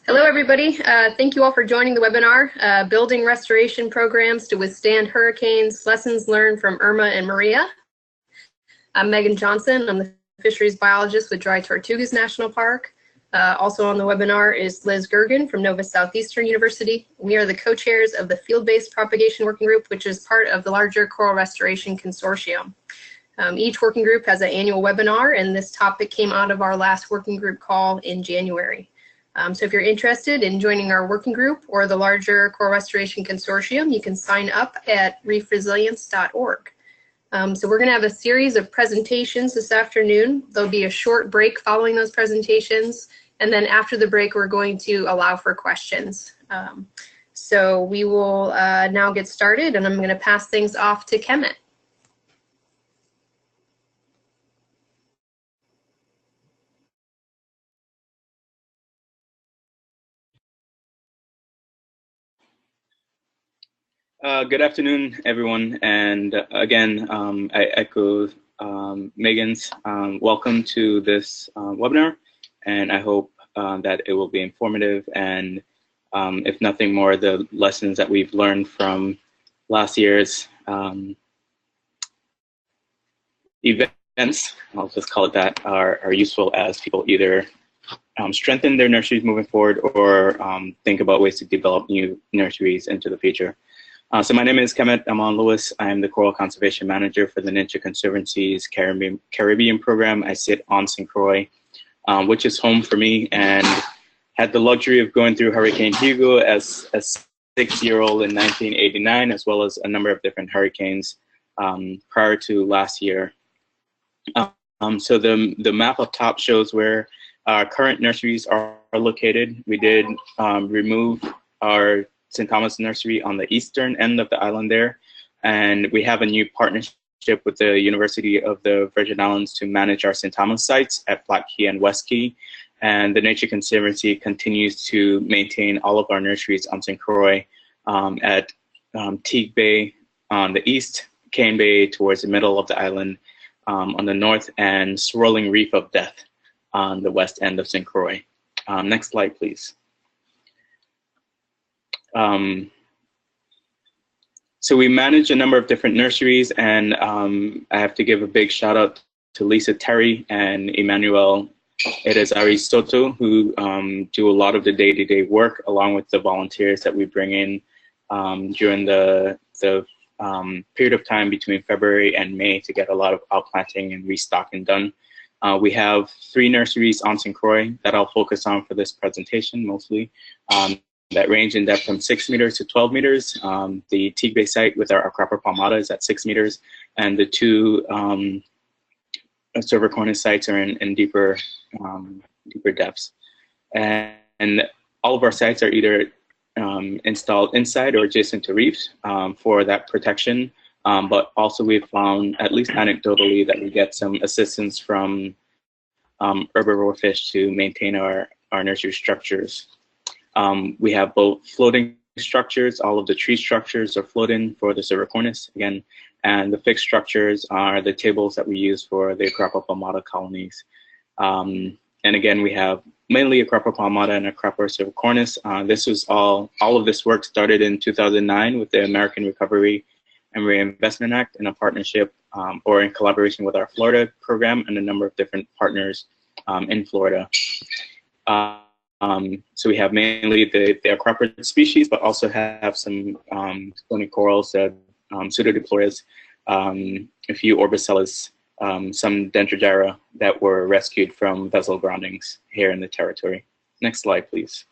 Hello, everybody. Thank you all for joining the webinar, Building Restoration Programs to Withstand Hurricanes, Lessons Learned from Irma and Maria. I'm Megan Johnson. I'm the fisheries biologist with Dry Tortugas National Park. Also on the webinar is Liz Gergen from Nova Southeastern University. We are the co-chairs of the Field-Based Propagation Working Group, which is part of the larger Coral Restoration Consortium. Each working group has an annual webinar, and this topic came out of our last working group call in January. So if you're interested in joining our working group or the larger Coral Restoration Consortium, you can sign up at reefresilience.org. So we're going to have a series of presentations this afternoon. There'll be a short break following those presentations, and then after the break, we're going to allow for questions. So we will now get started, and I'm going to pass things off to Kemit. Good afternoon, everyone. And again, I echo Megan's welcome to this webinar, and I hope that it will be informative and, if nothing more, the lessons that we've learned from last year's events, I'll just call it that, are useful as people either strengthen their nurseries moving forward or think about ways to develop new nurseries into the future. So my name is Kemit-Amon. I am the Coral Conservation Manager for the NOAA Conservancy's Caribbean program. I sit on St. Croix, which is home for me, and had the luxury of going through Hurricane Hugo as a 6-year-old in 1989, as well as a number of different hurricanes prior to last year. So the map up top shows where our current nurseries are located. We did remove our St. Thomas Nursery on the eastern end of the island there, and we have a new partnership with the University of the Virgin Islands to manage our St. Thomas sites at Flat Key and West Key, and the NOAA Conservancy continues to maintain all of our nurseries on St. Croix at Teague Bay on the east, Cane Bay towards the middle of the island on the north, and Swirling Reef of Death on the west end of St. Croix. Next slide, please. So we manage a number of different nurseries, and I have to give a big shout out to Lisa Terry and Emmanuel Aristotle, who do a lot of the day-to-day work along with the volunteers that we bring in during the period of time between February and May to get a lot of outplanting and restocking done. We have 3 nurseries on St. Croix that I'll focus on for this presentation mostly. That range in depth from 6 meters to 12 meters. The Teague Bay site with our Acropora palmata is at 6 meters, and the 2 Cervicornis sites are in deeper depths. And all of our sites are either installed inside or adjacent to reefs for that protection. But also we've found, at least anecdotally, that we get some assistance from herbivore fish to maintain our nursery structures. We have both floating structures. All of the tree structures are floating for the Cervicornis, again, and the fixed structures are the tables that we use for the Acropora palmata colonies. And again, we have mainly Acropora palmata and Acropora cervicornis. This was all of this work started in 2009 with the American Recovery and Reinvestment Act in a partnership or in collaboration with our Florida program and a number of different partners in Florida. So we have mainly the acropora species, but also have some stony corals, pseudodiploras, a few orbicellas, some dendrogyra that were rescued from vessel groundings here in the territory. Next slide, please.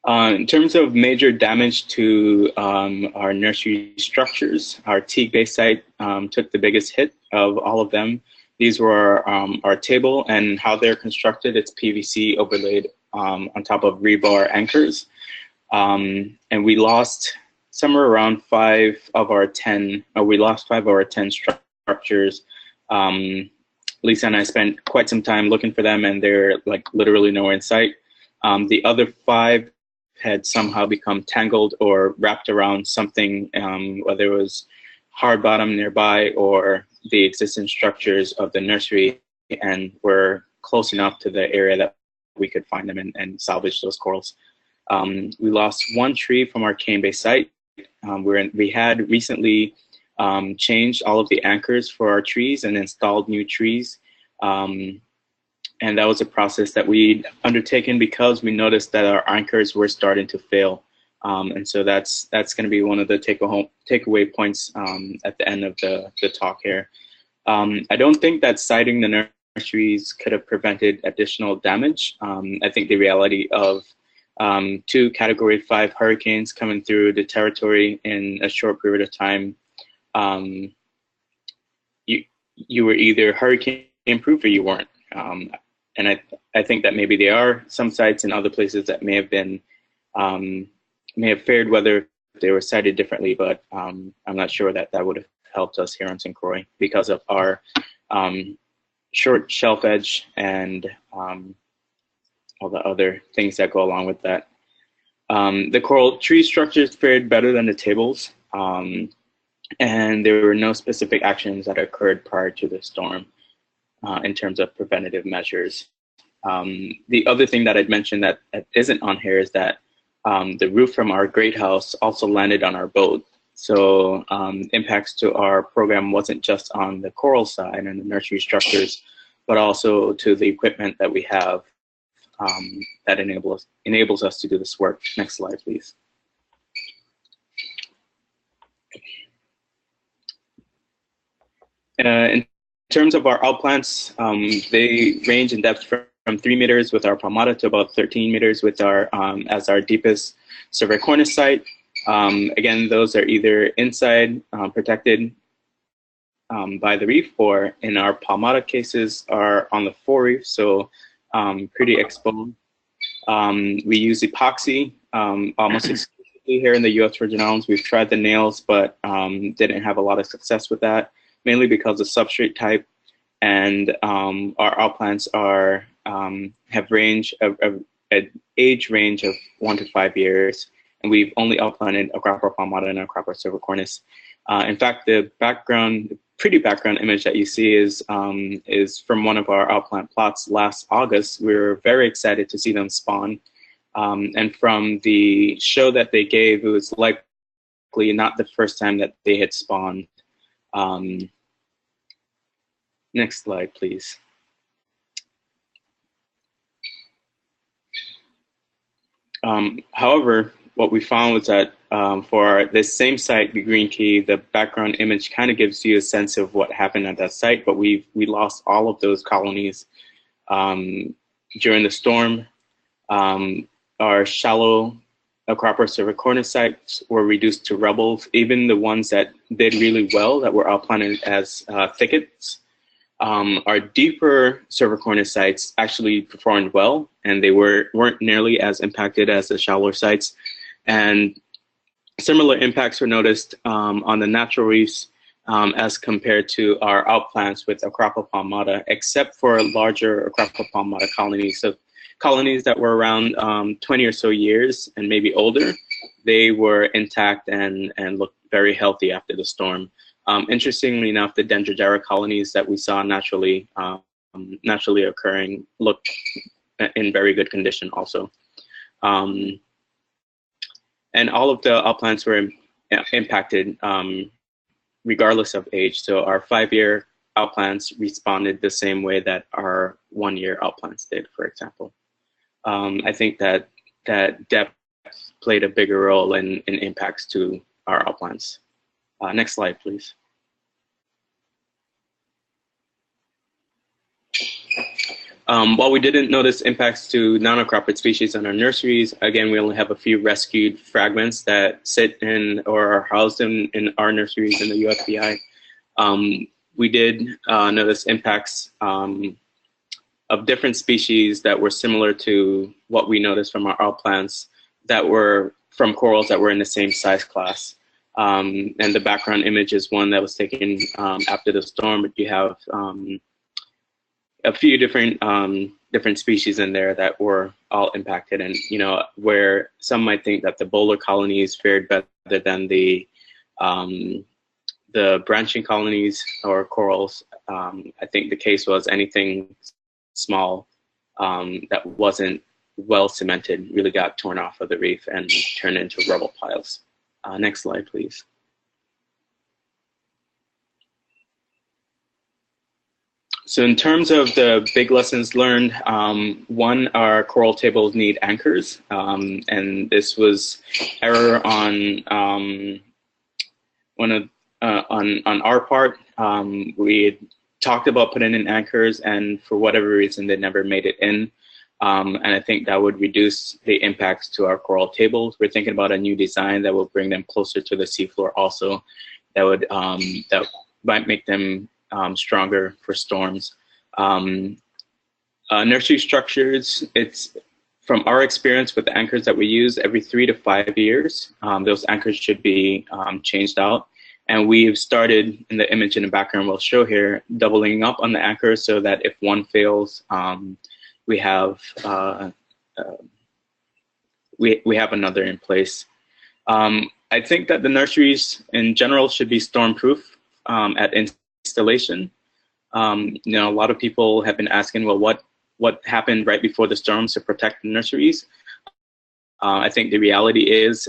In terms of major damage to our nursery structures, our Teague Bay site took the biggest hit of all of them. These were our table, and how they're constructed, it's PVC overlaid on top of rebar anchors. And we lost somewhere around 5 of our 10, we lost 5 of our 10 structures. Lisa and I spent quite some time looking for them, and they're like literally nowhere in sight. The other 5 had somehow become tangled or wrapped around something, whether it was hard bottom nearby or the existing structures of the nursery and were close enough to the area that we could find them and salvage those corals. We lost one tree from our Cane Bay site. We had recently changed all of the anchors for our trees and installed new trees. And that was a process that we'd undertaken because we noticed that our anchors were starting to fail. And so that's going to be one of the takeaway points at the end of the talk here. I don't think that siting the nurseries could have prevented additional damage. I think the reality of 2 Category 5 hurricanes coming through the territory in a short period of time, you were either hurricane-proof or you weren't. And I think that maybe there are some sites in other places that may have been, may have fared whether they were sited differently, but I'm not sure that that would have helped us here on St. Croix because of our short shelf edge and all the other things that go along with that. The coral tree structures fared better than the tables, and there were no specific actions that occurred prior to the storm in terms of preventative measures. The other thing that I'd mentioned that isn't on here is that the roof from our great house also landed on our boat. So impacts to our program wasn't just on the coral side and the nursery structures, but also to the equipment that we have that enables us to do this work. Next slide, please. In terms of our outplants, they range in depth from 3 meters with our palmata to about 13 meters with our as our deepest cervicornis site. Again, those are either inside protected by the reef, or in our palmata cases are on the forereef, so pretty exposed. We use epoxy almost exclusively here in the U.S. Virgin Islands. We've tried the nails, but didn't have a lot of success with that, mainly because of substrate type, and our outplants are have an age range of 1 to 5 years, and we've only outplanted Acropora palmata and Acropora cervicornis. In fact, the pretty background image that you see is from one of our outplant plots last August. We were very excited to see them spawn, and from the show that they gave, it was likely not the first time that they had spawned. Next slide, please. However, what we found was that for this same site, the Green Key, the background image kind of gives you a sense of what happened at that site, but we lost all of those colonies during the storm. Our shallow Acropora cervicornis sites were reduced to rubble. Even the ones that did really well, that were outplanted as thickets, our deeper cervicornis sites actually performed well, and they weren't nearly as impacted as the shallower sites. And similar impacts were noticed on the natural reefs as compared to our outplants with Acropora palmata, except for larger Acropora palmata colonies. So colonies that were around 20 or so years and maybe older, they were intact and looked very healthy after the storm. Interestingly enough, the Dendrogyra colonies that we saw naturally occurring looked in very good condition also. And all of the outplants were impacted regardless of age. So our 5-year outplants responded the same way that our 1-year outplants did, for example. I think that depth played a bigger role in impacts to our outplants. Next slide, please. While we didn't notice impacts to non-acropid species in our nurseries, again, we only have a few rescued fragments that sit in or are housed in our nurseries in the UFBI. We did notice impacts of different species that were similar to what we noticed from our outplants that were from corals that were in the same size class. And the background image is one that was taken after the storm, but you have a few different species in there that were all impacted, and where some might think that the bowler colonies fared better than the the branching colonies or corals, I think the case was anything small that wasn't well cemented really got torn off of the reef and turned into rubble piles. Next slide, please. So in terms of the big lessons learned, one, our coral tables need anchors, and this was error on on our part. We had talked about putting in anchors, and for whatever reason, they never made it in. And I think that would reduce the impacts to our coral tables. We're thinking about a new design that will bring them closer to the seafloor also. That would that might make them stronger for storms. Nursery structures, it's from our experience with the anchors that we use, every 3 to 5 years, those anchors should be changed out. And we've started, in the image in the background we'll show here, doubling up on the anchors so that if one fails, we have another in place. I think that the nurseries in general should be storm-proof at installation. You know, a lot of people have been asking, well, what happened right before the storms to protect the nurseries? I think the reality is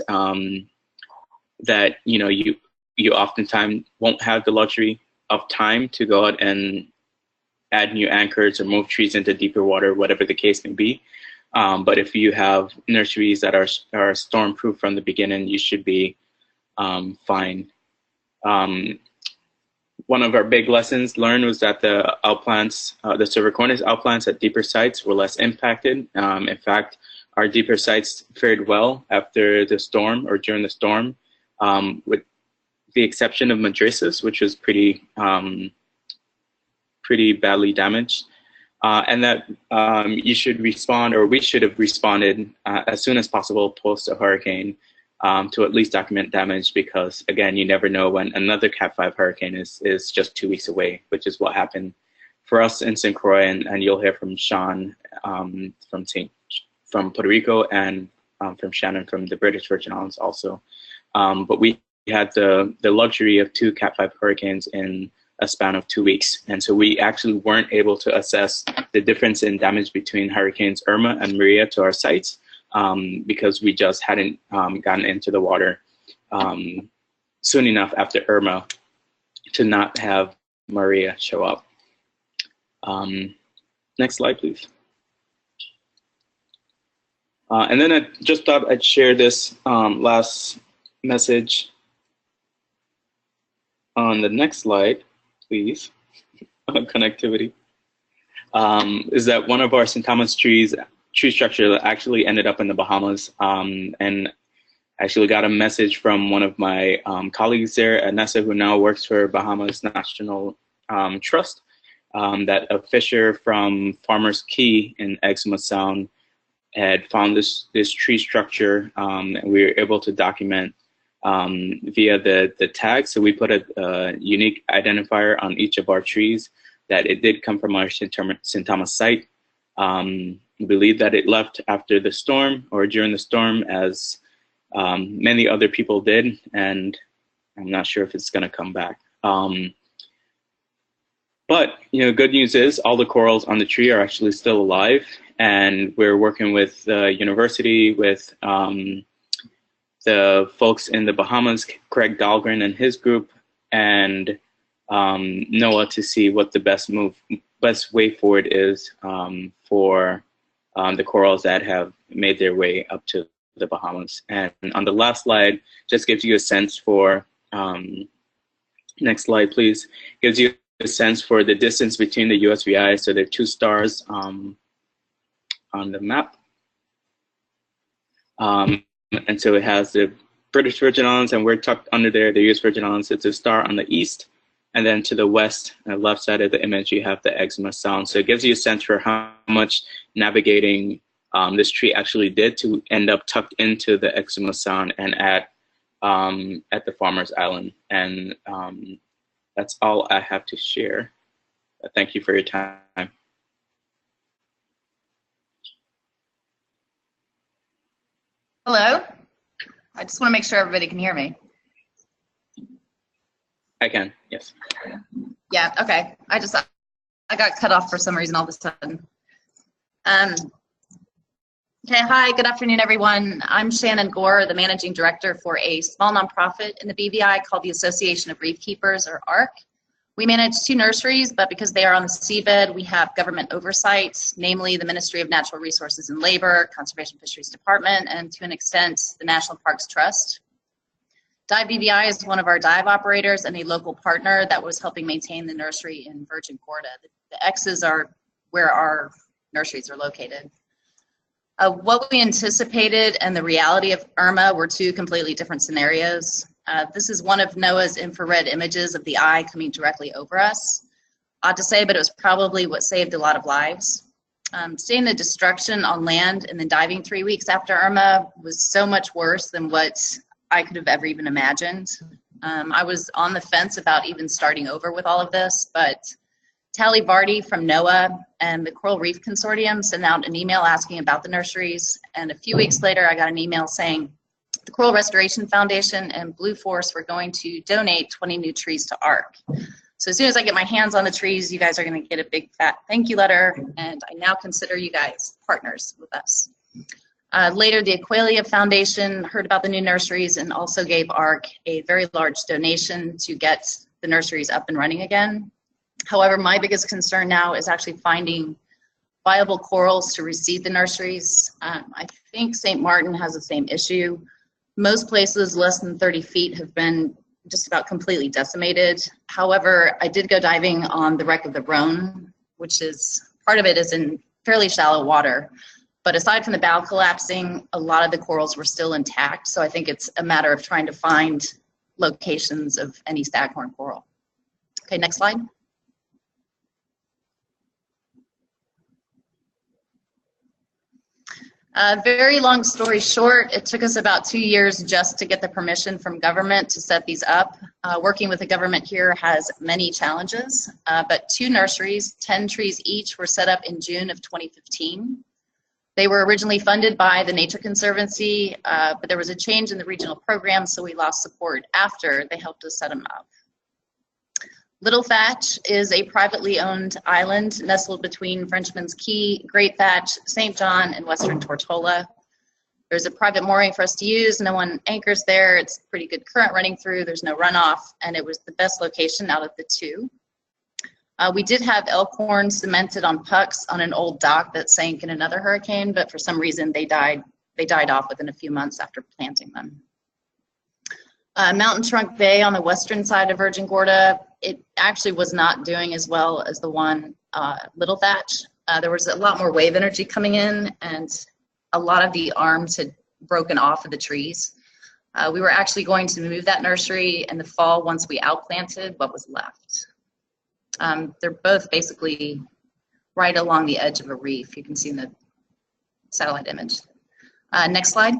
that you oftentimes won't have the luxury of time to go out and add new anchors or move trees into deeper water, whatever the case may be. But if you have nurseries that are storm-proof from the beginning, you should be fine. One of our big lessons learned was that the outplants, the Cervicornis outplants at deeper sites were less impacted. In fact, our deeper sites fared well after the storm or during the storm, with the exception of Madrissus, which was pretty badly damaged. And that you should respond, or we should have responded as soon as possible post a hurricane to at least document damage, because again, you never know when another Cat 5 hurricane is just 2 weeks away, which is what happened for us in St. Croix, and you'll hear from Sean from Puerto Rico, and from Shannon from the British Virgin Islands also. But we had the luxury of 2 Cat 5 hurricanes in a span of 2 weeks. And so we actually weren't able to assess the difference in damage between Hurricanes Irma and Maria to our sites, because we just hadn't gotten into the water soon enough after Irma to not have Maria show up. Next slide, please. And then I just thought I'd share this last message on the next slide, please, on connectivity, is that one of our St. Thomas tree structure that actually ended up in the Bahamas, and actually got a message from one of my colleagues there at NASA, who now works for Bahamas National Trust, that a fisher from Farmer's Key in Exuma Sound had found this tree structure, and we were able to document via the tag. So we put a unique identifier on each of our trees that it did come from our St. Thomas site. We believe that it left after the storm or during the storm, as many other people did, and I'm not sure if it's going to come back. But good news is all the corals on the tree are actually still alive, and we're working with the university, with the folks in the Bahamas, Craig Dahlgren and his group, and NOAA, to see what the best way forward is for the corals that have made their way up to the Bahamas. And on the last slide, just gives you a sense for, next slide please, gives you a sense for the distance between the USVI. So there are 2 stars on the map. And so it has the British Virgin Islands, and we're tucked under there, the US Virgin Islands. It's a star on the east. And then to the west, and left side of the image, you have the Exuma Sound. So it gives you a sense for how much navigating this tree actually did to end up tucked into the Exuma Sound and at the Farmer's Island. And that's all I have to share. Thank you for your time. Hello. I just want to make sure everybody can hear me. I can, yes. Yeah, okay. I got cut off for some reason all of a sudden. Okay, hi, good afternoon, everyone. I'm Shannon Gore, the managing director for a small nonprofit in the BVI called the Association of Reef Keepers, or ARC. We manage 2 nurseries, but because they are on the seabed, we have government oversight, namely the Ministry of Natural Resources and Labor, Conservation Fisheries Department, and to an extent, the National Parks Trust. Dive BVI is one of our dive operators and a local partner that was helping maintain the nursery in Virgin Gorda. The X's are where our nurseries are located. What we anticipated and the reality of Irma were 2 completely different scenarios. This is one of NOAA's infrared images of the eye coming directly over us. Odd to say, but it was probably what saved a lot of lives. Seeing the destruction on land and then diving 3 weeks after Irma was so much worse than what I could have ever even imagined. I was on the fence about even starting over with all of this, but Tally Vardy from NOAA and the Coral Reef Consortium sent out an email asking about the nurseries, and a few weeks later I got an email saying the Coral Restoration Foundation and Blue Force were going to donate 20 new trees to ARC. So as soon as I get my hands on the trees, you guys are going to get a big fat thank you letter, and I now consider you guys partners with us. Later, the Aqualia Foundation heard about the new nurseries and also gave ARC a very large donation to get the nurseries up and running again. However, my biggest concern now is actually finding viable corals to reseed the nurseries. I think St. Martin has the same issue. Most places less than 30 feet have been just about completely decimated. However, I did go diving on the wreck of the Rhone, which is, part of it is in fairly shallow water. But aside from the bow collapsing, a lot of the corals were still intact. So I think it's a matter of trying to find locations of any staghorn coral. Okay, next slide. Very long story short, it took us about 2 years just to get the permission from government to set these up. Working with the government here has many challenges, but 2 nurseries, 10 trees each, were set up in June of 2015. They were originally funded by the Nature Conservancy, but there was a change in the regional program, so we lost support after they helped us set them up. Little Thatch is a privately owned island nestled between Frenchman's Key, Great Thatch, St. John, and Western Tortola. There's a private mooring for us to use. No one anchors there. It's pretty good current running through. There's no runoff, and it was the best location out of the 2. We did have elkhorn cemented on pucks on an old dock that sank in another hurricane, but for some reason they died off within a few months after planting them. Mountain Trunk Bay on the western side of Virgin Gorda, it actually was not doing as well as the one Little Thatch. There was a lot more wave energy coming in, and a lot of the arms had broken off of the trees. We were actually going to move that nursery in the fall once we outplanted what was left. They're both basically right along the edge of a reef. You can see in the satellite image. Next slide.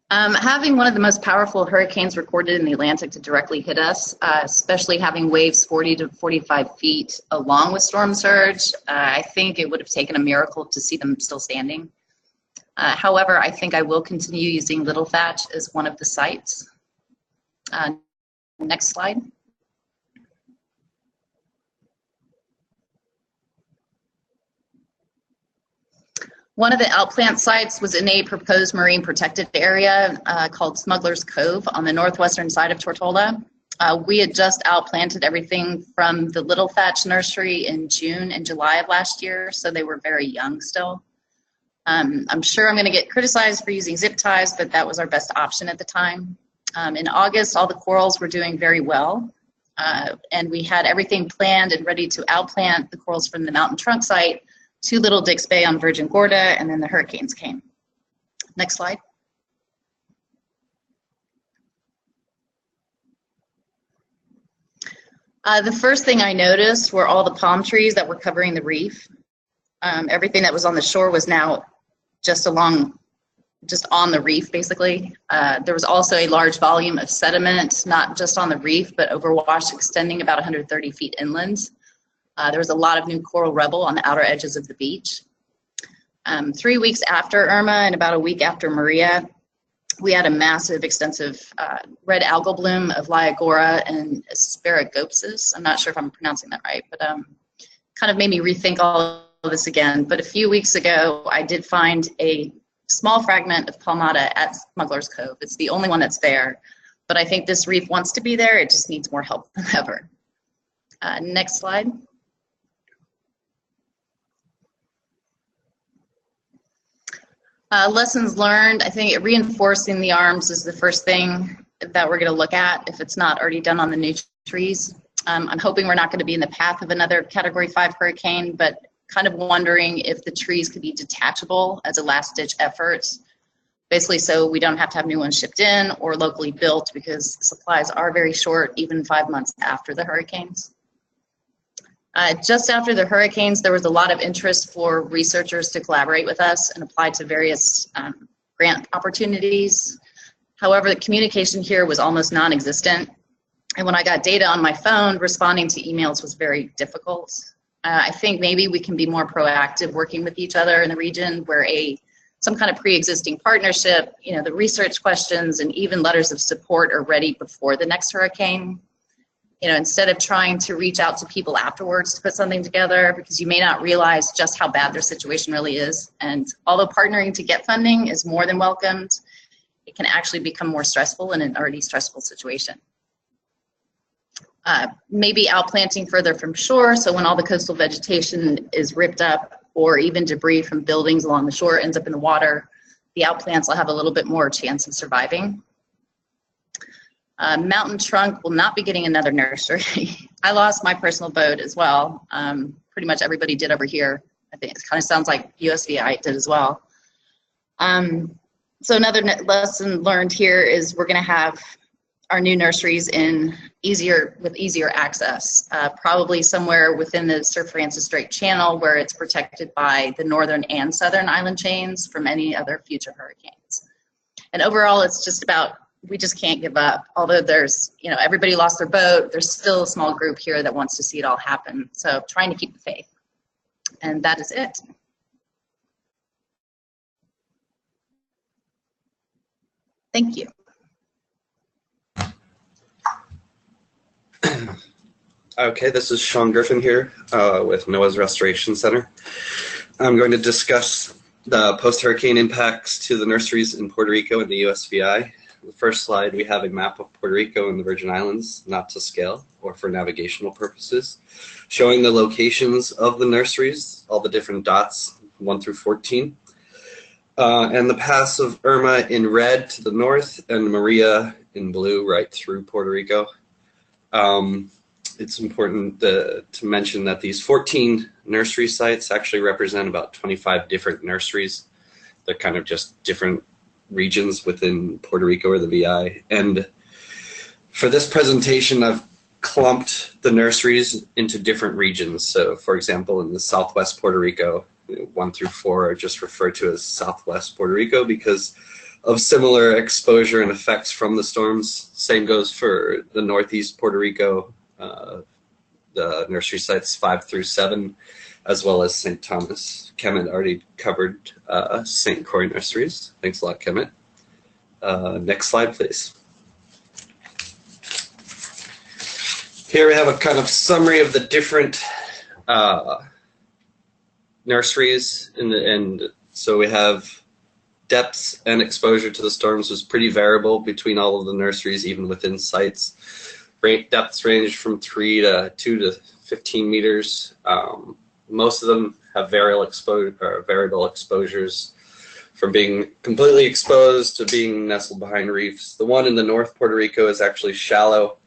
Having one of the most powerful hurricanes recorded in the Atlantic to directly hit us, especially having waves 40 to 45 feet along with storm surge, I think it would have taken a miracle to see them still standing. However, I think I will continue using Little Thatch as one of the sites. Next slide. One of the outplant sites was in a proposed marine protected area called Smuggler's Cove on the northwestern side of Tortola. We had just outplanted everything from the Little Thatch nursery in June and July of last year, so they were very young still. I'm sure I'm going to get criticized for using zip ties, but that was our best option at the time. In August, all the corals were doing very well, and we had everything planned and ready to outplant the corals from the Mountain Trunk site to Little Dix Bay on Virgin Gorda, and then the hurricanes came. Next slide. The first thing I noticed were all the palm trees that were covering the reef. Everything that was on the shore was now just on the reef, basically. There was also a large volume of sediment, not just on the reef, but overwash extending about 130 feet inland. There was a lot of new coral rubble on the outer edges of the beach. 3 weeks after Irma and about a week after Maria, we had a massive, extensive red algal bloom of Gore and asparaginopsis. I'm not sure if I'm pronouncing that right, but kind of made me rethink all of this again. But a few weeks ago, I did find a small fragment of Palmata at Smuggler's Cove. It's the only one that's there, but I think this reef wants to be there. It just needs more help than ever. Next slide. Lessons learned, I think reinforcing the arms is the first thing that we're going to look at if it's not already done on the new trees. I'm hoping we're not going to be in the path of another Category 5 hurricane, but kind of wondering if the trees could be detachable as a last-ditch effort, basically so we don't have to have new ones shipped in or locally built, because supplies are very short, even 5 months after the hurricanes. Just after the hurricanes, there was a lot of interest for researchers to collaborate with us and apply to various grant opportunities. However, the communication here was almost non-existent. And when I got data on my phone, responding to emails was very difficult. I think maybe we can be more proactive working with each other in the region, where some kind of pre-existing partnership, the research questions and even letters of support are ready before the next hurricane. Instead of trying to reach out to people afterwards to put something together, because you may not realize just how bad their situation really is. And although partnering to get funding is more than welcomed, it can actually become more stressful in an already stressful situation. Maybe outplanting further from shore, so when all the coastal vegetation is ripped up, or even debris from buildings along the shore ends up in the water, the outplants will have a little bit more chance of surviving. Mountain Trunk will not be getting another nursery. I lost my personal boat as well. Pretty much everybody did over here. I think it kind of sounds like USVI did as well. So another lesson learned here is we're going to have our new nurseries with easier access, probably somewhere within the Sir Francis Drake Channel, where it's protected by the northern and southern island chains from any other future hurricanes. And overall, it's just about, we just can't give up. Although there's, everybody lost their boat, there's still a small group here that wants to see it all happen. So trying to keep the faith. And that is it. Thank you. Okay, this is Sean Griffin here with NOAA's Restoration Center. I'm going to discuss the post-hurricane impacts to the nurseries in Puerto Rico and the USVI. The first slide, we have a map of Puerto Rico and the Virgin Islands, not to scale or for navigational purposes, showing the locations of the nurseries, all the different dots, 1 through 14. And the paths of Irma in red to the north and Maria in blue right through Puerto Rico. It's important to mention that these 14 nursery sites actually represent about 25 different nurseries. They're kind of just different regions within Puerto Rico or the VI. And for this presentation, I've clumped the nurseries into different regions. So for example, in the Southwest Puerto Rico, 1 through 4 are just referred to as Southwest Puerto Rico because of similar exposure and effects from the storms. Same goes for the Northeast Puerto Rico, the nursery sites 5 through 7, as well as St. Thomas. Kemit already covered St. Croix nurseries. Thanks a lot, Kemit. Next slide, please. Here we have a kind of summary of the different nurseries, and so we have depths and exposure to the storms was pretty variable between all of the nurseries, even within sites. Depths range from 2 to 15 meters. Most of them have variable exposures, from being completely exposed to being nestled behind reefs. The one in the North Puerto Rico is actually shallow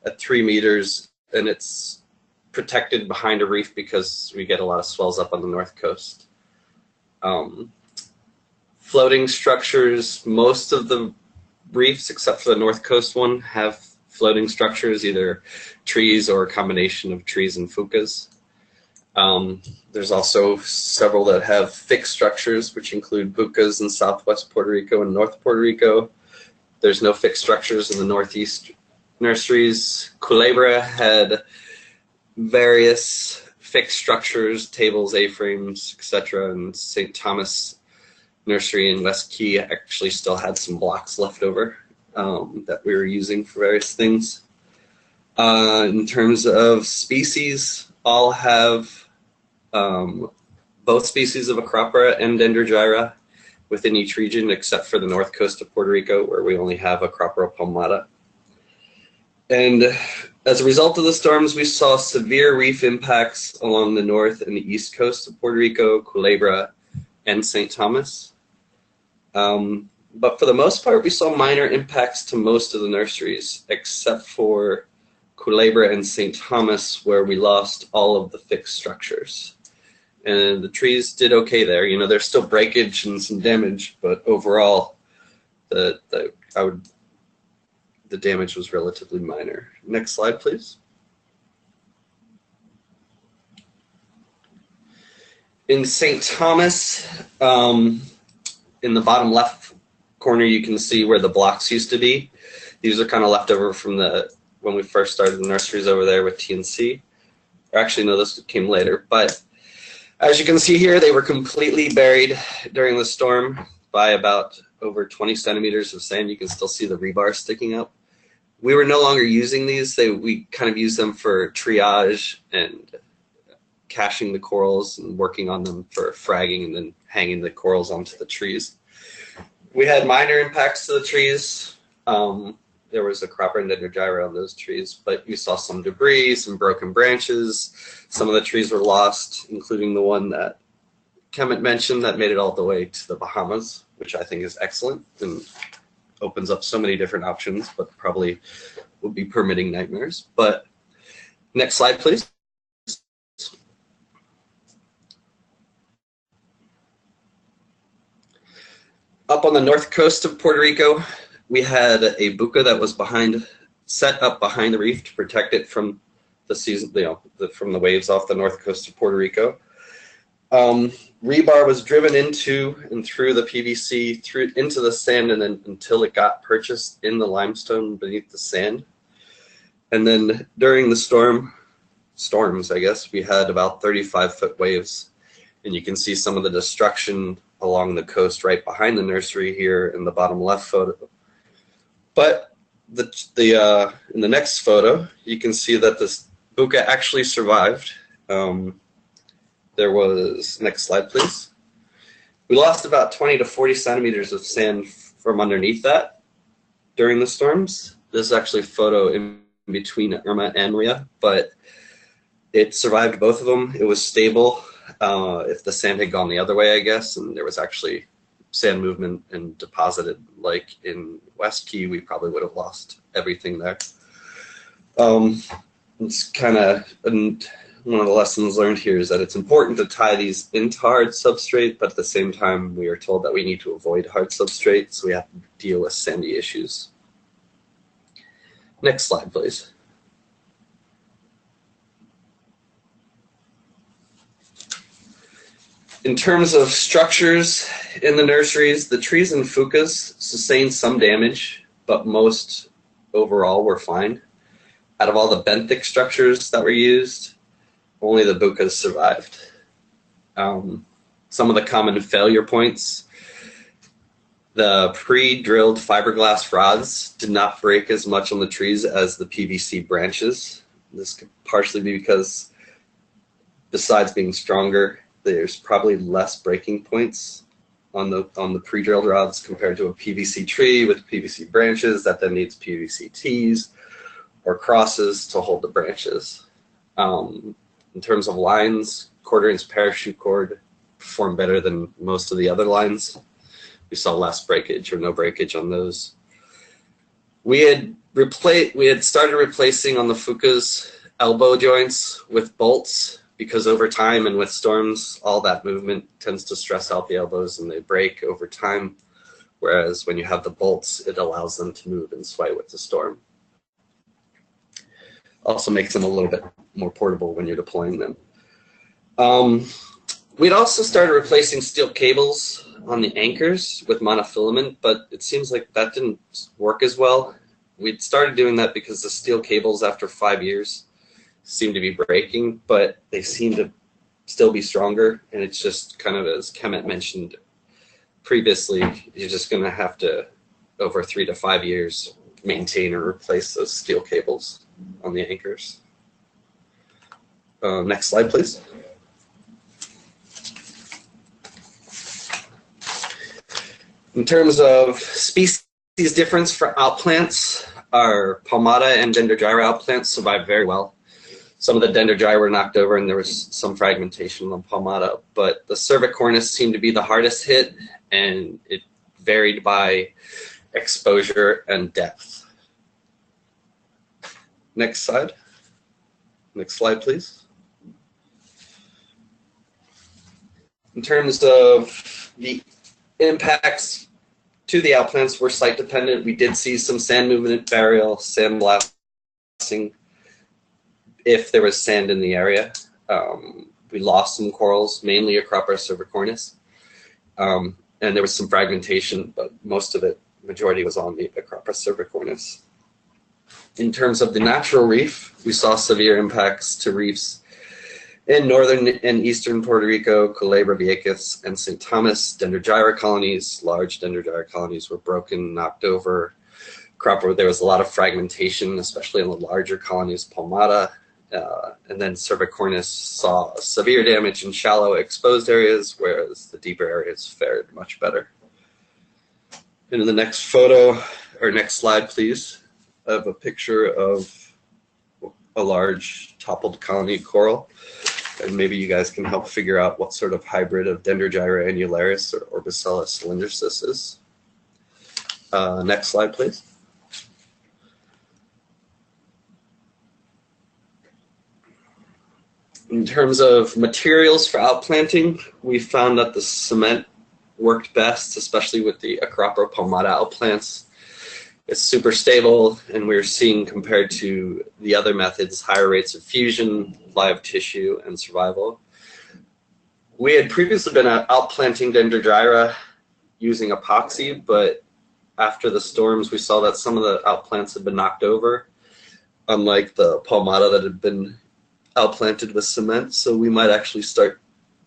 at 3 meters, and it's protected behind a reef because we get a lot of swells up on the north coast. Floating structures, most of the reefs except for the north coast one have floating structures, either trees or a combination of trees and fucas. There's also several that have fixed structures, which include bucas in Southwest Puerto Rico and North Puerto Rico. There's no fixed structures in the Northeast nurseries. Culebra had various fixed structures, tables, A-frames, etc. And St. Thomas nursery in West Key actually still had some blocks left over that we were using for various things. In terms of species, all have both species of Acropora and Dendrogyra within each region, except for the north coast of Puerto Rico, where we only have Acropora palmata. And as a result of the storms, we saw severe reef impacts along the north and the east coast of Puerto Rico, Culebra, and St. Thomas. But for the most part, we saw minor impacts to most of the nurseries, except for Culebra and St. Thomas, where we lost all of the fixed structures. And the trees did okay there. You know, there's still breakage and some damage, but overall, the damage was relatively minor. Next slide, please. In St. Thomas, in the bottom left corner, you can see where the blocks used to be. These are kind of left over from when we first started the nurseries over there with TNC. Or actually, no, this came later. But as you can see here, they were completely buried during the storm by about over 20 centimeters of sand. You can still see the rebar sticking up. We were no longer using these. We kind of used them for triage and caching the corals and working on them for fragging and then hanging the corals onto the trees. We had minor impacts to the trees. There was a Acropora and Dendrogyra on those trees, but you saw some debris, some broken branches. Some of the trees were lost, including the one that Kemit mentioned that made it all the way to the Bahamas, which I think is excellent and opens up so many different options, but probably would be permitting nightmares. But next slide, please. Up on the north coast of Puerto Rico, we had a buca that was set up behind the reef to protect it from the season, from the waves off the north coast of Puerto Rico. Rebar was driven into and through the PVC, into the sand, and then until it got purchased in the limestone beneath the sand. And then during the storms, I guess, we had about 35-foot waves. And you can see some of the destruction along the coast right behind the nursery here in the bottom left photo. But in the next photo, you can see that this buca actually survived. There was, next slide, please. We lost about 20 to 40 centimeters of sand from underneath that during the storms. This is actually a photo in between Irma and Maria, but it survived both of them. It was stable. If the sand had gone the other way, I guess, and there was actually sand movement and deposited like in West Key, we probably would have lost everything there. It's kind of one of the lessons learned here is that it's important to tie these into hard substrate, but at the same time, we are told that we need to avoid hard substrate, so we have to deal with sandy issues. Next slide, please. In terms of structures in the nurseries, the trees and fucus sustained some damage, but most overall were fine. Out of all the benthic structures that were used, only the bucas survived. Some of the common failure points: the pre-drilled fiberglass rods did not break as much on the trees as the PVC branches. This could partially be because, besides being stronger, there's probably less breaking points on the pre-drilled rods compared to a PVC tree with PVC branches that then needs PVC tees or crosses to hold the branches. In terms of lines, 1/4-inch parachute cord performed better than most of the other lines. We saw less breakage or no breakage on those. We had started replacing on the fucas elbow joints with bolts, because over time and with storms, all that movement tends to stress out the elbows and they break over time. Whereas when you have the bolts, it allows them to move and sway with the storm. Also makes them a little bit more portable when you're deploying them. We'd also started replacing steel cables on the anchors with monofilament, but it seems like that didn't work as well. We'd started doing that because the steel cables after 5 years seem to be breaking, but they seem to still be stronger, and it's just kind of, as Kemit mentioned, previously, you're just going to have to, over 3 to 5 years, maintain or replace those steel cables on the anchors. Next slide, please. In terms of species difference for outplants, our Palmata and Dendrogyra outplants survived very well. Some of the Dendrogyra were knocked over and there was some fragmentation on Palmata, but the cervicornis seemed to be the hardest hit, and it varied by exposure and depth. Next slide. Next slide, please. In terms of the impacts to the outplants, were site dependent. We did see some sand movement, burial, sand blasting, if there was sand in the area. We lost some corals, mainly Acropora cervicornis. And there was some fragmentation, but most of it, majority was on the Acropora cervicornis. In terms of the natural reef, we saw severe impacts to reefs in northern and eastern Puerto Rico. Culebra, Vieques, and St. Thomas Dendrogyra colonies, large Dendrogyra colonies, were broken, knocked over. There was a lot of fragmentation, especially in the larger colonies, Palmata, and then cervicornis saw severe damage in shallow exposed areas, whereas the deeper areas fared much better. And in the next photo, or next slide, please, I have a picture of a large toppled colony coral. And maybe you guys can help figure out what sort of hybrid of Dendrogyra annularis or Orbicella cylindricis this is. Next slide, please. In terms of materials for outplanting, we found that the cement worked best, especially with the Acropora palmata outplants. It's super stable, and we're seeing, compared to the other methods, higher rates of fusion, live tissue, and survival. We had previously been outplanting Dendrogyra using epoxy, but after the storms, we saw that some of the outplants had been knocked over, unlike the palmata that had been outplanted with cement. So we might actually start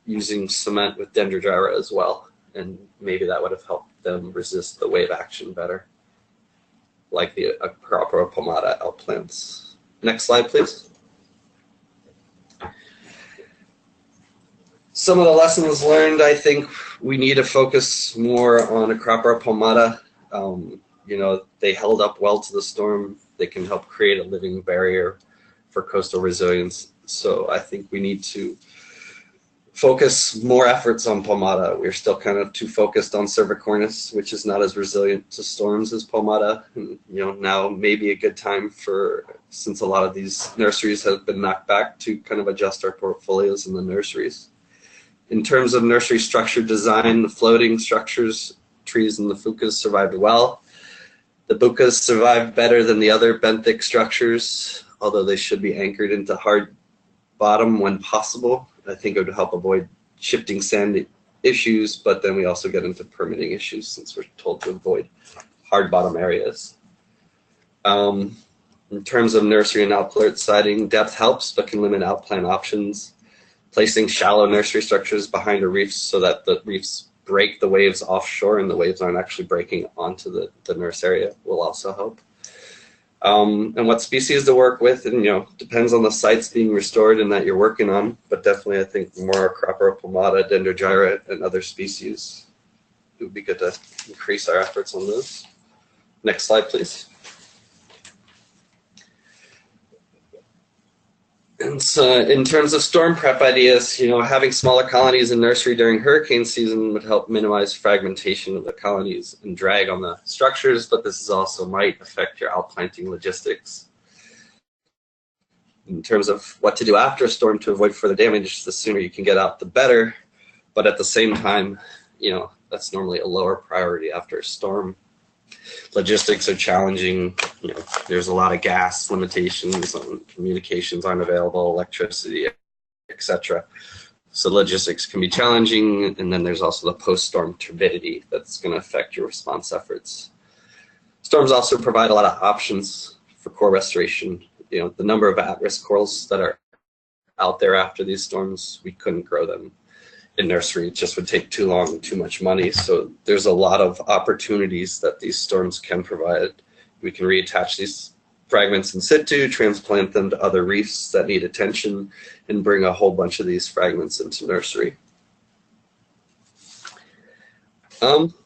using cement with Dendrogyra as well, and maybe that would have helped them resist the wave action better, like the Acropora palmata outplants. Next slide, please. Some of the lessons learned, I think we need to focus more on Acropora palmata. You know, they held up well to the storm. They can help create a living barrier for coastal resilience. So I think we need to focus more efforts on palmata. We're still kind of too focused on cervicornis, which is not as resilient to storms as palmata. And, you know, now may be a good time for, since a lot of these nurseries have been knocked back, to kind of adjust our portfolios in the nurseries. In terms of nursery structure design, the floating structures, trees and the fucus survived well. The bucas survived better than the other benthic structures, although they should be anchored into hard bottom when possible. I think it would help avoid shifting sand issues, but then we also get into permitting issues since we're told to avoid hard bottom areas. In terms of nursery and outplant siding, depth helps but can limit outplant options. Placing shallow nursery structures behind a reef so that the reefs break the waves offshore and the waves aren't actually breaking onto the nurse area will also help. And what species to work with, and, you know, depends on the sites being restored and that you're working on, but definitely I think more Acropora palmata, Dendrogyra, and other species, it would be good to increase our efforts on those. Next slide, please. And so in terms of storm prep ideas, you know, having smaller colonies in nursery during hurricane season would help minimize fragmentation of the colonies and drag on the structures, but this is also might affect your outplanting logistics. In terms of what to do after a storm to avoid further damage, the sooner you can get out, the better. But at the same time, you know, that's normally a lower priority after a storm. Logistics are challenging. You know, there's a lot of gas limitations, communications aren't available, electricity, etc. So logistics can be challenging, and then there's also the post-storm turbidity that's going to affect your response efforts. Storms also provide a lot of options for coral restoration. You know, the number of at-risk corals that are out there after these storms, we couldn't grow them in nursery. It just would take too long and too much money. So there's a lot of opportunities that these storms can provide. We can reattach these fragments in situ, transplant them to other reefs that need attention, and bring a whole bunch of these fragments into nursery.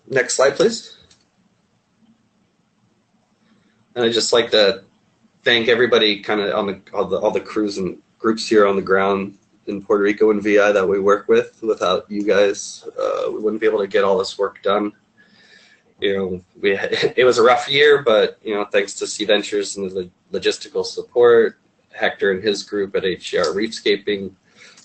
Next slide, please. And I'd just like to thank everybody kind of on all the crews and groups here on the ground in Puerto Rico and VI that we work with. Without you guys, we wouldn't be able to get all this work done. You know, it was a rough year, but you know, thanks to Sea Ventures and the logistical support, Hector and his group at HCR Reefscaping,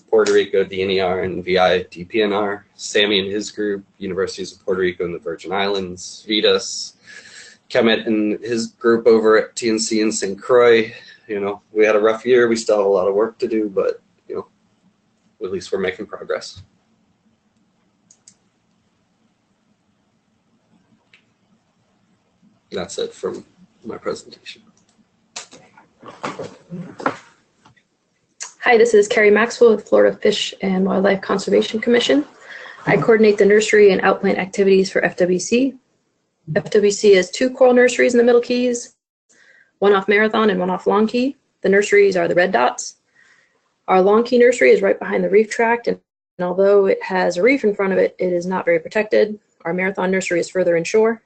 Puerto Rico DNER and VI DPNR, Sammy and his group, Universities of Puerto Rico and the Virgin Islands, Vitas, Kemit and his group over at TNC in St. Croix. You know, we had a rough year. We still have a lot of work to do, but you know, at least we're making progress. That's it from my presentation. Hi, this is Kerry Maxwell with Florida Fish and Wildlife Conservation Commission. I coordinate the nursery and outplant activities for FWC. FWC has 2 coral nurseries in the Middle Keys, one off Marathon and one off Long Key. The nurseries are the red dots. Our Long Key nursery is right behind the reef tract, and although it has a reef in front of it, it is not very protected. Our Marathon nursery is further inshore.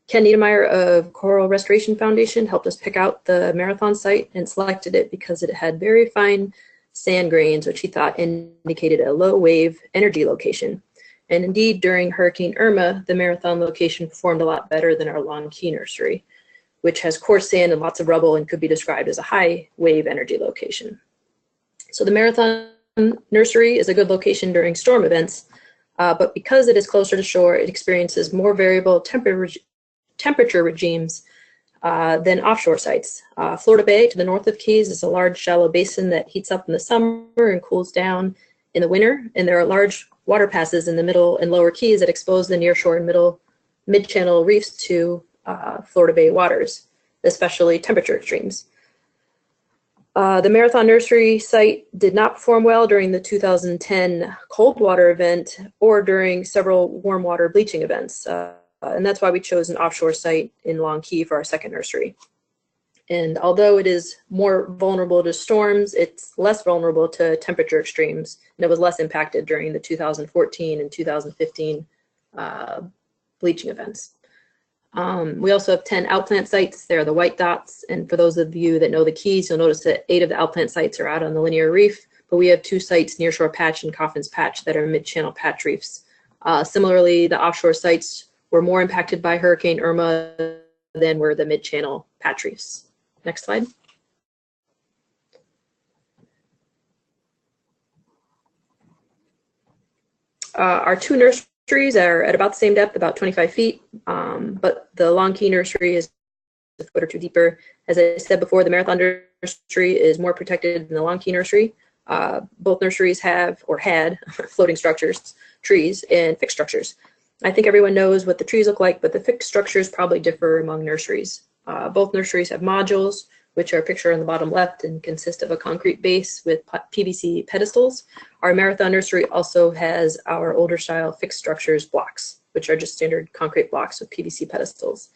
Ken Niedermeyer of Coral Restoration Foundation helped us pick out the Marathon site and selected it because it had very fine sand grains, which he thought indicated a low wave energy location. And indeed, during Hurricane Irma, the Marathon location performed a lot better than our Long Key nursery, which has coarse sand and lots of rubble and could be described as a high wave energy location. So the Marathon nursery is a good location during storm events, but because it is closer to shore, it experiences more variable temperature regimes than offshore sites. Florida Bay to the north of Keys is a large shallow basin that heats up in the summer and cools down in the winter, and there are large water passes in the middle and lower Keys that expose the nearshore and mid-channel reefs to Florida Bay waters, especially temperature extremes. The Marathon nursery site did not perform well during the 2010 cold water event or during several warm water bleaching events. And that's why we chose an offshore site in Long Key for our second nursery. And although it is more vulnerable to storms, it's less vulnerable to temperature extremes, and it was less impacted during the 2014 and 2015 bleaching events. We also have 10 outplant sites. They're the white dots, and for those of you that know the Keys, you'll notice that 8 of the outplant sites are out on the linear reef, but we have 2 sites, Nearshore Patch and Coffin's Patch, that are mid-channel patch reefs. Similarly, the offshore sites were more impacted by Hurricane Irma than were the mid-channel patch reefs. Next slide. Our 2 nurseries are at about the same depth, about 25 feet, but the Long Key nursery is a foot or 2 deeper. As I said before, the Marathon nursery is more protected than the Long Key nursery. Both nurseries have or had floating structures, trees, and fixed structures. I think everyone knows what the trees look like, but the fixed structures probably differ among nurseries. Both nurseries have modules, which are pictured on the bottom left and consist of a concrete base with PVC pedestals. Our Marathon nursery also has our older style fixed structures blocks, which are just standard concrete blocks with PVC pedestals.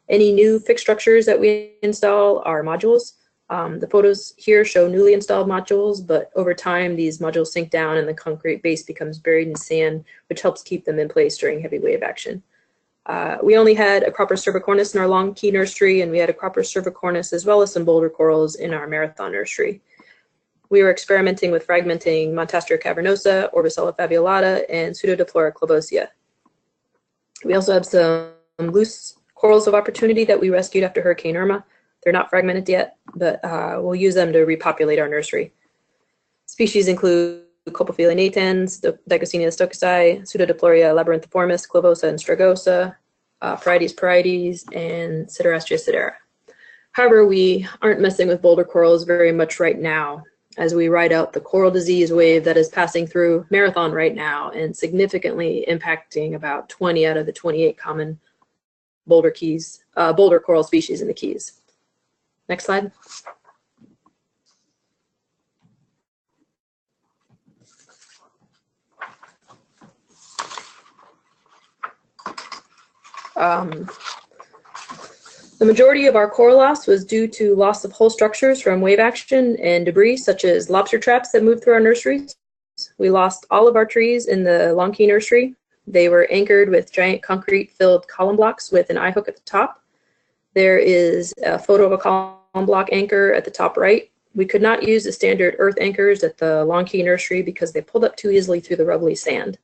Any new fixed structures that we install are modules. The photos here show newly installed modules, but over time these modules sink down and the concrete base becomes buried in sand, which helps keep them in place during heavy wave action. We only had a Cropper cervicornis in our Long Key nursery, and we had a Cropper cervicornis as well as some boulder corals in our Marathon nursery. We were experimenting with fragmenting Montaster cavernosa, Orbicella fabulata, and Pseudodeplora clavosea. We also have some loose corals of opportunity that we rescued after Hurricane Irma. They're not fragmented yet, but we'll use them to repopulate our nursery. Species include Copophylla natans, Dichosenia stockesi, Pseudodiploria labyrinthiformis, Clavosa and Stragosa, Parietes, and Siderastria sidera. However, we aren't messing with boulder corals very much right now, as we ride out the coral disease wave that is passing through Marathon right now and significantly impacting about 20 out of the 28 common boulder coral species in the Keys. Next slide. The majority of our coral loss was due to loss of whole structures from wave action and debris such as lobster traps that moved through our nurseries. We lost all of our trees in the Long Key nursery. They were anchored with giant concrete-filled column blocks with an eye hook at the top. There is a photo of a column block anchor at the top right. We could not use the standard earth anchors at the Long Key nursery because they pulled up too easily through the rubbly sand.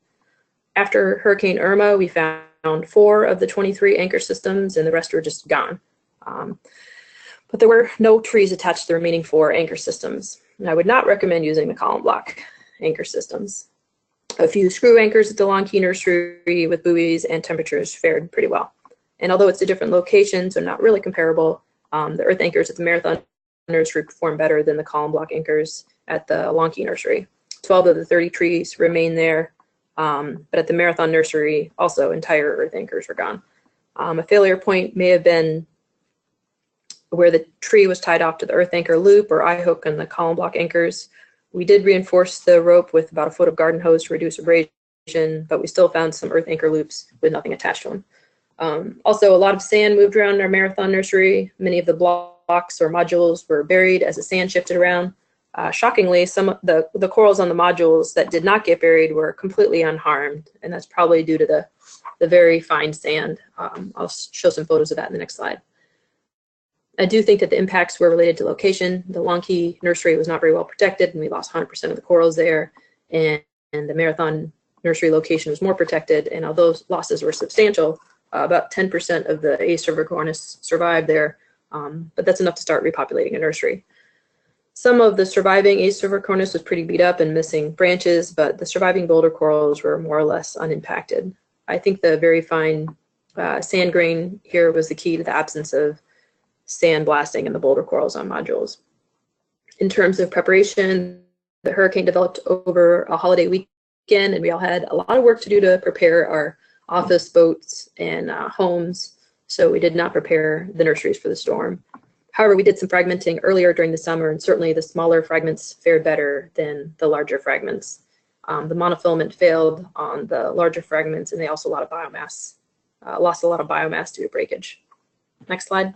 After Hurricane Irma, we found 4 of the 23 anchor systems, and the rest were just gone. But there were no trees attached to the remaining 4 anchor systems, and I would not recommend using the column block anchor systems. A few screw anchors at the Long Key nursery with buoys and temperatures fared pretty well. And although it's a different location, so not really comparable, the earth anchors at the Marathon nursery performed better than the column block anchors at the Long Key nursery. 12 of the 30 trees remain there. But at the Marathon nursery, also entire earth anchors were gone. A failure point may have been where the tree was tied off to the earth anchor loop or eye hook and the column block anchors. We did reinforce the rope with about a foot of garden hose to reduce abrasion, but we still found some earth anchor loops with nothing attached to them. Also, a lot of sand moved around in our Marathon nursery. Many of the blocks or modules were buried as the sand shifted around. Shockingly, some of the corals on the modules that did not get buried were completely unharmed, and that's probably due to the very fine sand. I'll show some photos of that in the next slide. I do think that the impacts were related to location. The Long Key nursery was not very well protected, and we lost 100% of the corals there, and the Marathon nursery location was more protected, and although losses were substantial, about 10% of the A. cervicornis survived there, but that's enough to start repopulating a nursery. Some of the surviving A. cervicornis was pretty beat up and missing branches, but the surviving boulder corals were more or less unimpacted. I think the very fine sand grain here was the key to the absence of sand blasting in the boulder corals on modules. In terms of preparation, the hurricane developed over a holiday weekend, and we all had a lot of work to do to prepare our office, boats, and homes, so we did not prepare the nurseries for the storm. However, we did some fragmenting earlier during the summer, and certainly the smaller fragments fared better than the larger fragments. The monofilament failed on the larger fragments, and they also lost a lot of biomass due to breakage. Next slide.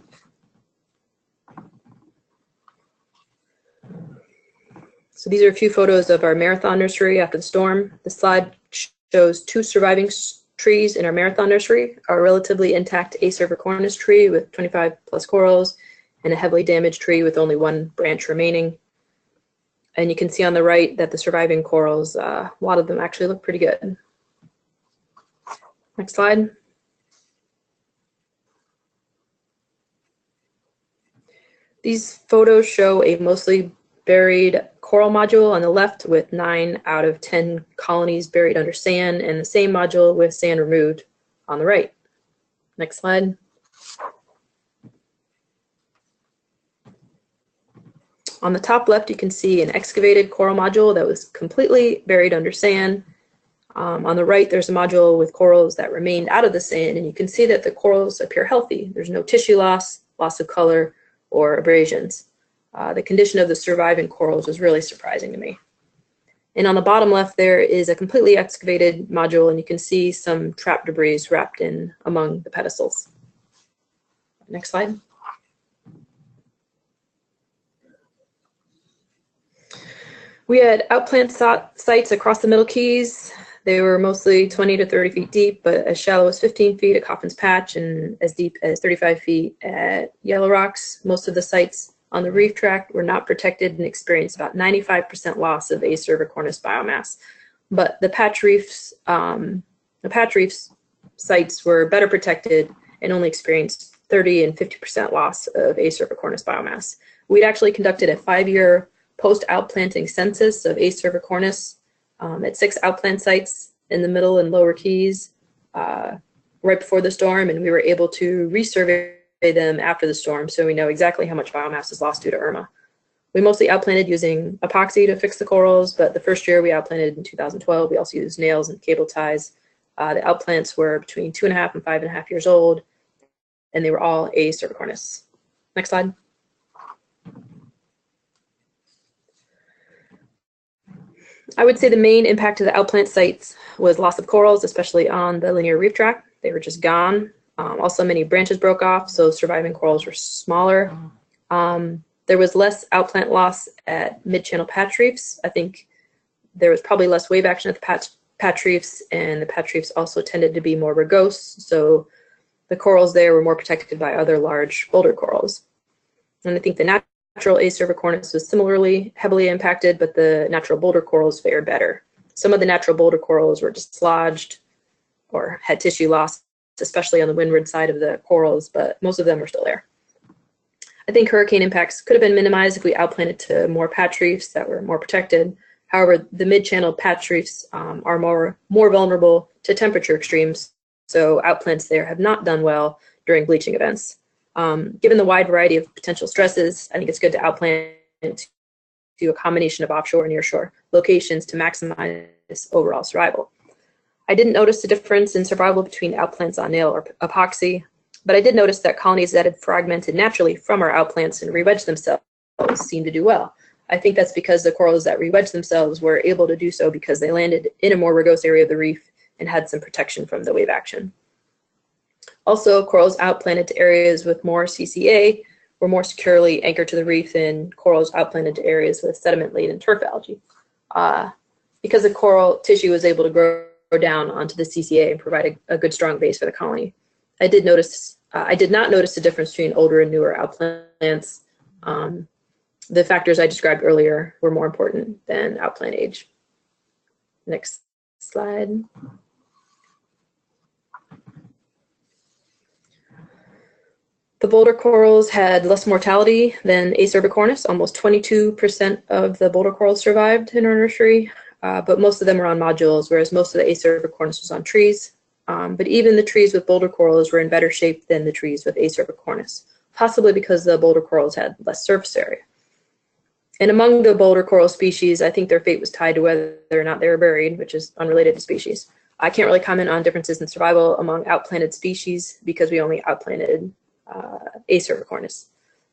So these are a few photos of our Marathon nursery after the storm. The slide shows 2 surviving trees in our Marathon nursery, our relatively intact A. cervicornis tree with 25 plus corals, and a heavily damaged tree with only 1 branch remaining. And you can see on the right that the surviving corals, a lot of them actually look pretty good. Next slide. These photos show a mostly buried coral module on the left with 9 out of 10 colonies buried under sand, and the same module with sand removed on the right. Next slide. On the top left, you can see an excavated coral module that was completely buried under sand. On the right, there's a module with corals that remained out of the sand, and you can see that the corals appear healthy. There's no tissue loss, loss of color, or abrasions. The condition of the surviving corals was really surprising to me. And on the bottom left, there is a completely excavated module, and you can see some trap debris wrapped in among the pedestals. Next slide. We had outplant sites across the Middle Keys. They were mostly 20 to 30 feet deep, but as shallow as 15 feet at Coffin's Patch and as deep as 35 feet at Yellow Rocks. Most of the sites on the reef tract were not protected and experienced about 95% loss of A. cervicornis biomass. But the patch reefs sites were better protected and only experienced 30 and 50% loss of A. cervicornis biomass. We'd actually conducted a 5-year post-outplanting census of A. cervicornis at 6 outplant sites in the middle and lower Keys right before the storm, and we were able to resurvey them after the storm, so we know exactly how much biomass is lost due to Irma. We mostly outplanted using epoxy to fix the corals, but the first year we outplanted in 2012, we also used nails and cable ties. The outplants were between 2.5 and 5.5 years old, and they were all A. cervicornis. Next slide. I would say the main impact to the outplant sites was loss of corals, especially on the linear reef tract. They were just gone. Also, many branches broke off, so surviving corals were smaller. There was less outplant loss at mid-channel patch reefs. I think there was probably less wave action at the patch reefs, and the patch reefs also tended to be more rugose, so the corals there were more protected by other large boulder corals. And I think the natural A. cervicornis was similarly heavily impacted, but the natural boulder corals fared better. Some of the natural boulder corals were dislodged or had tissue loss, especially on the windward side of the corals, but most of them were still there. I think hurricane impacts could have been minimized if we outplanted to more patch reefs that were more protected. However, the mid-channel patch reefs are more vulnerable to temperature extremes, so outplants there have not done well during bleaching events. Given the wide variety of potential stresses, I think it's good to outplant to a combination of offshore and nearshore locations to maximize overall survival. I didn't notice a difference in survival between outplants on nail or epoxy, but I did notice that colonies that had fragmented naturally from our outplants and re-wedged themselves seemed to do well. I think that's because the corals that re-wedged themselves were able to do so because they landed in a more rugose area of the reef and had some protection from the wave action. Also, corals outplanted to areas with more CCA were more securely anchored to the reef than corals outplanted to areas with sediment-laden turf algae. Because the coral tissue was able to grow down onto the CCA and provide a good strong base for the colony. I did not notice a difference between older and newer outplants. The factors I described earlier were more important than outplant age. Next slide. The boulder corals had less mortality than A. cervicornis. Almost 22% of the boulder corals survived in our nursery, but most of them were on modules, whereas most of the A. cervicornis was on trees. But even the trees with boulder corals were in better shape than the trees with A. cervicornis, possibly because the boulder corals had less surface area. And among the boulder coral species, I think their fate was tied to whether or not they were buried, which is unrelated to species. I can't really comment on differences in survival among outplanted species because we only outplanted A. cervicornis.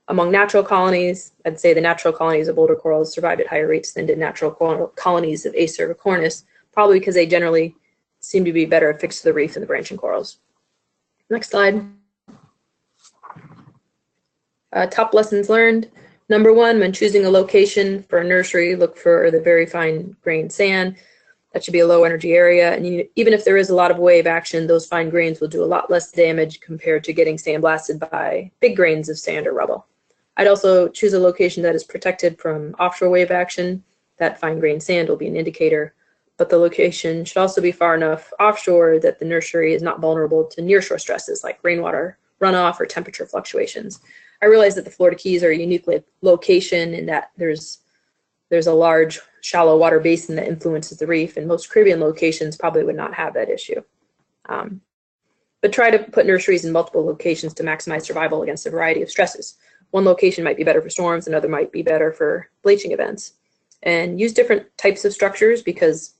Among natural colonies, I'd say the natural colonies of boulder corals survived at higher rates than did natural colonies of A. cervicornis, probably because they generally seem to be better affixed to the reef than the branching corals. Next slide. Top lessons learned. Number one, when choosing a location for a nursery, look for the very fine grained sand. That should be a low energy area. And even if there is a lot of wave action, those fine grains will do a lot less damage compared to getting sandblasted by big grains of sand or rubble. I'd also choose a location that is protected from offshore wave action. That fine grained sand will be an indicator, but the location should also be far enough offshore that the nursery is not vulnerable to nearshore stresses like rainwater runoff or temperature fluctuations. I realize that the Florida Keys are a unique location in that there's a large shallow water basin that influences the reef, and most Caribbean locations probably would not have that issue. But try to put nurseries in multiple locations to maximize survival against a variety of stresses. One location might be better for storms, another might be better for bleaching events. And use different types of structures because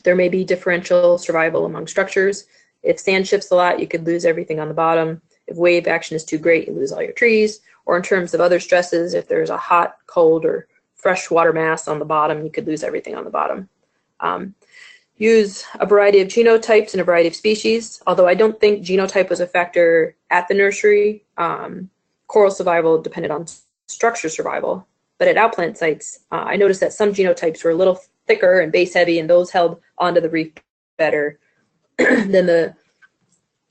there may be differential survival among structures. If sand shifts a lot, you could lose everything on the bottom. If wave action is too great, you lose all your trees. Or in terms of other stresses, if there's a hot, cold, or fresh water mass on the bottom, you could lose everything on the bottom. Use a variety of genotypes and a variety of species. Although I don't think genotype was a factor at the nursery, coral survival depended on structure survival. But at outplant sites, I noticed that some genotypes were a little thicker and base heavy, and those held onto the reef better than the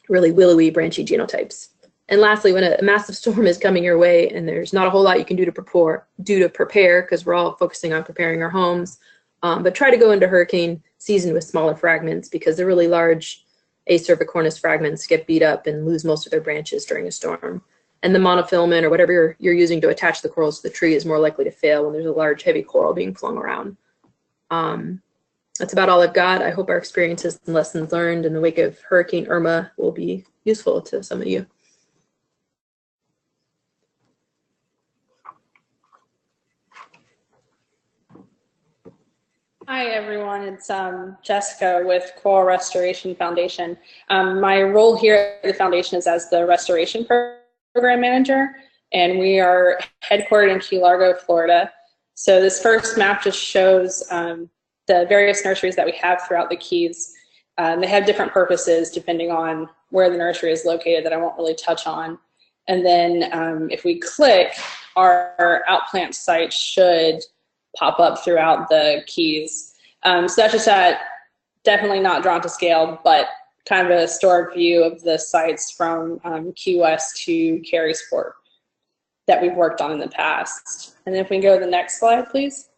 really willowy, branchy genotypes. And lastly, when a massive storm is coming your way and there's not a whole lot you can do to prepare, because we're all focusing on preparing our homes, but try to go into hurricane season with smaller fragments because the really large A. cervicornis fragments get beat up and lose most of their branches during a storm. And the monofilament or whatever you're using to attach the corals to the tree is more likely to fail when there's a large, heavy coral being flung around. That's about all I've got. I hope our experiences and lessons learned in the wake of Hurricane Irma will be useful to some of you. Hi everyone, it's Jessica with Coral Restoration Foundation. My role here at the foundation is as the Restoration Program Manager, and we are headquartered in Key Largo, Florida. So this first map just shows the various nurseries that we have throughout the Keys. They have different purposes depending on where the nursery is located that I won't really touch on. And then if we click, our outplant site should pop up throughout the keys. So that's just definitely not drawn to scale, but kind of a historic view of the sites from Key West to Kerry Sport that we've worked on in the past. And then if we can go to the next slide, please.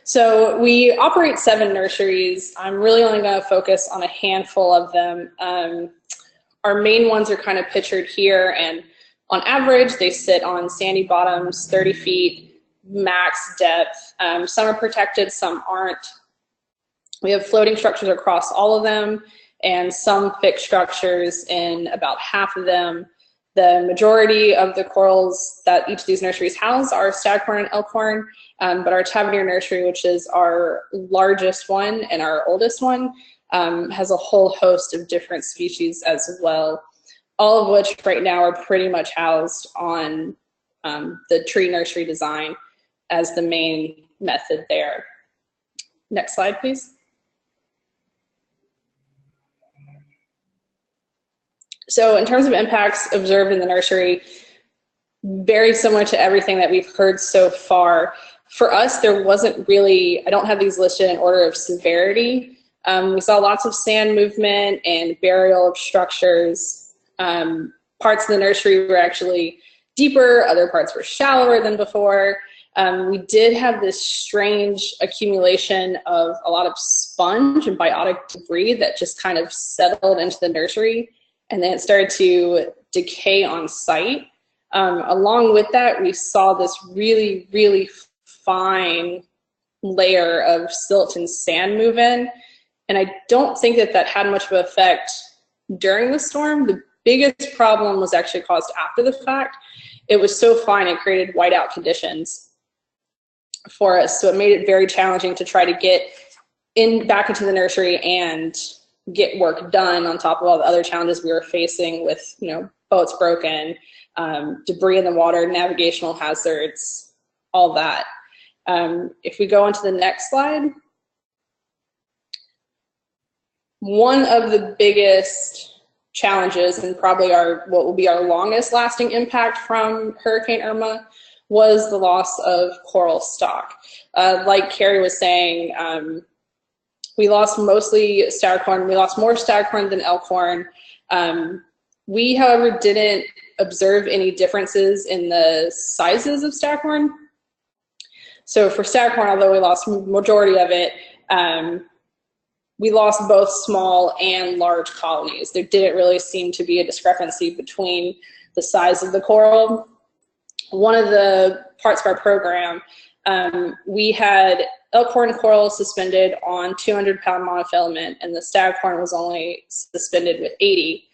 So we operate 7 nurseries. I'm really only going to focus on a handful of them. Our main ones are kind of pictured here, and on average, they sit on sandy bottoms, 30 feet max depth. Some are protected, some aren't. We have floating structures across all of them, and some fixed structures in about half of them. The majority of the corals that each of these nurseries house are staghorn and elkhorn, but our Tavernier nursery, which is our largest one and our oldest one, has a whole host of different species as well, all of which right now are pretty much housed on the tree nursery design as the main method there. Next slide, please. So in terms of impacts observed in the nursery, very similar to everything that we've heard so far. For us, there wasn't really, I don't have these listed in order of severity. We saw lots of sand movement and burial of structures. Parts of the nursery were actually deeper, other parts were shallower than before. We did have this strange accumulation of a lot of sponge and biotic debris that just kind of settled into the nursery, and then it started to decay on site. Along with that, we saw this really, really fine layer of silt and sand move in, and I don't think that that had much of an effect during the storm. The biggest problem was actually caused after the fact. It was so fine, it created whiteout conditions for us, so it made it very challenging to try to get back into the nursery and get work done on top of all the other challenges we were facing with, you know, boats broken, debris in the water, navigational hazards, all that. If we go on to the next slide, one of the biggest challenges, and probably what will be our longest lasting impact from Hurricane Irma, was the loss of coral stock. Like Kerry was saying, we lost mostly staghorn. We lost more staghorn than elkhorn. We, however, didn't observe any differences in the sizes of staghorn. So for staghorn, although we lost majority of it, we lost both small and large colonies. There didn't really seem to be a discrepancy between the size of the coral. One of the parts of our program, we had elkhorn coral suspended on 200-pound monofilament, and the staghorn was only suspended with 80.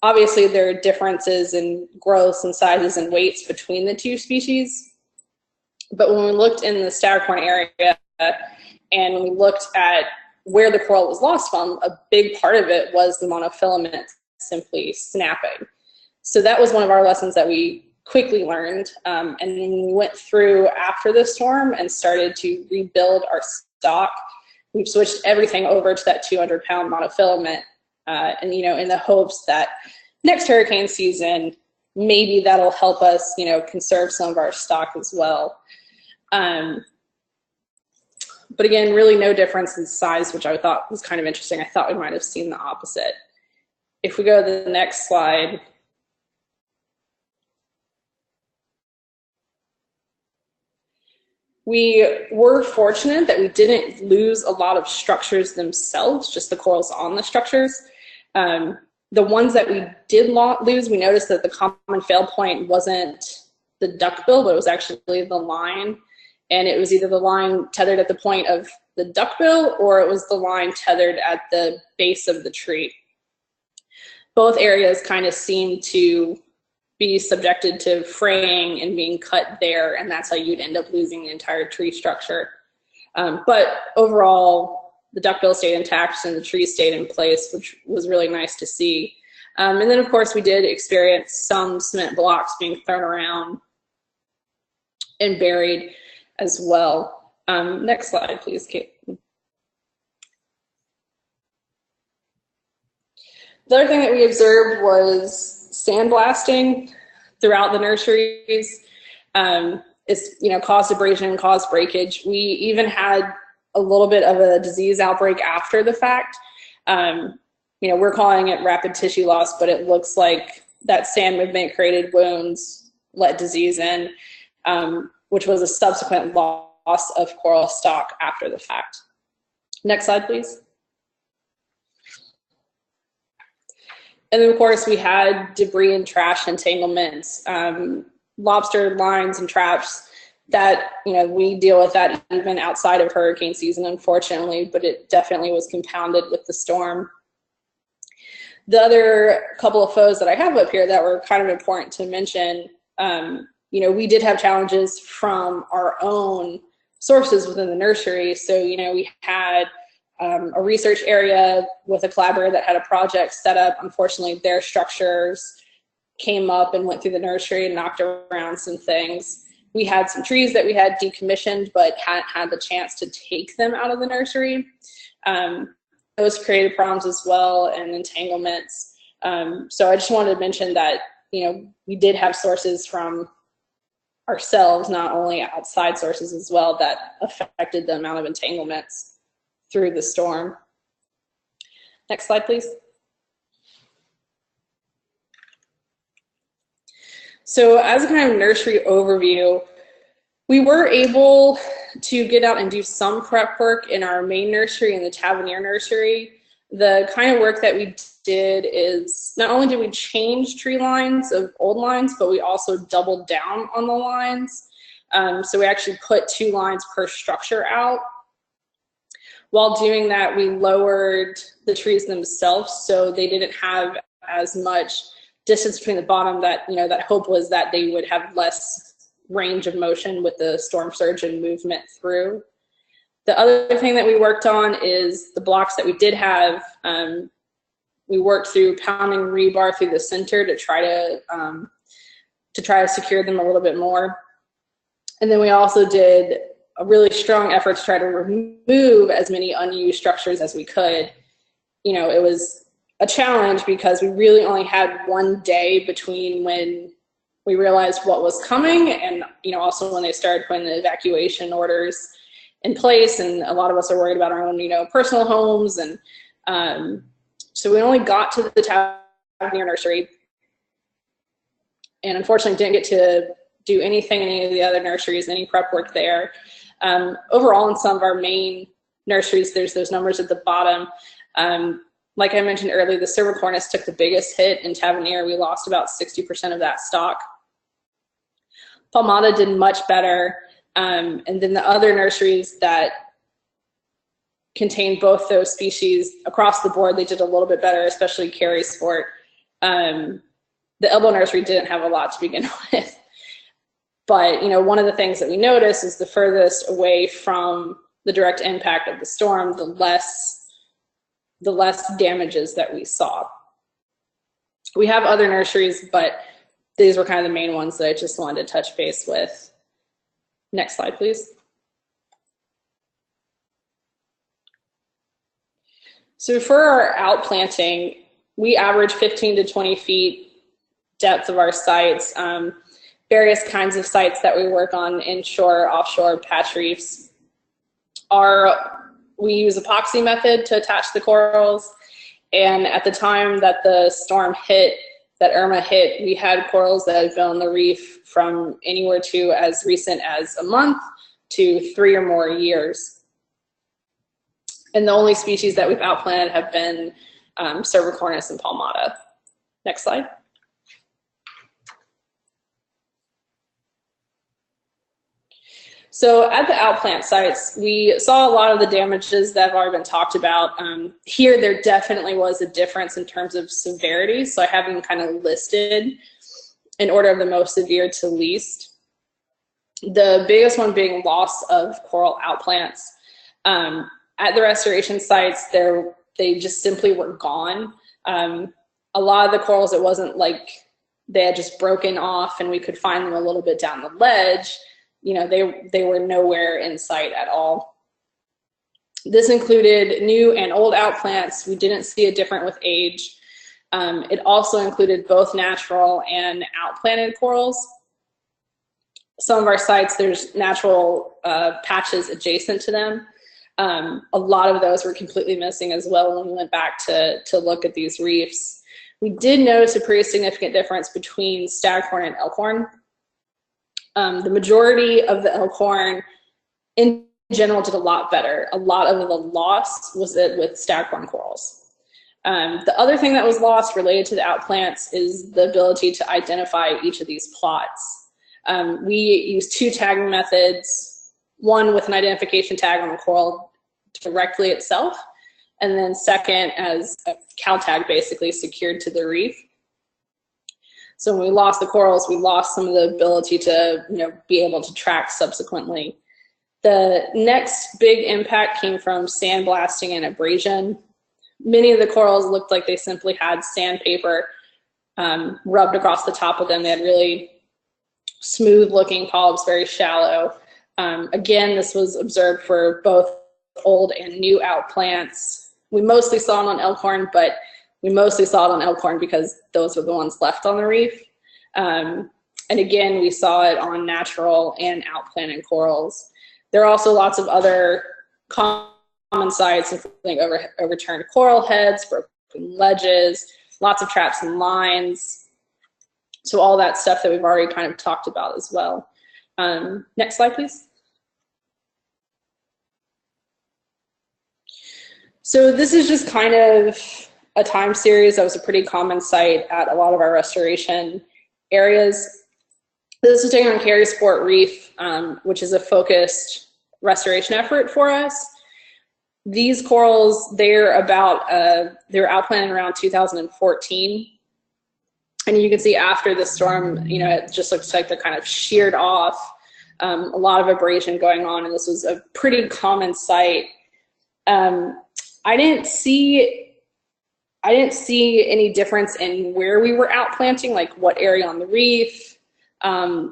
Obviously, there are differences in growths and sizes and weights between the two species. But when we looked in the staghorn area and when we looked at where the coral was lost from, a big part of it was the monofilament simply snapping. So that was one of our lessons that we quickly learned, and when we went through after the storm and started to rebuild our stock, we've switched everything over to that 200-pound monofilament, and you know, in the hopes that next hurricane season, maybe that'll help us, you know, conserve some of our stock as well. But again, really no difference in size, which I thought was kind of interesting. I thought we might have seen the opposite. If we go to the next slide. We were fortunate that we didn't lose a lot of structures themselves, just the corals on the structures. The ones that we did lose, we noticed that the common fail point wasn't the duckbill, but it was actually the line. And it was either the line tethered at the point of the duckbill, or it was the line tethered at the base of the tree. Both areas kind of seemed to be subjected to fraying and being cut there, and that's how you'd end up losing the entire tree structure. But overall, the duckbill stayed intact and the tree stayed in place, which was really nice to see. And then, of course, we did experience some cement blocks being thrown around and buried as well. Next slide, please, Kate. The other thing that we observed was sandblasting throughout the nurseries. It's caused abrasion, caused breakage. We even had a little bit of a disease outbreak after the fact. We're calling it rapid tissue loss, but it looks like that sand movement created wounds, let disease in, which was a subsequent loss of coral stock after the fact. Next slide, please. And then, of course, we had debris and trash entanglements, lobster lines and traps that, we deal with that even outside of hurricane season, unfortunately, but it definitely was compounded with the storm. The other couple of foes that I have up here that were kind of important to mention, we did have challenges from our own sources within the nursery. So, we had a research area with a collaborator that had a project set up. Unfortunately, their structures came up and went through the nursery and knocked around some things. We had some trees that we had decommissioned but hadn't had the chance to take them out of the nursery. Those created problems as well, and entanglements. So I just wanted to mention that, we did have sources from ourselves, not only outside sources as well, that affected the amount of entanglements through the storm. Next slide, please. So as a kind of nursery overview, we were able to get out and do some prep work in our main nursery and the Tavernier nursery. The kind of work that we did is not only did we change tree lines of old lines, but we also doubled down on the lines. So we actually put 2 lines per structure out. While doing that, we lowered the trees themselves so they didn't have as much distance between the bottom. That, that hope was that they would have less range of motion with the storm surge and movement through. The other thing that we worked on is the blocks that we did have. We worked through pounding rebar through the center to try to secure them a little bit more. And then we also did a really strong effort to try to remove as many unused structures as we could. It was a challenge because we really only had one day between when we realized what was coming and, also when they started putting the evacuation orders in place. And a lot of us are worried about our own, personal homes. And so we only got to the Tavernier nursery and unfortunately didn't get to do anything in any of the other nurseries, any prep work there. Overall, in some of our main nurseries, there's those numbers at the bottom. Like I mentioned earlier, the silver cornice took the biggest hit. In Tavernier, we lost about 60% of that stock. Palmata did much better. And then the other nurseries that contain both those species across the board, they did a little bit better, especially Kerry Sport. The elbow nursery didn't have a lot to begin with. But, one of the things that we noticed is the furthest away from the direct impact of the storm, the less damages that we saw. We have other nurseries, but these were kind of the main ones that I just wanted to touch base with. Next slide, please. So for our outplanting, we average 15 to 20 feet depth of our sites. Various kinds of sites that we work on, inshore, offshore, patch reefs. We use epoxy method to attach the corals. And at the time that the storm hit, that Irma hit, we had corals that had been on the reef from anywhere to as recent as a month to 3 or more years. And the only species that we've outplanted have been Cervicornis and Palmata. Next slide. So at the outplant sites, we saw a lot of the damages that have already been talked about. Here, there definitely was a difference in terms of severity. So I have them kind of listed in order of the most severe to least. The biggest one being loss of coral outplants. At the restoration sites, they just simply were gone. A lot of the corals, it wasn't like they had just broken off and we could find them a little bit down the ledge. They were nowhere in sight at all. This included new and old outplants. We didn't see a difference with age. It also included both natural and outplanted corals. Some of our sites, there's natural patches adjacent to them. A lot of those were completely missing as well when we went back to look at these reefs. We did notice a pretty significant difference between staghorn and elkhorn. The majority of the elkhorn in general did a lot better. A lot of the loss was with staghorn corals. The other thing that was lost related to the outplants is the ability to identify each of these plots. We used two tagging methods, one with an identification tag on the coral directly itself, and then second as a cow tag basically secured to the reef. So when we lost the corals, we lost some of the ability to be able to track subsequently. The next big impact came from sandblasting and abrasion. Many of the corals looked like they simply had sandpaper rubbed across the top of them. They had really smooth looking polyps, very shallow. Again, this was observed for both old and new outplants. We mostly saw it on elkhorn, but we mostly saw it on elkhorn because those were the ones left on the reef. And again, we saw it on natural and outplanted corals. There are also lots of other common sites, including overturned coral heads, broken ledges, lots of traps and lines. So all that stuff that we've already kind of talked about as well. Next slide, please. So this is just kind of a time series that was a pretty common sight at a lot of our restoration areas. This is taken on Kerry Sport Reef, which is a focused restoration effort for us. These corals, they're outplanted around 2014. And you can see after the storm, it just looks like they're kind of sheared off. A lot of abrasion going on, and this was a pretty common sight. I didn't see any difference in where we were outplanting, like what area on the reef,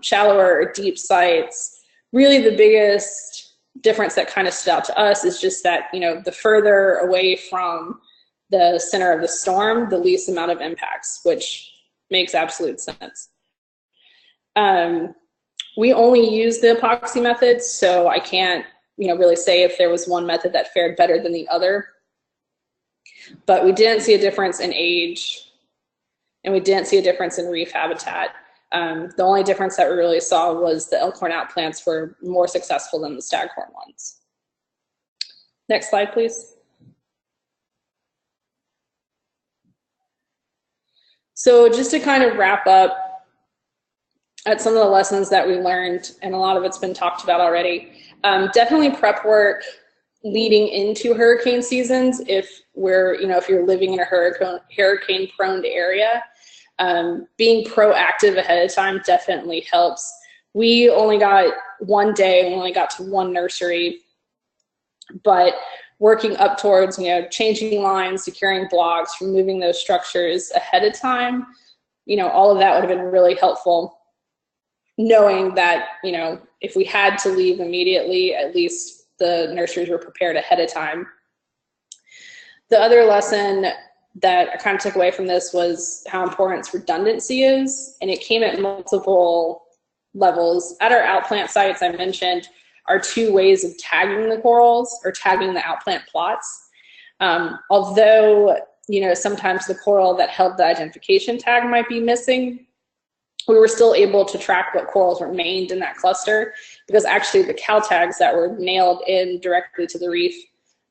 shallower or deep sites. Really the biggest difference that kind of stood out to us is just that, the further away from the center of the storm, the least amount of impacts, which makes absolute sense. We only use the epoxy method, so I can't, really say if there was one method that fared better than the other. But we didn't see a difference in age, and we didn't see a difference in reef habitat. The only difference that we really saw was the elkhorn outplants were more successful than the staghorn ones. Next slide, please. So just to kind of wrap up at some of the lessons that we learned, and a lot of it's been talked about already, definitely prep work leading into hurricane seasons if you're living in a hurricane prone area. Being proactive ahead of time definitely helps. We only got one day, we only got to one nursery, but working up towards, changing lines, securing blocks, removing those structures ahead of time, all of that would have been really helpful. Knowing that, if we had to leave immediately, at least the nurseries were prepared ahead of time. The other lesson that I kind of took away from this was how important redundancy is, and it came at multiple levels. At our outplant sites, I mentioned are two ways of tagging the corals or tagging the outplant plots. Although, sometimes the coral that held the identification tag might be missing, we were still able to track what corals remained in that cluster, because actually the cow tags that were nailed in directly to the reef,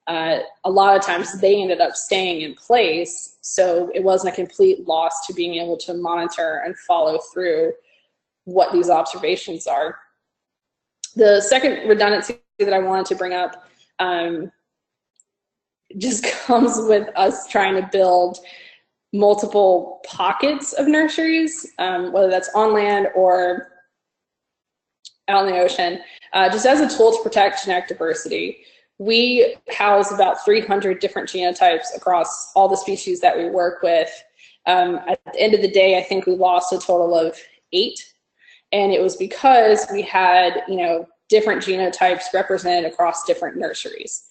a lot of times they ended up staying in place, so it wasn't a complete loss to being able to monitor and follow through what these observations are. The second redundancy that I wanted to bring up just comes with us trying to build multiple pockets of nurseries, whether that's on land or out in the ocean, just as a tool to protect genetic diversity. We house about 300 different genotypes across all the species that we work with. At the end of the day, I think we lost a total of 8, and it was because we had, different genotypes represented across different nurseries.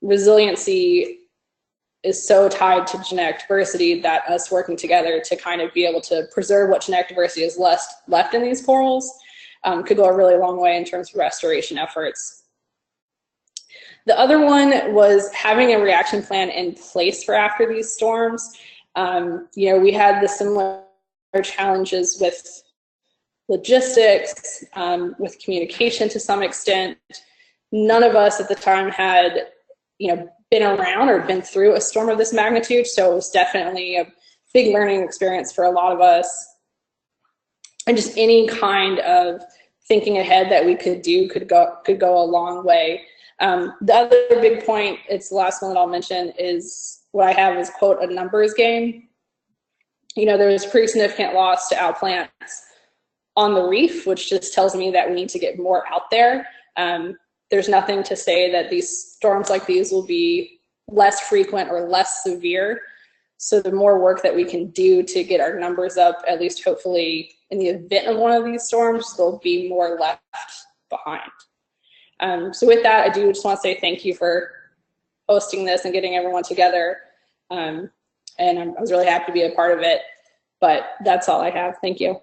Resiliency is so tied to genetic diversity that us working together to kind of be able to preserve what genetic diversity is left in these corals could go a really long way in terms of restoration efforts. The other one was having a reaction plan in place for after these storms. You know, we had the similar challenges with logistics, with communication to some extent. None of us at the time had, you know, been around or been through a storm of this magnitude, so it was definitely a big learning experience for a lot of us. And just any kind of thinking ahead that we could do could go a long way. The other big point, it's the last one that I'll mention, is what I have is, quote, a numbers game. You know, there was pretty significant loss to outplants on the reef, which just tells me that we need to get more out there. There's nothing to say that these storms like these will be less frequent or less severe. So the more work that we can do to get our numbers up, at least hopefully in the event of one of these storms, there'll be more left behind. So with that, I do just want to say thank you for hosting this and getting everyone together. And I was really happy to be a part of it, but that's all I have. Thank you.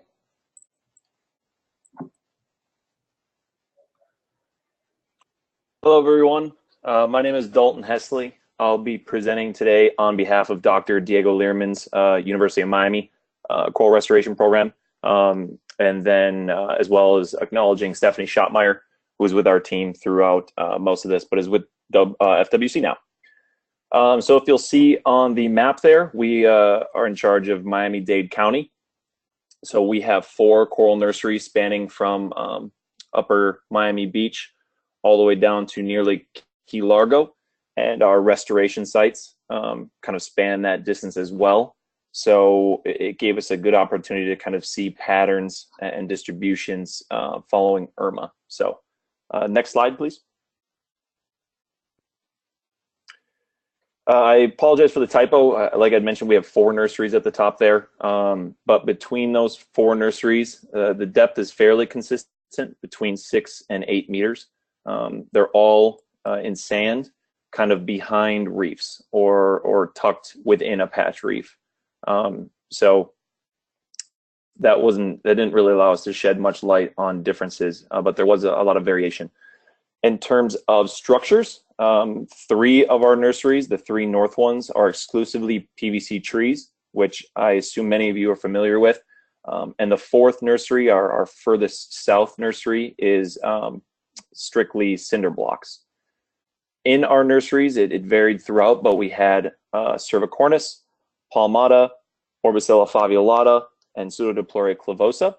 Hello, everyone. My name is Dalton Hesley. I'll be presenting today on behalf of Dr. Diego Learman's University of Miami Coral Restoration Program, and then as well as acknowledging Stephanie Schottmeyer, who was with our team throughout most of this, but is with FWC now. So if you'll see on the map there, we are in charge of Miami-Dade County. So we have 4 coral nurseries spanning from upper Miami Beach all the way down to nearly Key Largo, and our restoration sites kind of span that distance as well. So it gave us a good opportunity to kind of see patterns and distributions following Irma. So next slide, please. I apologize for the typo. Like I mentioned, we have 4 nurseries at the top there, but between those 4 nurseries, the depth is fairly consistent between 6 and 8 meters. They're all in sand, kind of behind reefs or tucked within a patch reef. So that didn't really allow us to shed much light on differences, but there was a lot of variation. In terms of structures, 3 of our nurseries, the 3 north ones, are exclusively PVC trees, which I assume many of you are familiar with. And the 4th nursery, our furthest south nursery, is strictly cinder blocks. In our nurseries, it varied throughout, but we had Cervicornis, Palmata, Orbicella faviolata, and Pseudodiploria clavosa,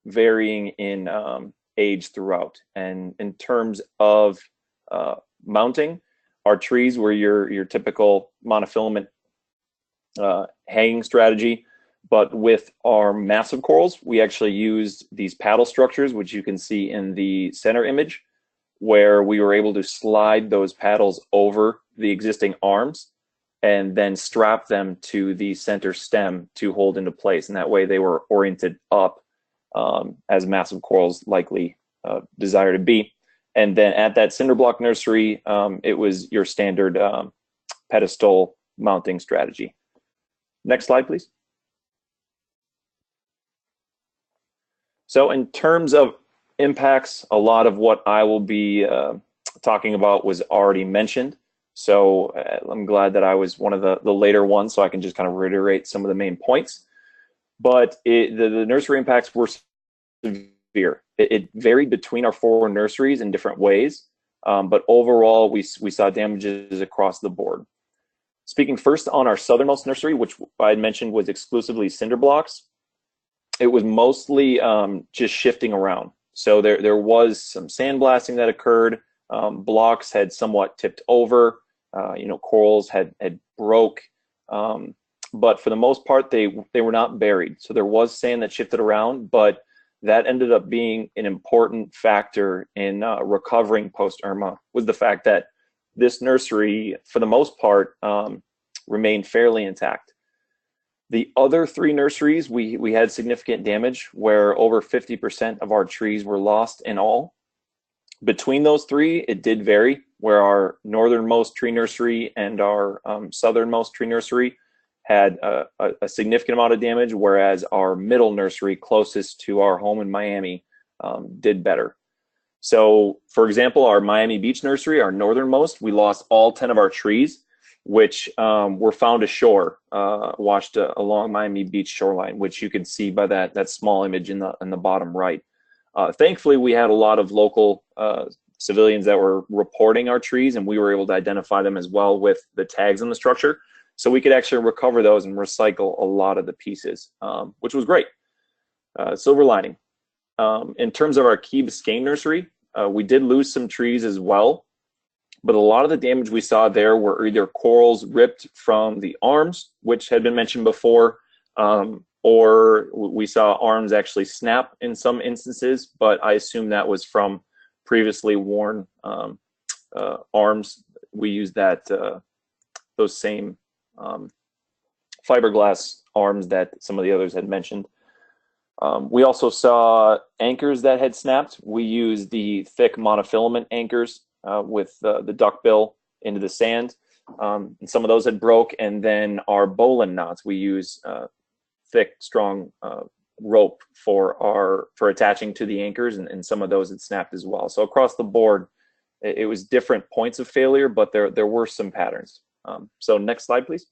varying in age throughout. And in terms of mounting, our trees were your typical monofilament hanging strategy. But with our massive corals, we actually used these paddle structures, which you can see in the center image, where we were able to slide those paddles over the existing arms and then strap them to the center stem to hold into place. And that way they were oriented up as massive corals likely desire to be. And then at that cinder block nursery, it was your standard pedestal mounting strategy. Next slide, please. So in terms of impacts, a lot of what I will be talking about was already mentioned. So I'm glad that I was one of the later ones, so I can just kind of reiterate some of the main points. But the nursery impacts were severe. It varied between our 4 nurseries in different ways, but overall we saw damages across the board. Speaking first on our southernmost nursery, which I had mentioned was exclusively cinder blocks, it was mostly just shifting around. So there was some sandblasting that occurred. Blocks had somewhat tipped over. Corals had broke. But for the most part, they were not buried. So there was sand that shifted around, but that ended up being an important factor in recovering post-Irma, was the fact that this nursery, for the most part, remained fairly intact. The other 3 nurseries, we had significant damage where over 50% of our trees were lost in all. Between those 3, it did vary. where our northernmost tree nursery and our southernmost tree nursery had a significant amount of damage, whereas our middle nursery closest to our home in Miami did better. So, for example, our Miami Beach nursery, our northernmost, we lost all 10 of our trees, which were found ashore, washed along Miami Beach shoreline, which you can see by that small image in the bottom right. Thankfully, we had a lot of local civilians that were reporting our trees, and we were able to identify them as well with the tags in the structure. So we could actually recover those and recycle a lot of the pieces, which was great. Silver lining. In terms of our Key Biscayne nursery, we did lose some trees as well, but a lot of the damage we saw there were either corals ripped from the arms, which had been mentioned before, or we saw arms actually snap in some instances, but I assume that was from previously worn arms. We used those same fiberglass arms that some of the others had mentioned. We also saw anchors that had snapped. We used the thick monofilament anchors with the duckbill into the sand. And some of those had broke. And then our bowline knots, we use thick, strong rope for attaching to the anchors, and some of those had snapped as well. So across the board, it was different points of failure, but there were some patterns. So next slide, please.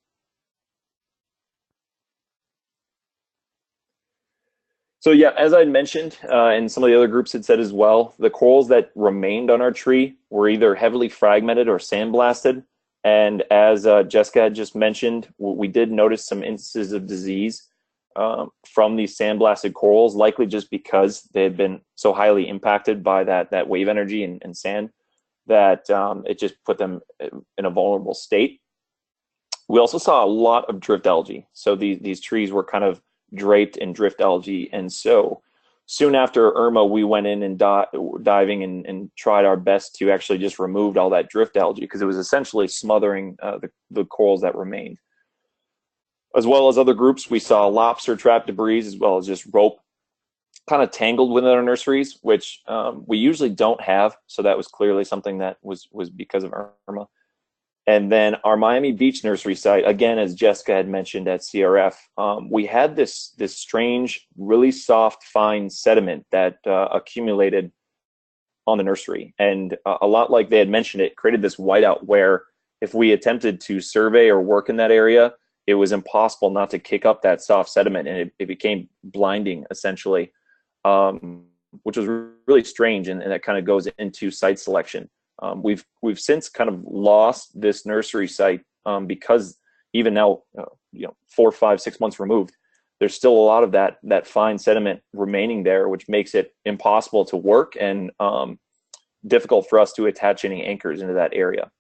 So yeah, as I mentioned, and some of the other groups had said as well, the corals that remained on our tree were either heavily fragmented or sandblasted. And as Jessica had just mentioned, we did notice some instances of disease from these sandblasted corals, likely just because they had been so highly impacted by that wave energy and sand that it just put them in a vulnerable state. We also saw a lot of drift algae. So these trees were kind of draped in drift algae, and so soon after Irma, we went in and diving and tried our best to actually just remove all that drift algae, because it was essentially smothering the corals that remained. As well as other groups, we saw lobster trap debris, as well as just rope kind of tangled within our nurseries, which we usually don't have, so that was clearly something that was because of Irma. And then our Miami Beach nursery site, again, as Jessica had mentioned at CRF, we had this strange, really soft, fine sediment that accumulated on the nursery. And a lot like they had mentioned, it created this whiteout where if we attempted to survey or work in that area, it was impossible not to kick up that soft sediment, and it became blinding, essentially, which was really strange, and that kind of goes into site selection. We've since kind of lost this nursery site because even now, 4, 5, 6 months removed, there's still a lot of that fine sediment remaining there, which makes it impossible to work and difficult for us to attach any anchors into that area.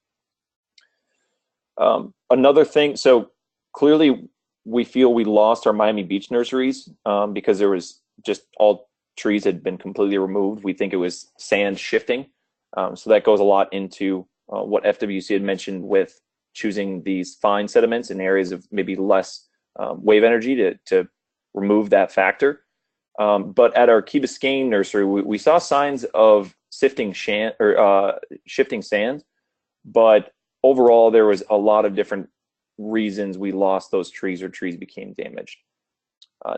Another thing, so clearly we feel we lost our Miami Beach nurseries because there was just all trees had been completely removed. We think it was sand shifting. So that goes a lot into what FWC had mentioned with choosing these fine sediments in areas of maybe less wave energy to remove that factor. But at our Key Biscayne nursery, we saw signs of shifting sand, but overall there was a lot of different reasons we lost those trees or trees became damaged.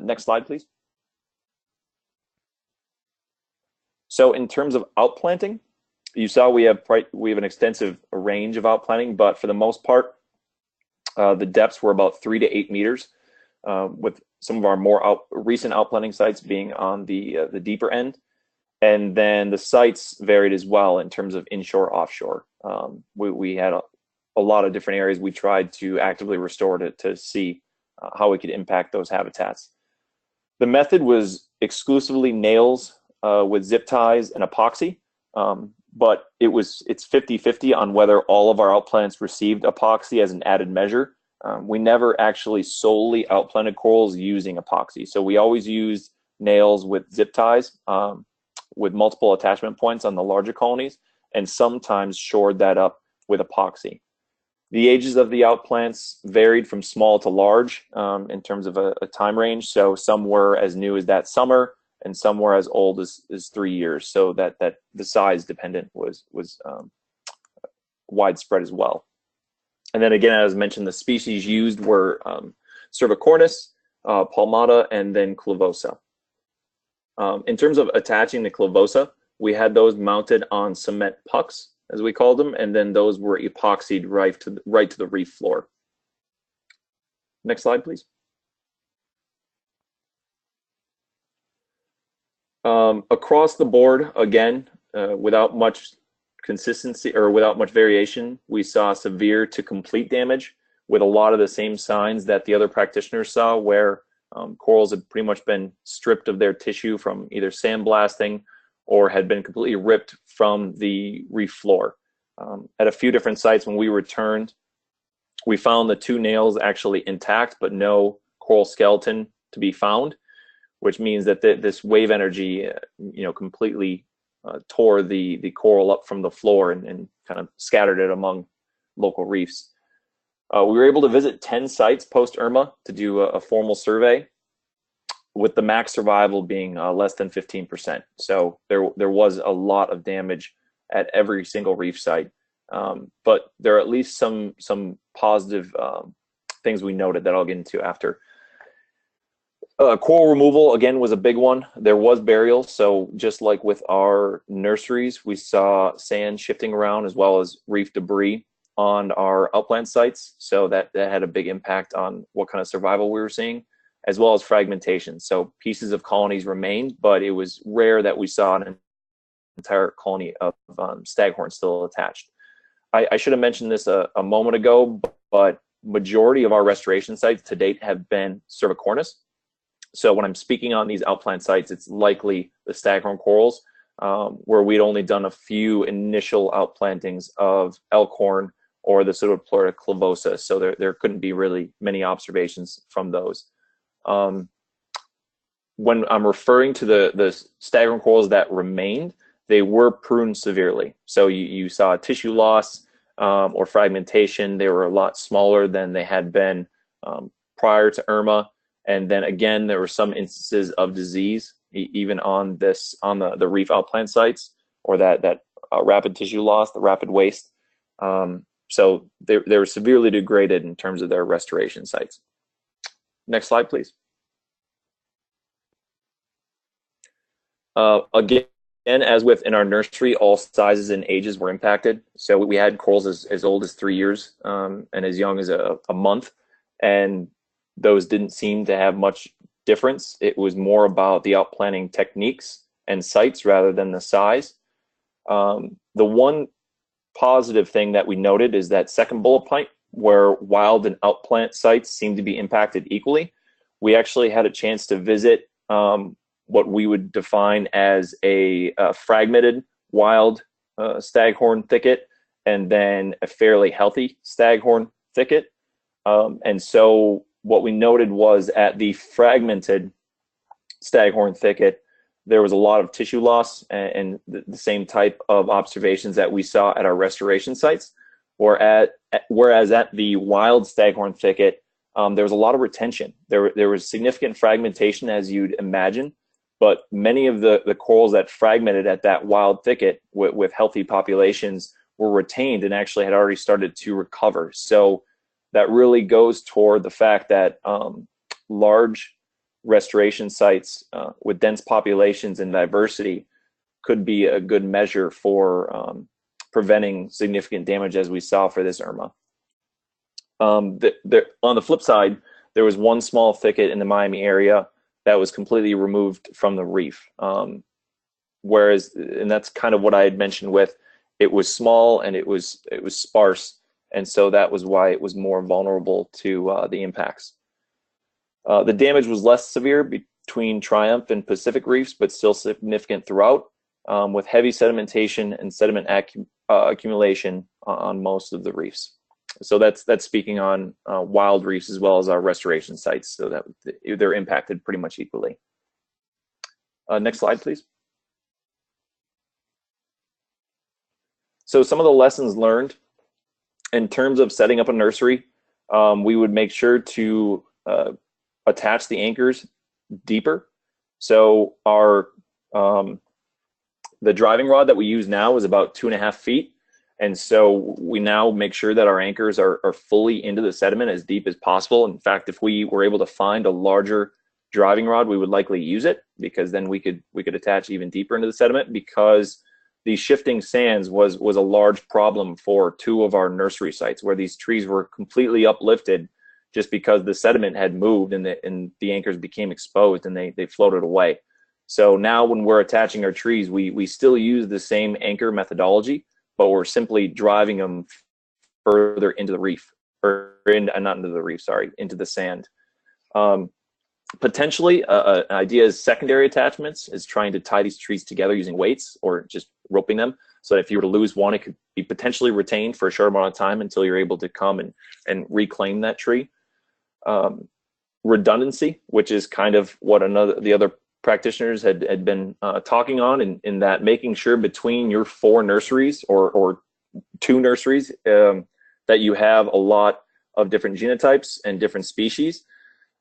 Next slide, please. So in terms of outplanting, you saw we have an extensive range of outplanting, but for the most part, the depths were about 3 to 8 meters, with some of our more recent outplanting sites being on the deeper end. And then the sites varied as well in terms of inshore, offshore. We had a lot of different areas we tried to actively restore to see how we could impact those habitats. The method was exclusively nails with zip ties and epoxy. But it's 50-50 on whether all of our outplants received epoxy as an added measure. We never actually solely outplanted corals using epoxy. So we always used nails with zip ties with multiple attachment points on the larger colonies, and sometimes shored that up with epoxy. The ages of the outplants varied from small to large in terms of a time range. So some were as new as that summer, and some were as old as 3 years, so that the size dependent was widespread as well. And then again, as mentioned, the species used were cervicornis, palmata, and then clavosa. In terms of attaching the clavosa, we had those mounted on cement pucks, as we called them, and then those were epoxied right to the reef floor. Next slide, please. Across the board, again, without much consistency or without much variation, we saw severe to complete damage with a lot of the same signs that the other practitioners saw, where corals had pretty much been stripped of their tissue from either sandblasting or had been completely ripped from the reef floor. At a few different sites when we returned, we found the 2 nails actually intact, but no coral skeleton to be found, which means that this wave energy, completely tore the coral up from the floor and kind of scattered it among local reefs. We were able to visit 10 sites post-Irma to do a formal survey, with the max survival being less than 15%. So there was a lot of damage at every single reef site. But there are at least some positive things we noted that I'll get into after. Coral removal, again, was a big one. There was burial, so just like with our nurseries, we saw sand shifting around as well as reef debris on our outplant sites, so that had a big impact on what kind of survival we were seeing, as well as fragmentation. So pieces of colonies remained, but it was rare that we saw an entire colony of staghorn still attached. I should have mentioned this a moment ago, but majority of our restoration sites to date have been cervicornis. So when I'm speaking on these outplant sites, it's likely the staghorn corals, where we'd only done a few initial outplantings of elkhorn or the Pseudopleura clavosa. So there couldn't be really many observations from those. When I'm referring to the staghorn corals that remained, they were pruned severely. So you saw tissue loss or fragmentation. They were a lot smaller than they had been prior to Irma. And then again, there were some instances of disease, even on the reef outplant sites, or that rapid tissue loss, the rapid waste. So they were severely degraded in terms of their restoration sites. Next slide, please. Again, as with in our nursery, all sizes and ages were impacted. So we had corals as old as 3 years and as young as a month. And those didn't seem to have much difference. It was more about the outplanting techniques and sites rather than the size. The one positive thing that we noted is that second bullet point, where wild and outplant sites seem to be impacted equally. We actually had a chance to visit what we would define as a fragmented wild staghorn thicket, and then a fairly healthy staghorn thicket. And so what we noted was at the fragmented staghorn thicket, there was a lot of tissue loss and the same type of observations that we saw at our restoration sites. Whereas at the wild staghorn thicket, there was a lot of retention. There was significant fragmentation, as you'd imagine, but many of the corals that fragmented at that wild thicket with healthy populations were retained and actually had already started to recover. So that really goes toward the fact that large restoration sites with dense populations and diversity could be a good measure for preventing significant damage, as we saw for this Irma. On the flip side, there was one small thicket in the Miami area that was completely removed from the reef. And that's kind of what I had mentioned with, it was small and it was sparse. And so that was why it was more vulnerable to the impacts. The damage was less severe between Triumph and Pacific reefs, but still significant throughout, with heavy sedimentation and sediment accumulation on most of the reefs. So that's speaking on wild reefs as well as our restoration sites, so that they're impacted pretty much equally. Next slide, please. So some of the lessons learned in terms of setting up a nursery, we would make sure to attach the anchors deeper. So our the driving rod that we use now is about 2.5 feet, And so we now make sure that our anchors are fully into the sediment as deep as possible. In fact, if we were able to find a larger driving rod, we would likely use it, because then we could attach even deeper into the sediment, because these shifting sands was a large problem for 2 of our nursery sites, where these trees were completely uplifted just because the sediment had moved and the anchors became exposed and they floated away. So now when we're attaching our trees, we still use the same anchor methodology, but we're simply driving them further into the reef, not into the reef, sorry, into the sand. Potentially, an idea is secondary attachments, is trying to tie these trees together using weights or just roping them, so that if you were to lose one, it could be potentially retained for a short amount of time until you're able to come and reclaim that tree. Redundancy, which is kind of what the other practitioners had been talking on, in that making sure between your 4 nurseries or 2 nurseries that you have a lot of different genotypes and different species,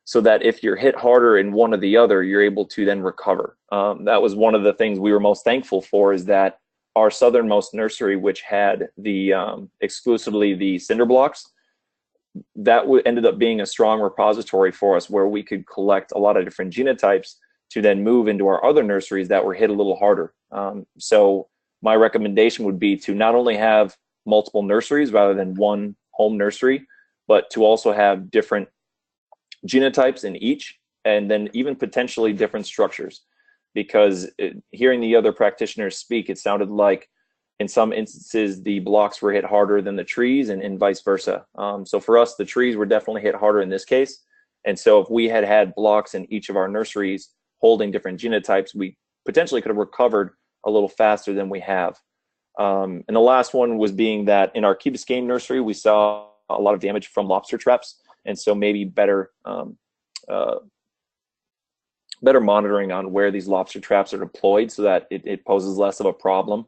so that if you're hit harder in one or the other, you're able to then recover. That was one of the things we were most thankful for, is that our southernmost nursery, which had the exclusively the cinder blocks, that ended up being a strong repository for us, where we could collect a lot of different genotypes to then move into our other nurseries that were hit a little harder. So my recommendation would be to not only have multiple nurseries rather than one home nursery, but to also have different genotypes in each, and then even potentially different structures, because hearing the other practitioners speak, it sounded like in some instances the blocks were hit harder than the trees, and vice versa. So for us, the trees were definitely hit harder in this case, and so if we had blocks in each of our nurseries holding different genotypes, we potentially could have recovered a little faster than we have. And the last one was being that in our Key Biscayne nursery, we saw a lot of damage from lobster traps, and so maybe better monitoring on where these lobster traps are deployed, so that it poses less of a problem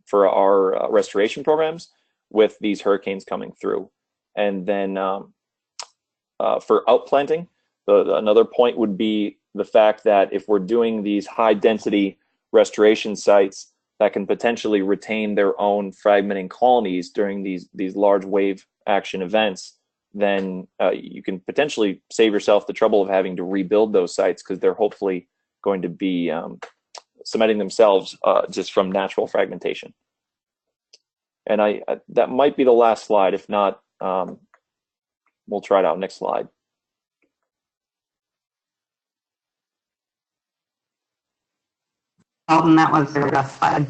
for our restoration programs with these hurricanes coming through. And then for outplanting, another point would be the fact that if we're doing these high density restoration sites that can potentially retain their own fragmenting colonies during these large wave action events, then you can potentially save yourself the trouble of having to rebuild those sites, because they're hopefully going to be cementing themselves just from natural fragmentation. And that might be the last slide. If not, we'll try it out. Next slide. Alton, that was the best slide.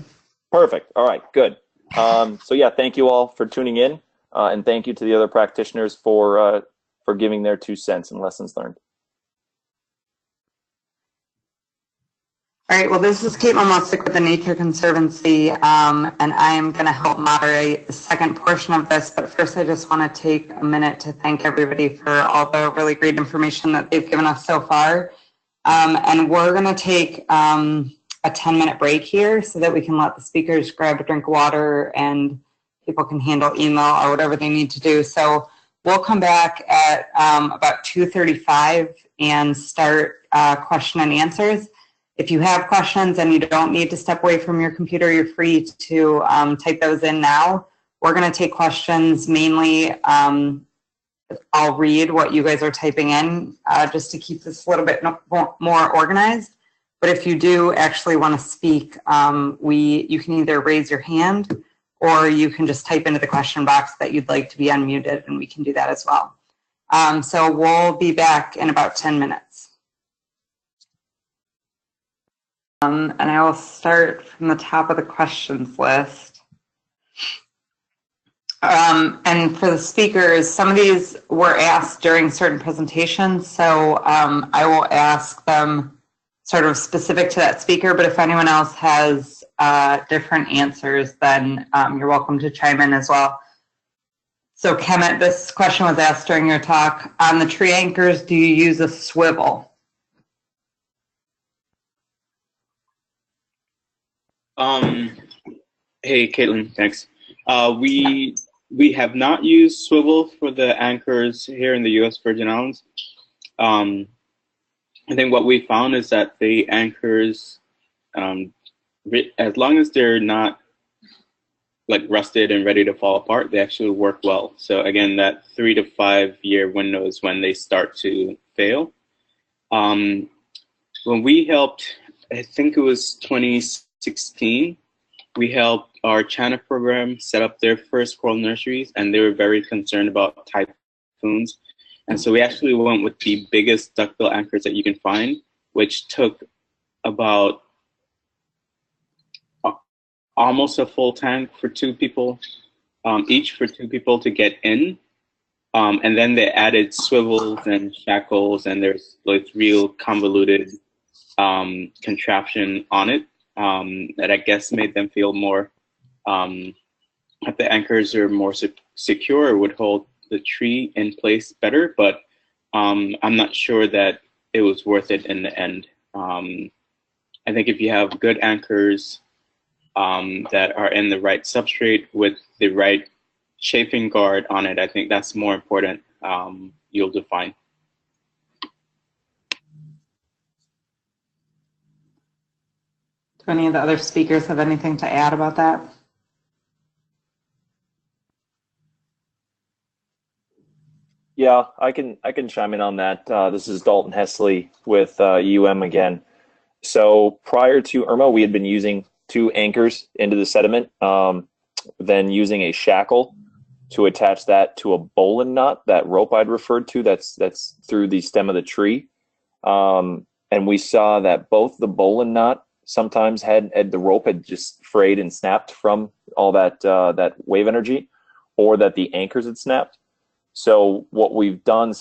Perfect. All right, good. So yeah, thank you all for tuning in, and thank you to the other practitioners for giving their 2 cents and lessons learned. All right, well, this is Kate Momosic with the Nature Conservancy, and I am going to help moderate the second portion of this. But first, I just want to take a minute to thank everybody for all the really great information that they've given us so far. And we're going to take a 10-minute break here so that we can let the speakers grab a drink of water and people can handle email or whatever they need to do. So we'll come back at about 2:35 and start question and answers. If you have questions and you don't need to step away from your computer, you're free to type those in now. We're going to take questions mainly. I'll read what you guys are typing in just to keep this a little bit more organized. But if you do actually want to speak, you can either raise your hand or you can just type into the question box that you'd like to be unmuted, and we can do that as well. So we'll be back in about 10 minutes. And I will start from the top of the questions list. And for the speakers, some of these were asked during certain presentations, so I will ask them sort of specific to that speaker, but if anyone else has different answers, then you're welcome to chime in as well. So Kemit, this question was asked during your talk. On the tree anchors, do you use a swivel? Hey, Caitlin, thanks. We have not used swivel for the anchors here in the U.S. Virgin Islands. I think what we found is that the anchors, as long as they're not like rusted and ready to fall apart, they actually work well. So again, that 3 to 5 year window is when they start to fail. When we helped, I think it was 2016, we helped our China program set up their first coral nurseries, and they were very concerned about typhoons. And so we actually went with the biggest duckbill anchors that you can find, which took about almost a full tank for 2 people, each for 2 people to get in. And then they added swivels and shackles, and there's like real convoluted contraption on it that I guess made them feel more, that the anchors are more secure, would hold the tree in place better, but I'm not sure that it was worth it in the end. I think if you have good anchors that are in the right substrate with the right chafing guard on it, I think that's more important. You'll do fine. Do any of the other speakers have anything to add about that? Yeah, I can chime in on that. This is Dalton Hesley with again. So prior to Irma, we had been using 2 anchors into the sediment, then using a shackle to attach that to a bowline knot, that rope I'd referred to that's through the stem of the tree. And we saw that both the bowline knot sometimes had the rope had just frayed and snapped from all that that wave energy, or that the anchors had snapped. So what we've done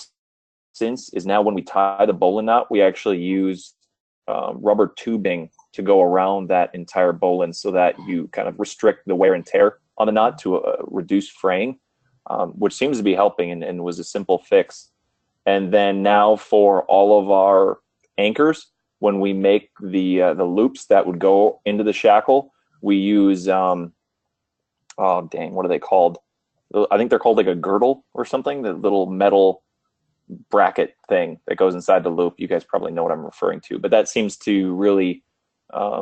since is now when we tie the bowline knot, we actually use rubber tubing to go around that entire bowline, so that you kind of restrict the wear and tear on the knot to reduce fraying, which seems to be helping and was a simple fix. And then now for all of our anchors, when we make the loops that would go into the shackle, we use oh dang, what are they called? I think they're called like a girdle or something, the little metal bracket thing that goes inside the loop. You guys probably know what I'm referring to, but that seems to really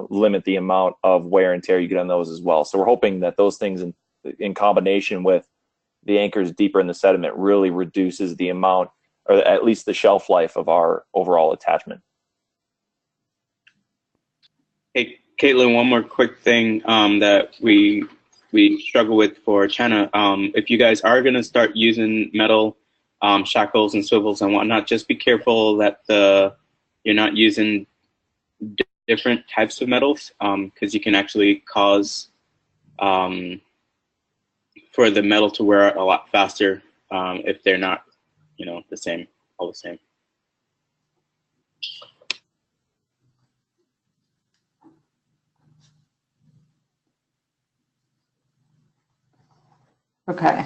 limit the amount of wear and tear you get on those as well. So we're hoping that those things in combination with the anchors deeper in the sediment really reduces the amount, or at least the shelf life of our overall attachment. Hey, Caitlin, one more quick thing that we struggle with for China. If you guys are going to start using metal shackles and swivels and whatnot, just be careful that you're not using different types of metals, because you can actually cause for the metal to wear out a lot faster if they're not, the same, all the same. Okay.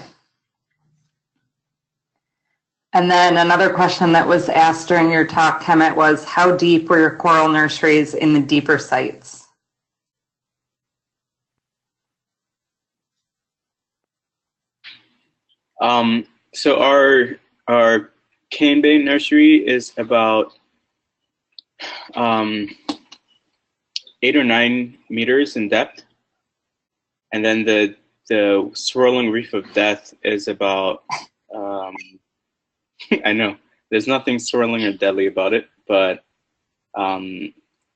And then another question that was asked during your talk, Kemit, was how deep were your coral nurseries in the deeper sites? So our cane bay nursery is about 8 or 9 meters in depth, and then the swirling reef of death is about I know there's nothing swirling or deadly about it, but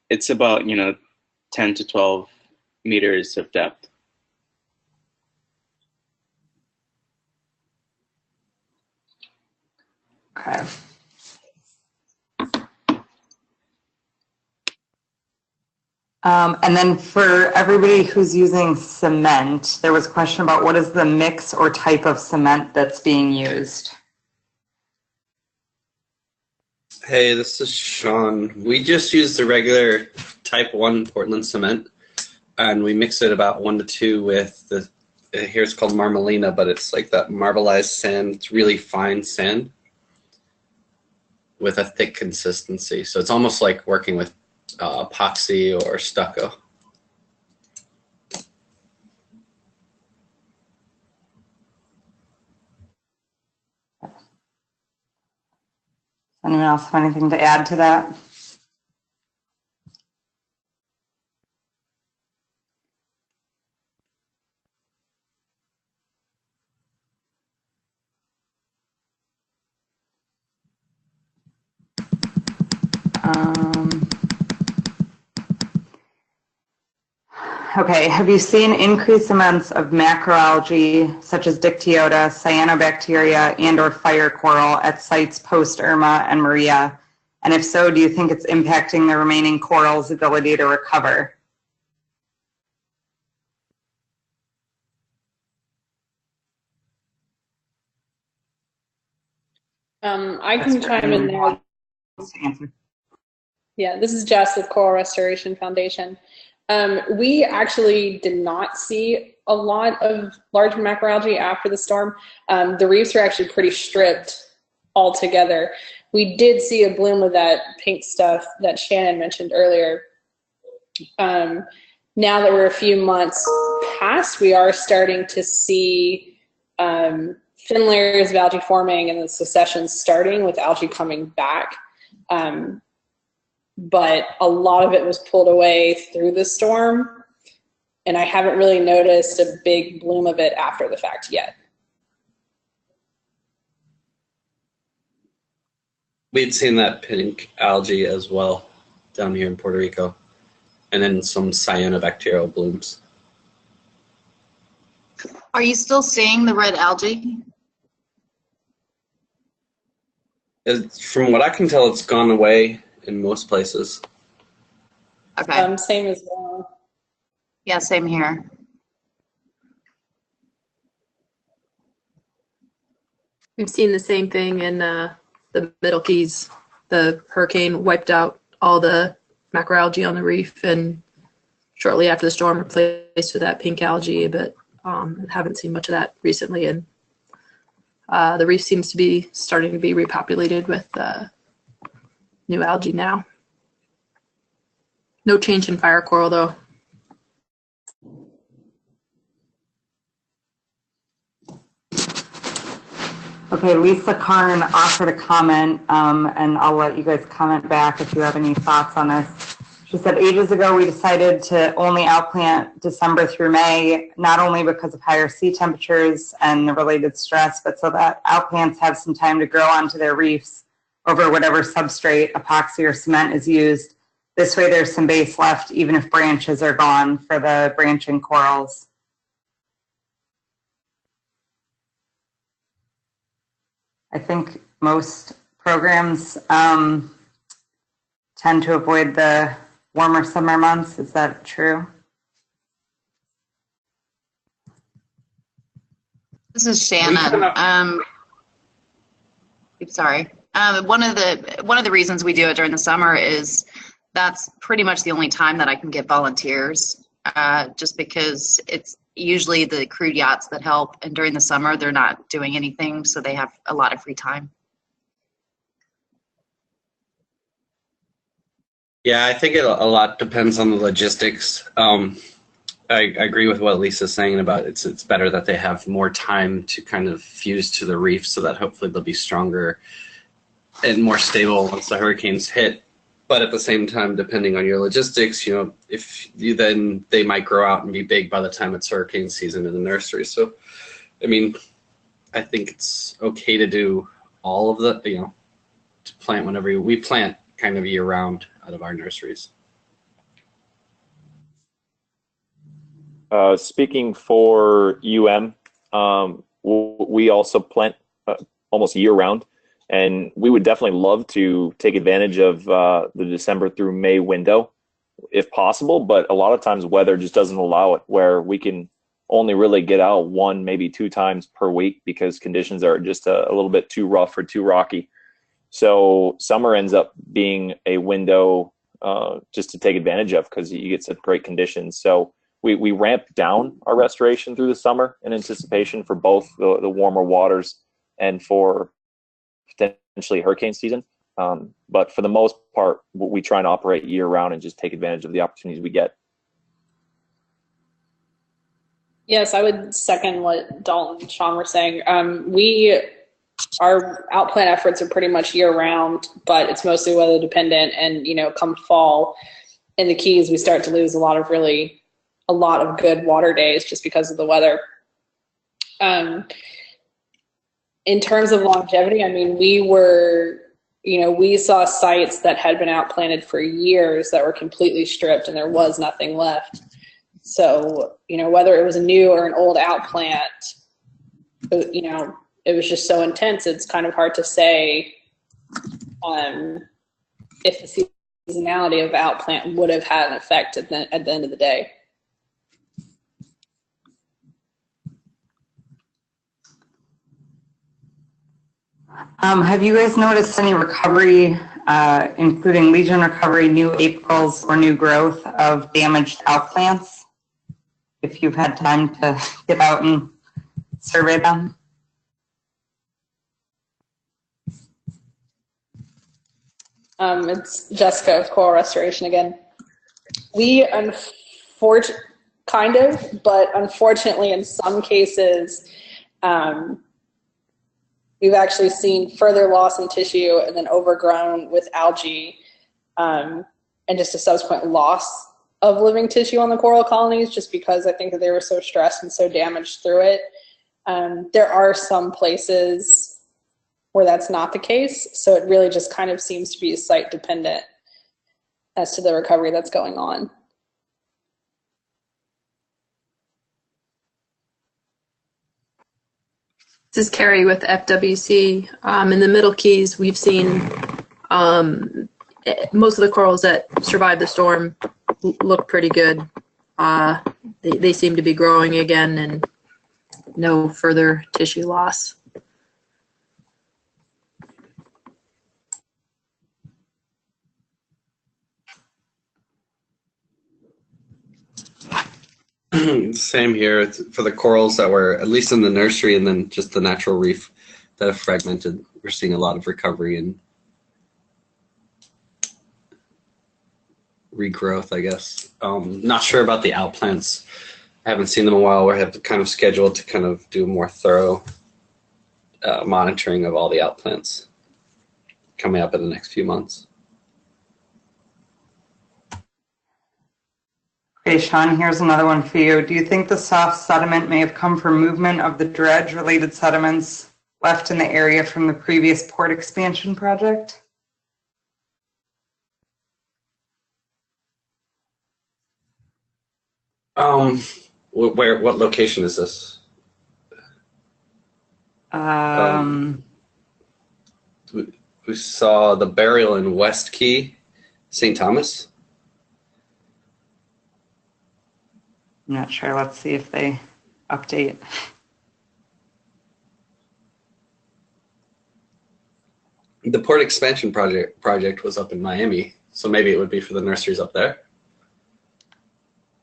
it's about 10 to 12 meters of depth. Okay. And then for everybody who's using cement, there was a question about what is the mix or type of cement that's being used? Hey, this is Sean. We just use the regular type 1 Portland cement, and we mix it about 1 to 2 with the, here it's called marmalina, but it's like that marbleized sand. It's really fine sand with a thick consistency. So it's almost like working with epoxy or stucco. Anyone else have anything to add to that? Okay, have you seen increased amounts of macroalgae such as Dictyota, cyanobacteria, and or fire coral at sites post Irma and Maria? And if so, do you think it's impacting the remaining coral's ability to recover? I can chime in there. Yeah, this is Jess with Coral Restoration Foundation. We actually did not see a lot of large macroalgae after the storm. The reefs were actually pretty stripped altogether. We did see a bloom of that pink stuff that Shannon mentioned earlier. Now that we're a few months past, we are starting to see thin layers of algae forming and the succession starting with algae coming back. But a lot of it was pulled away through the storm, and I haven't really noticed a big bloom of it after the fact yet. We'd seen that pink algae as well down here in Puerto Rico, and then some cyanobacterial blooms. Are you still seeing the red algae? From what I can tell, it's gone away in most places. Okay. Same as well. Yeah, same here. We've seen the same thing in the Middle Keys. The hurricane wiped out all the macroalgae on the reef, and shortly after the storm replaced with that pink algae, but haven't seen much of that recently. And the reef seems to be starting to be repopulated with new algae now. No change in fire coral though. Okay, Lisa Karn offered a comment, and I'll let you guys comment back if you have any thoughts on this. She said, ages ago, we decided to only outplant December through May, not only because of higher sea temperatures and the related stress, but so that outplants have some time to grow onto their reefs over whatever substrate, epoxy or cement is used. This way there's some base left, even if branches are gone for the branching corals. I think most programs tend to avoid the warmer summer months. Is that true? This is Shannon. Sorry. One of the reasons we do it during the summer is that's pretty much the only time that I can get volunteers, just because it's usually the crewed yachts that help, and during the summer they're not doing anything, so they have a lot of free time. Yeah, I think a lot depends on the logistics. I agree with what Lisa's saying about it's better that they have more time to kind of fuse to the reef, so that hopefully they'll be stronger and more stable once the hurricanes hit. But at the same time, depending on your logistics, you know, if you then they might grow out and be big by the time it's hurricane season in the nursery. So, I mean, I think it's okay to do all of the, you know, to plant whenever we plant kind of year round out of our nurseries. Speaking for we also plant almost year round. And we would definitely love to take advantage of the December through May window if possible, but a lot of times weather just doesn't allow it, where we can only really get out 1, maybe 2 times per week because conditions are just a little bit too rough or too rocky. So summer ends up being a window just to take advantage of because you get such great conditions. So we ramp down our restoration through the summer in anticipation for both the warmer waters and for potentially hurricane season. But for the most part, we try and operate year round and just take advantage of the opportunities we get. Yes, I would second what Dalton and Sean were saying. Our outplant efforts are pretty much year round, but it's mostly weather dependent. And, you know, come fall in the Keys, we start to lose a lot of good water days just because of the weather. In terms of longevity, I mean, we were we saw sites that had been outplanted for years that were completely stripped and there was nothing left. So, whether it was a new or an old outplant, it was just so intense. It's kind of hard to say if the seasonality of outplant would have had an effect at the end of the day. Have you guys noticed any recovery, including lesion recovery, new Aprils, or new growth of damaged outplants? If you've had time to get out and survey them. It's Jessica of Coral Restoration again. We kind of, but unfortunately in some cases, we've actually seen further loss in tissue and then overgrown with algae, and just a subsequent loss of living tissue on the coral colonies, just because I think that they were so stressed and so damaged through it. There are some places where that's not the case, so it really just kind of seems to be site dependent as to the recovery that's going on. This is Kerry with FWC. In the Middle Keys, we've seen most of the corals that survived the storm look pretty good. They seem to be growing again and no further tissue loss. Same here. It's for the corals that were at least in the nursery and then just the natural reef that have fragmented. We're seeing a lot of recovery and regrowth, I guess. Not sure about the outplants. I haven't seen them in a while. We have kind of scheduled to kind of do more thorough monitoring of all the outplants coming up in the next few months. Okay, Sean, here's another one for you. Do you think the soft sediment may have come from movement of the dredge-related sediments left in the area from the previous port expansion project? What location is this? We saw the burial in West Key, St. Thomas. I'm not sure. Let's see if they update. The port expansion project was up in Miami, so maybe it would be for the nurseries up there.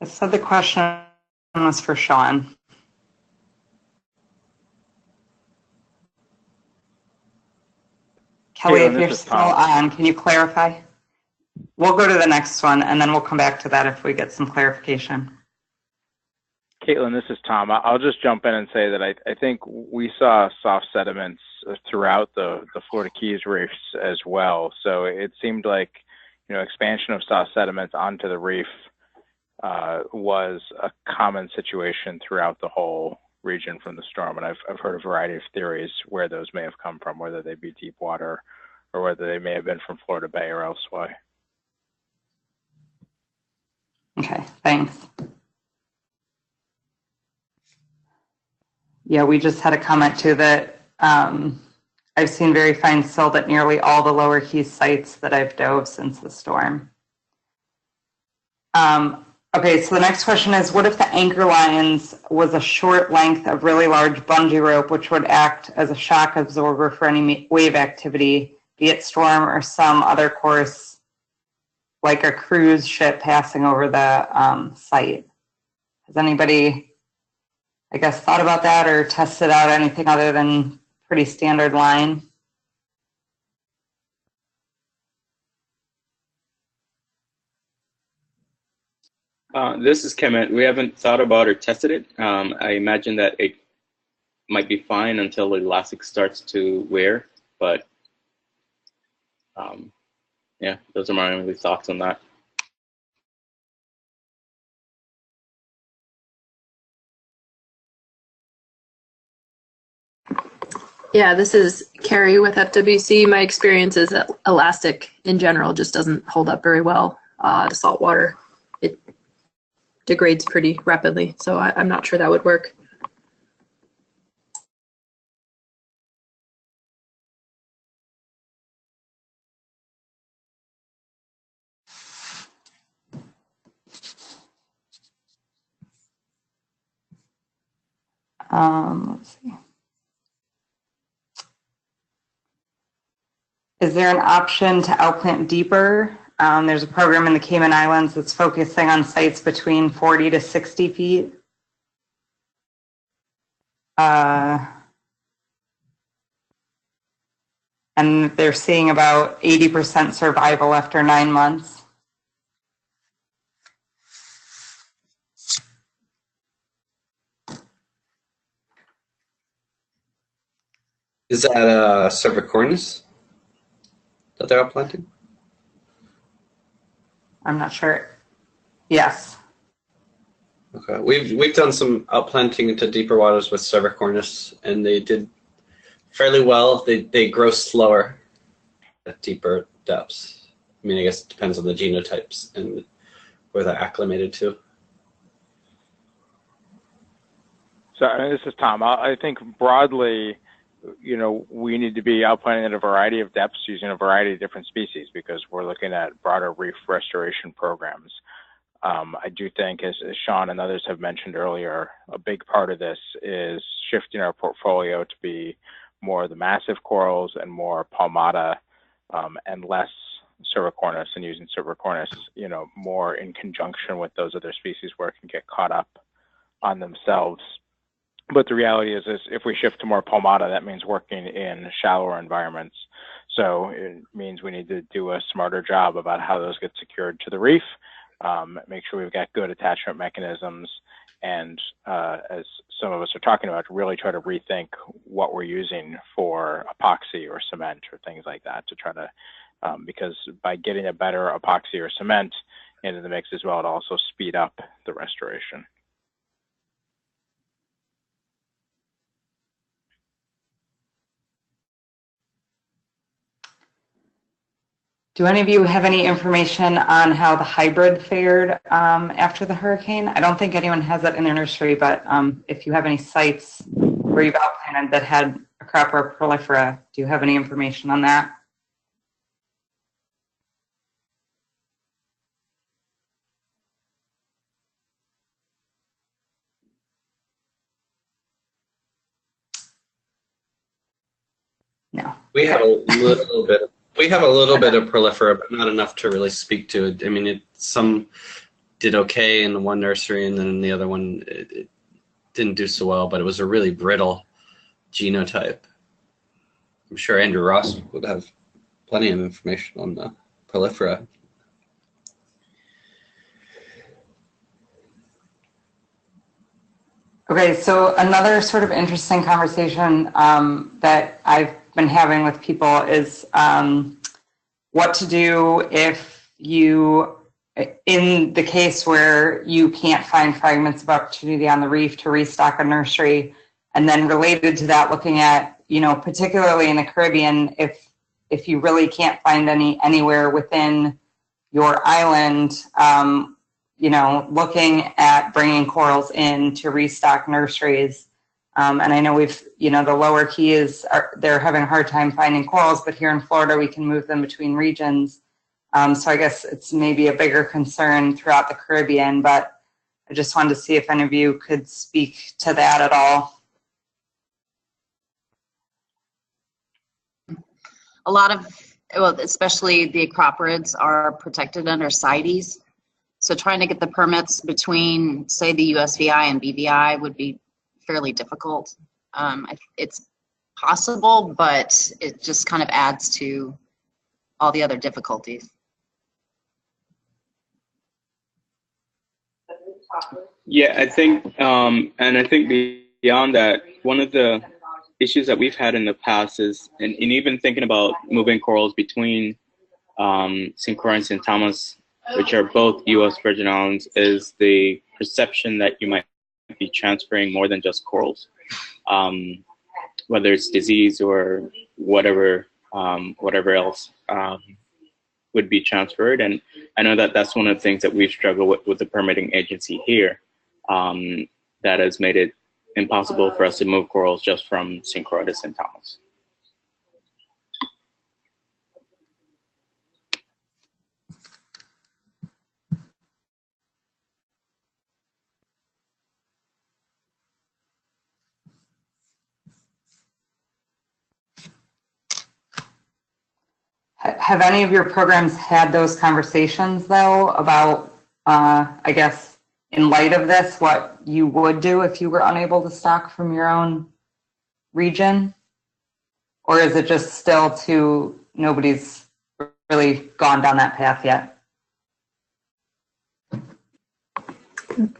I said the question was for Sean. Kelly, if you're still on, can you clarify? We'll go to the next one, and then we'll come back to that if we get some clarification. Caitlin, this is Tom. I'll just jump in and say that I think we saw soft sediments throughout the Florida Keys reefs as well. So it seemed like, expansion of soft sediments onto the reef was a common situation throughout the whole region from the storm. And I've heard a variety of theories where those may have come from, whether they be deep water or whether they may have been from Florida Bay or elsewhere. Okay, thanks. Yeah, we just had a comment too that I've seen very fine silt at nearly all the lower Keys sites that I've dove since the storm. Okay, so the next question is, what if the anchor lines was a short length of really large bungee rope, which would act as a shock absorber for any wave activity, be it storm or some other course, like a cruise ship passing over the site? Has anybody, I guess, thought about that or tested out anything other than pretty standard line? This is Kemit. We haven't thought about or tested it. I imagine that it might be fine until the elastic starts to wear, but yeah, those are my only thoughts on that. Yeah, this is Kerry with FWC. My experience is that elastic in general just doesn't hold up very well to salt water. It degrades pretty rapidly, so I'm not sure that would work. Let's see. Is there an option to outplant deeper? There's a program in the Cayman Islands that's focusing on sites between 40 to 60 feet. And they're seeing about 80% survival after 9 months. Is that cervicornis that they're outplanting? I'm not sure. Yes. Okay, we've done some outplanting into deeper waters with cervicornis, and they did fairly well. They grow slower at deeper depths. I mean, I guess it depends on the genotypes and where they're acclimated to. So this is Tom. I think broadly, you know, we need to be outplanting at a variety of depths using a variety of different species because we're looking at broader reef restoration programs. I do think, as Sean and others have mentioned earlier, a big part of this is shifting our portfolio to be more of the massive corals and more palmata and less cervicornis, and using cervicornis, you know, more in conjunction with those other species where it can get caught up on themselves. But the reality is if we shift to more palmata, that means working in shallower environments. So it means we need to do a smarter job about how those get secured to the reef, make sure we've got good attachment mechanisms, and as some of us are talking about, really try to rethink what we're using for epoxy or cement or things like that to try to, because by getting a better epoxy or cement into the mix as well, it also speed up the restoration. Do any of you have any information on how the hybrid fared after the hurricane? I don't think anyone has that in their nursery, but if you have any sites where you've outplanted that had a crop or a prolifera, do you have any information on that? No. We have a little bit. We have a little bit of prolifera, but not enough to really speak to it. I mean, some did okay in the one nursery, and then in the other one, it didn't do so well. But it was a really brittle genotype. I'm sure Andrew Ross would have plenty of information on the prolifera. Okay, so another sort of interesting conversation that I've been having with people is what to do if you, in the case where you can't find fragments of opportunity on the reef to restock a nursery, and then related to that, looking at, you know, particularly in the Caribbean, if you really can't find anywhere within your island, you know, looking at bringing corals in to restock nurseries. And I know we've, you know, the lower Keys, they're having a hard time finding corals, but here in Florida, we can move them between regions. So I guess it's maybe a bigger concern throughout the Caribbean, but I just wanted to see if any of you could speak to that at all. A lot of, well, especially the acroporids are protected under CITES. So trying to get the permits between, say, the USVI and BVI would be fairly difficult. It's possible, but it just kind of adds to all the other difficulties. Yeah, I think, and I think beyond that, one of the issues that we've had in the past is, and even thinking about moving corals between St. Croix and St. Thomas, which are both U.S. Virgin Islands, is the perception that you might be transferring more than just corals. whether it's disease or whatever else would be transferred. And I know that that's one of the things that we've struggled with the permitting agency here, that has made it impossible for us to move corals just from St. Croix to St. Thomas. Have any of your programs had those conversations, though, about, I guess, in light of this, what you would do if you were unable to stock from your own region? Or is it just still nobody's really gone down that path yet?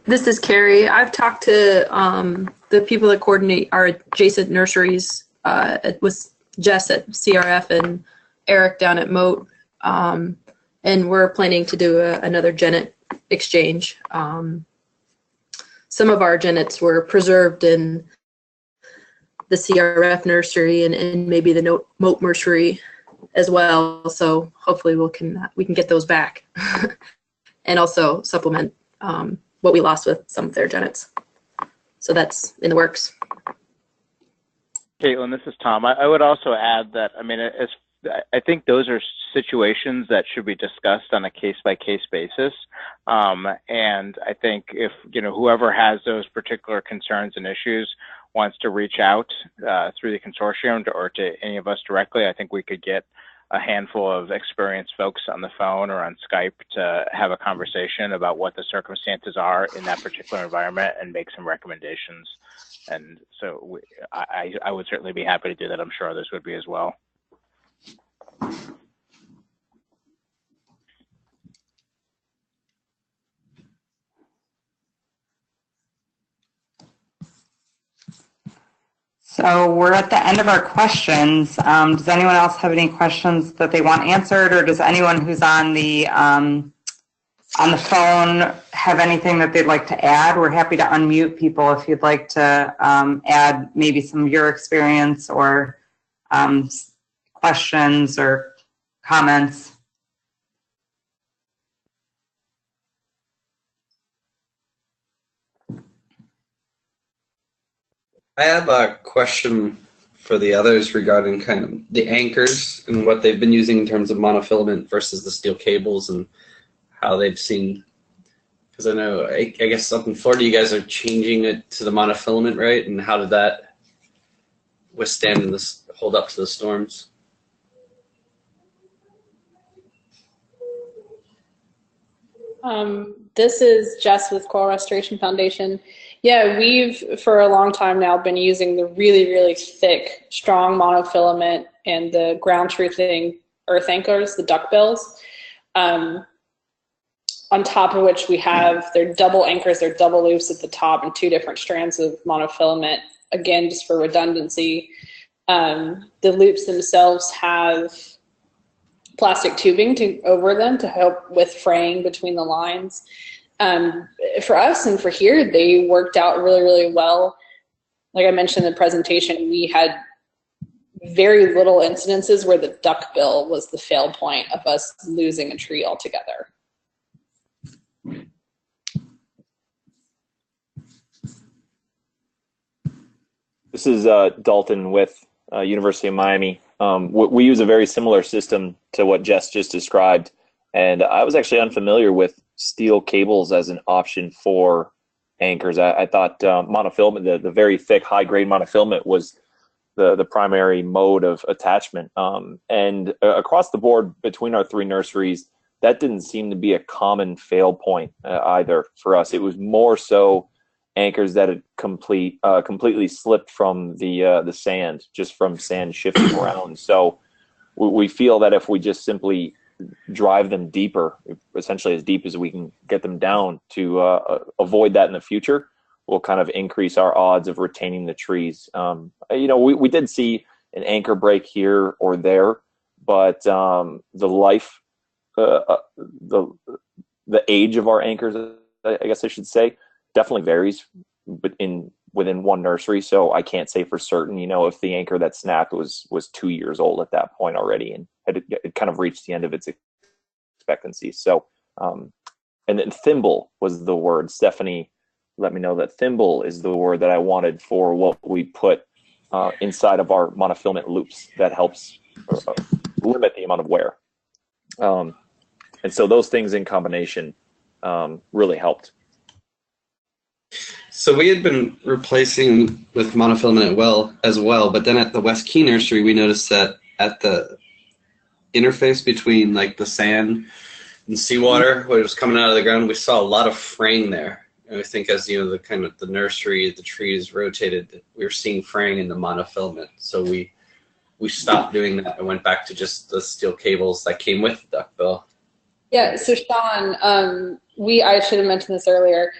This is Kerry. I've talked to the people that coordinate our adjacent nurseries with Jess at CRF and Eric down at Moat, and we're planning to do another genet exchange. Some of our genets were preserved in the CRF nursery and maybe the Moat nursery as well. So hopefully we can get those back and also supplement what we lost with some of their genets. So that's in the works. Caitlin, this is Tom. I would also add that, I mean, I think those are situations that should be discussed on a case-by-case basis. And I think if, whoever has those particular concerns and issues wants to reach out through the consortium or to any of us directly, I think we could get a handful of experienced folks on the phone or on Skype to have a conversation about what the circumstances are in that particular environment and make some recommendations. And so I would certainly be happy to do that. I'm sure others would be as well. So we're at the end of our questions. Does anyone else have any questions that they want answered, or does anyone who's on the phone have anything that they'd like to add? We're happy to unmute people if you'd like to add maybe some of your experience or questions or comments. I have a question for the others regarding kind of the anchors and what they've been using in terms of monofilament versus the steel cables and how they've seen, because I know, I guess up in Florida you guys are changing it to the monofilament, right? And how did that withstand and hold up to the storms? This is Jess with Coral Restoration Foundation. Yeah, we've for a long time now been using the really, really thick, strong monofilament and the ground truthing earth anchors, the duckbills. On top of which we have their double anchors, their double loops at the top and 2 different strands of monofilament, again, just for redundancy. The loops themselves have plastic tubing over them to help with fraying between the lines. For us and for here, they worked out really, really well. Like I mentioned in the presentation, we had very little incidences where the duckbill was the fail point of us losing a tree altogether. This is Dalton with University of Miami. We use a very similar system to what Jess just described, and I was actually unfamiliar with steel cables as an option for anchors. I thought monofilament, the very thick, high-grade monofilament was the primary mode of attachment. And across the board between our 3 nurseries, that didn't seem to be a common fail point either for us. It was more so anchors that had completely slipped from the sand, just from sand shifting around. So we feel that if we just simply drive them deeper, essentially as deep as we can get them down to avoid that in the future, will kind of increase our odds of retaining the trees. We did see an anchor break here or there, but the life, the age of our anchors, I guess I should say, definitely varies, but in within one nursery, so I can't say for certain, you know, if the anchor that snapped was 2 years old at that point already and it kind of reached the end of its expectancy. So, and then thimble was the word. Stephanie let me know that thimble is the word that I wanted for what we put inside of our monofilament loops that helps limit the amount of wear. And so those things in combination really helped. So we had been replacing with monofilament as well, but then at the West Key Nursery, we noticed that at the interface between like the sand and seawater, where it was coming out of the ground, we saw a lot of fraying there. And I think as, you know, the kind of the nursery, the trees rotated, we were seeing fraying in the monofilament. So we stopped doing that and went back to just the steel cables that came with the duckbill. Yeah, so Sean, I should have mentioned this earlier.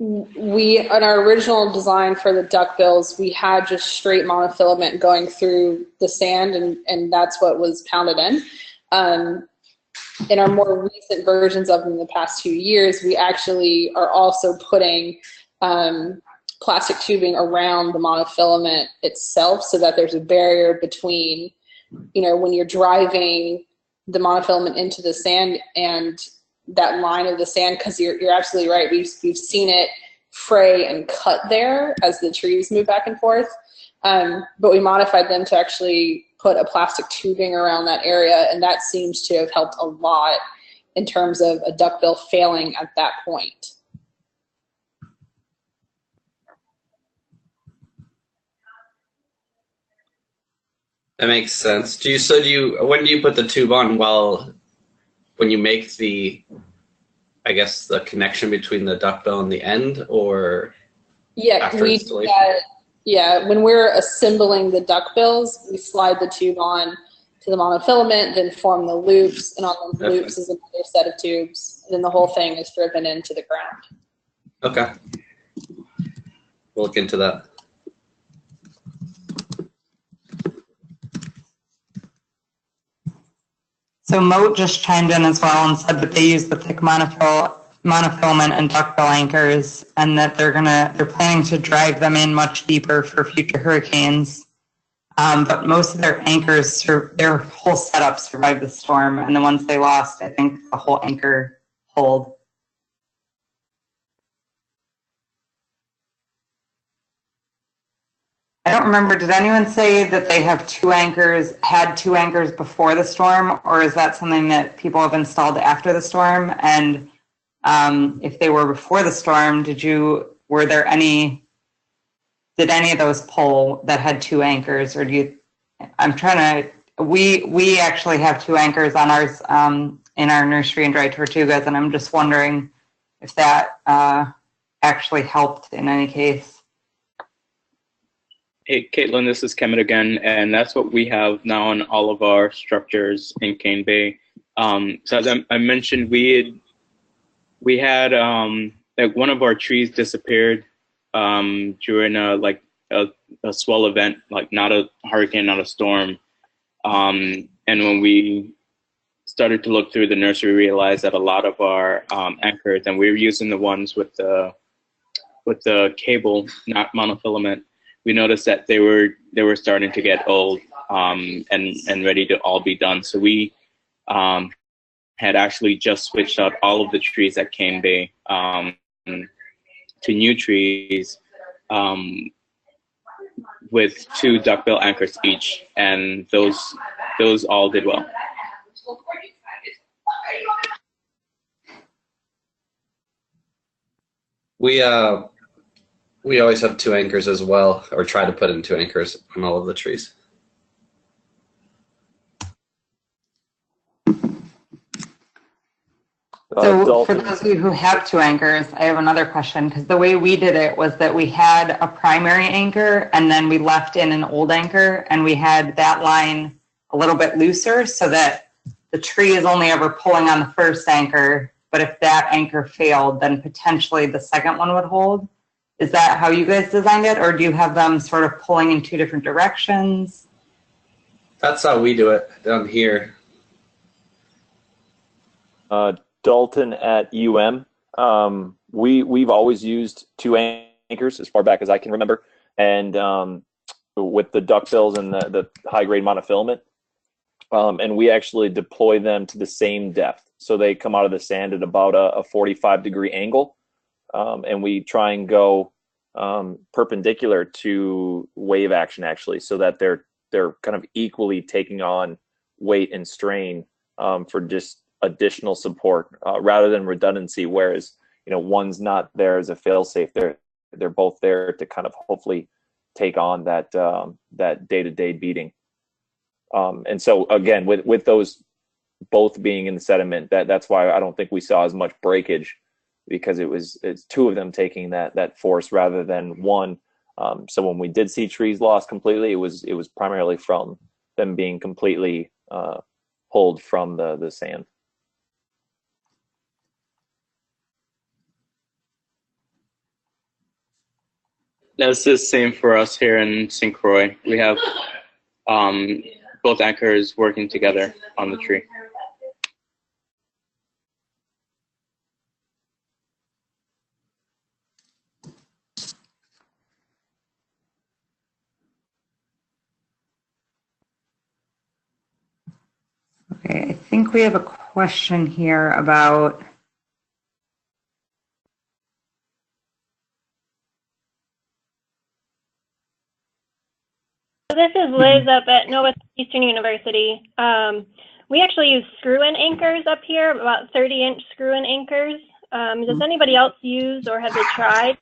We, on our original design for the duckbills, we had just straight monofilament going through the sand, and that's what was pounded in. In our more recent versions of them in the past 2 years, we actually are also putting plastic tubing around the monofilament itself so that there's a barrier between, you know, when you're driving the monofilament into the sand and that line of the sand, because you're absolutely right. We've seen it fray and cut there as the trees move back and forth. But we modified them to actually put a plastic tubing around that area, and that seems to have helped a lot in terms of a duckbill failing at that point. That makes sense. When do you put the tube on? When you make the, I guess, the connection between the duckbill and the end, or after installation? Yeah, when we're assembling the duckbills, we slide the tube on to the monofilament, then form the loops, and on the loops is another set of tubes, and then the whole thing is driven into the ground. Okay. We'll look into that. So Moat just chimed in as well and said that they use the thick monofilament and duckbill anchors, and that they're planning to drive them in much deeper for future hurricanes. But most of their anchors, their whole setup survived the storm, and the ones they lost, I think the whole anchor hold. I don't remember, did anyone say that they had two anchors before the storm, or is that something that people have installed after the storm? And if they were before the storm, did any of those pull that had two anchors, or we actually have two anchors on ours in our nursery in Dry Tortugas, and I'm just wondering if that actually helped in any case. Hey, Caitlin, this is Kemit again, and that's what we have now on all of our structures in Cane Bay. So as I mentioned, we had like one of our trees disappeared during a swell event, like not a hurricane, not a storm. And when we started to look through the nursery, we realized that a lot of our anchors, and we were using the ones with the cable, not monofilament. We noticed that they were starting to get old and ready to all be done. So we had actually just switched out all of the trees at Cane Bay to new trees with two duckbill anchors each, and those all did well. We always have two anchors as well, or try to put in two anchors on all of the trees. So for those of you who have two anchors, I have another question, because the way we did it was that we had a primary anchor and then we left in an old anchor, and we had that line a little bit looser so that the tree is only ever pulling on the first anchor, but if that anchor failed, then potentially the second one would hold. Is that how you guys designed it, or do you have them sort of pulling in two different directions? That's how we do it down here. Dalton at UM, we've always used 2 anchors as far back as I can remember, and with the duckbills and the high grade monofilament, and we actually deploy them to the same depth, so they come out of the sand at about a 45-degree angle, and we try and go perpendicular to wave action actually, so that they're kind of equally taking on weight and strain for just additional support rather than redundancy. Whereas one's not there as a fail-safe, they're both there to kind of hopefully take on that that day-to-day beating. And so again, with those both being in the sediment, that's why I don't think we saw as much breakage, because it's 2 of them taking that force rather than one. So when we did see trees lost completely, it was primarily from them being completely pulled from the sand. That's the same for us here in St. Croix. We have both anchors working together on the tree. Okay, I think we have a question here about This is Liz up at NOAA Eastern University. We actually use screw-in anchors up here, about 30-inch screw-in anchors. Does anybody else use, or have they tried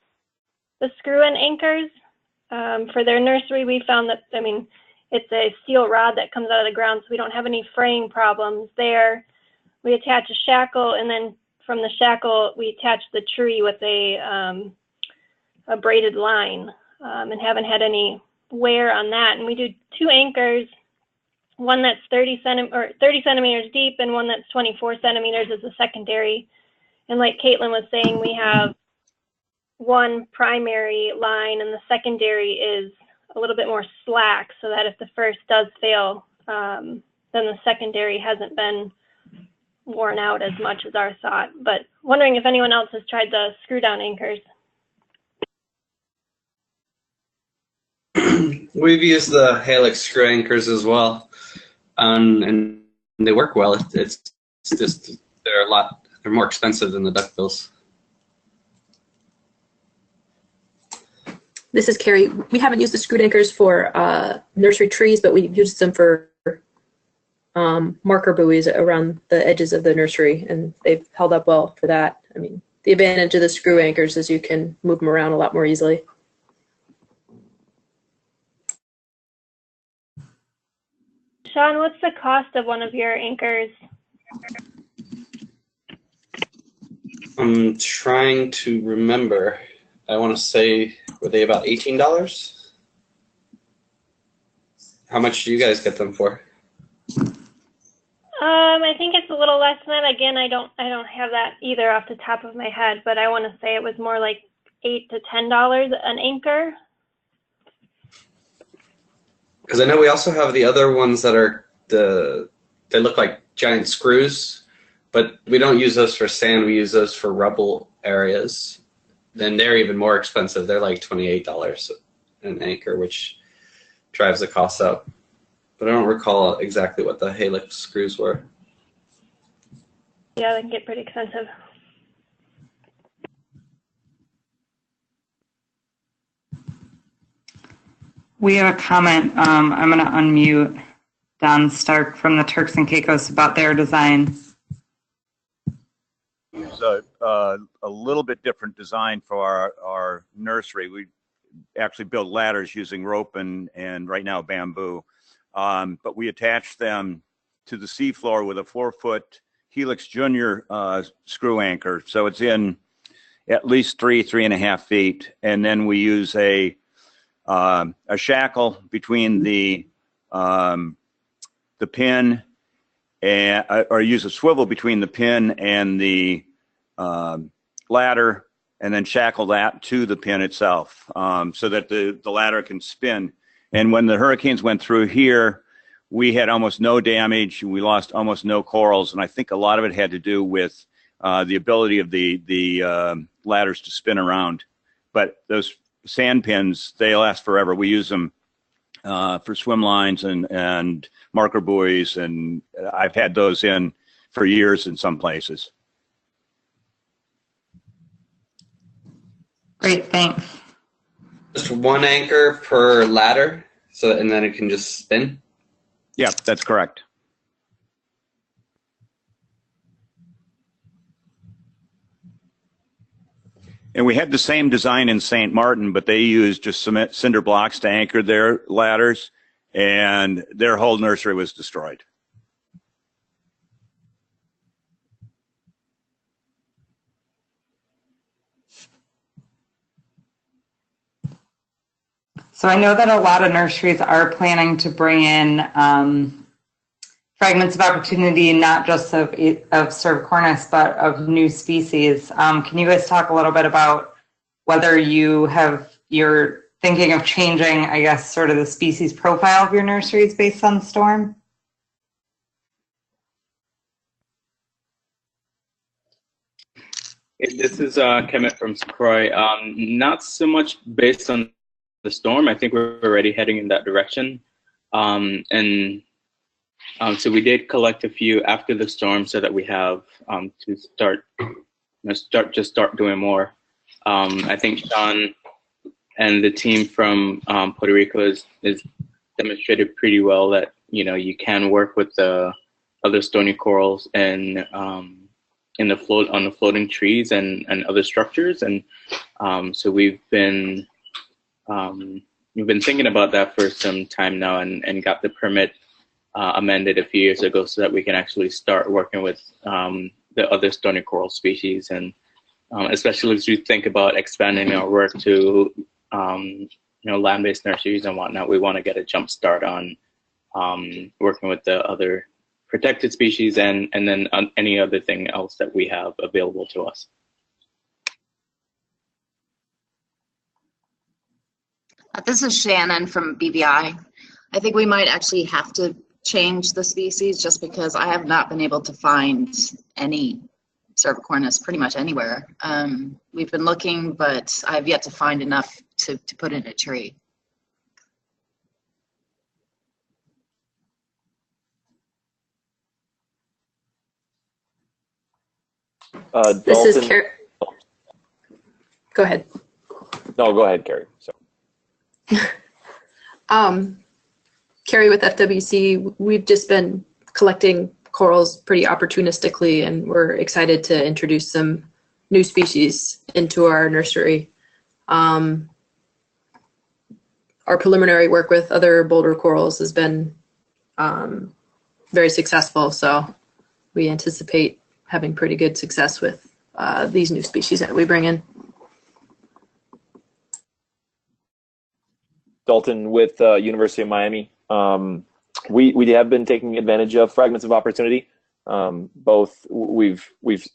the screw-in anchors? For their nursery, we found that, it's a steel rod that comes out of the ground, so we don't have any fraying problems there. We attach a shackle, and then from the shackle, we attach the tree with a braided line, and haven't had any wear on that. And we do 2 anchors, one that's 30 centimeters deep and one that's 24 centimeters as a secondary. And like Caitlin was saying, we have one primary line and the secondary is a little bit more slack, so that if the first does fail, then the secondary hasn't been worn out as much as our thought. But wondering if anyone else has tried the screw down anchors. We've used the Helix screw anchors as well, and they work well. It's just they're more expensive than the duckbills. This is Kerry. We haven't used the screwed anchors for nursery trees, but we've used them for marker buoys around the edges of the nursery, and they've held up well for that. The advantage of the screw anchors is you can move them around a lot more easily. Sean, what's the cost of one of your anchors? I'm trying to remember. I want to say, were they about $18? How much do you guys get them for? I think it's a little less than that. Again, I don't have that either off the top of my head, but I want to say it was more like $8 to $10 an anchor. Because I know we also have the other ones that are they look like giant screws, but we don't use those for sand. We use those for rubble areas. Then they're even more expensive. They're like $28 an anchor, which drives the cost up. But I don't recall exactly what the Helix screws were. Yeah, they can get pretty expensive. We have a comment. I'm going to unmute Don Stark from the Turks and Caicos about their design. It's a little bit different design for our nursery. We actually build ladders using rope and right now bamboo. But we attach them to the seafloor with a 4-foot Helix Junior screw anchor. So it's in at least 3.5 feet. And then we use a shackle between the pin or use a swivel between the pin and the ladder, and then shackle that to the pin itself, so that the ladder can spin. And when the hurricanes went through here, we had almost no damage. We lost almost no corals, and I think a lot of it had to do with the ability of the ladders to spin around. But those sand pins, they last forever. We use them for swim lines and marker buoys, and I've had those in for years in some places. Great, thanks. Just one anchor per ladder, and then it can just spin? Yeah, that's correct. And we had the same design in St. Martin, but they used just cement cinder blocks to anchor their ladders, and their whole nursery was destroyed. So I know that a lot of nurseries are planning to bring in fragments of opportunity, not just of cervicornis, but of new species. Can you guys talk a little bit about whether you're thinking of changing, I guess, sort of the species profile of your nurseries based on the storm? This is Kemit from Croy. Not so much based on the storm. I think we're already heading in that direction. So we did collect a few after the storm so that we have to start doing more. I think Sean and the team from Puerto Rico is demonstrated pretty well that you can work with the other stony corals and on the floating trees and other structures, and so we've been thinking about that for some time now, and got the permit amended a few years ago so that we can actually start working with the other stony coral species, and especially as we think about expanding our work to land-based nurseries and whatnot, we want to get a jump start on working with the other protected species and then any other thing else that we have available to us. This is Shannon from BVI. I think we might actually have to change the species just because I have not been able to find any cervicornis pretty much anywhere. We've been looking, but I've yet to find enough to put in a tree. This is Kerry. Go ahead. No, go ahead, Kerry. So. Kerry with FWC, we've just been collecting corals pretty opportunistically, and we're excited to introduce some new species into our nursery. Our preliminary work with other boulder corals has been very successful, so we anticipate having pretty good success with these new species that we bring in. Dalton with University of Miami. We have been taking advantage of fragments of opportunity. Both we've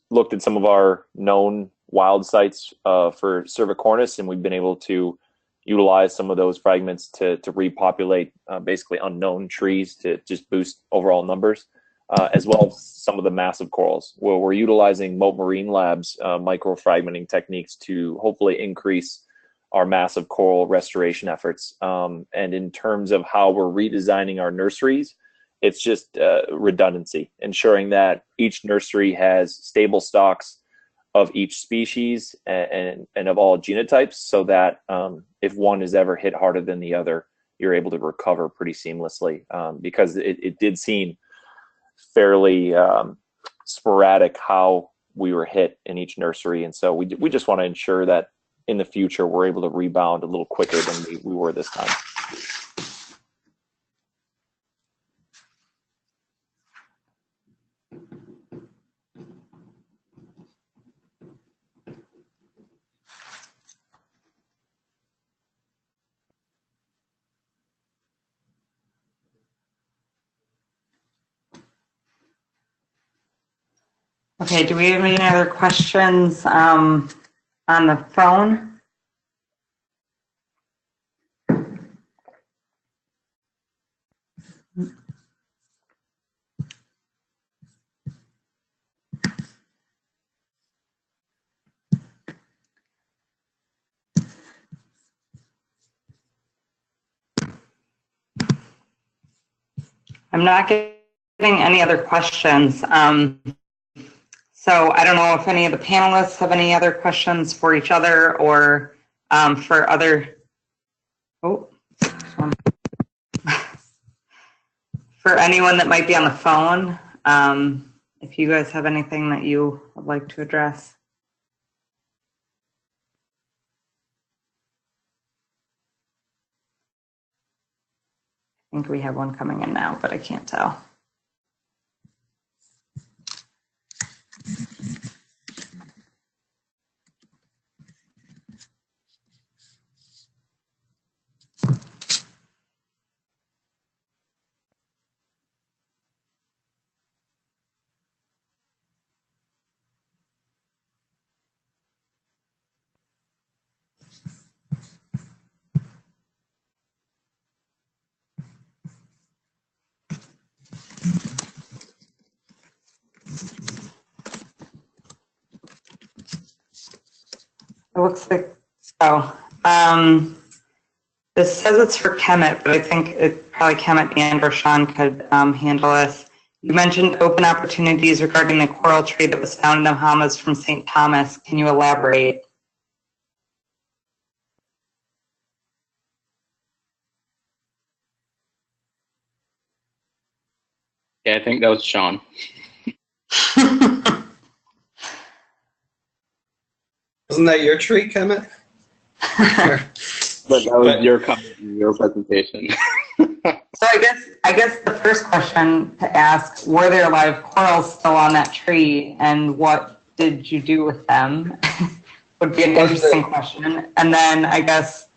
looked at some of our known wild sites for cervicornis, and we've been able to utilize some of those fragments to repopulate basically unknown trees to just boost overall numbers, as well as some of the massive corals. Well, we're utilizing Moat Marine Lab's microfragmenting techniques to hopefully increase our massive coral restoration efforts. And in terms of how we're redesigning our nurseries, it's just redundancy, ensuring that each nursery has stable stocks of each species and of all genotypes, so that if one is ever hit harder than the other, you're able to recover pretty seamlessly, because it did seem fairly sporadic how we were hit in each nursery. And so we just want to ensure that in the future we're able to rebound a little quicker than we were this time. Okay, do we have any other questions on the phone? I'm not getting any other questions. So I don't know if any of the panelists have any other questions for each other or for other, for anyone that might be on the phone, if you guys have anything that you would like to address. I think we have one coming in now, but I can't tell. It looks like, this says it's for Kemit, but I think it probably Kemit and or Sean could handle this. You mentioned open opportunities regarding the coral tree that was found in the Bahamas from St. Thomas. Can you elaborate? Yeah, I think that was Sean. Wasn't that your tree, Kemit? But that was your comment in your presentation. So I guess the first question to ask, were there live corals still on that tree, and what did you do with them? Would be an interesting question. And then I guess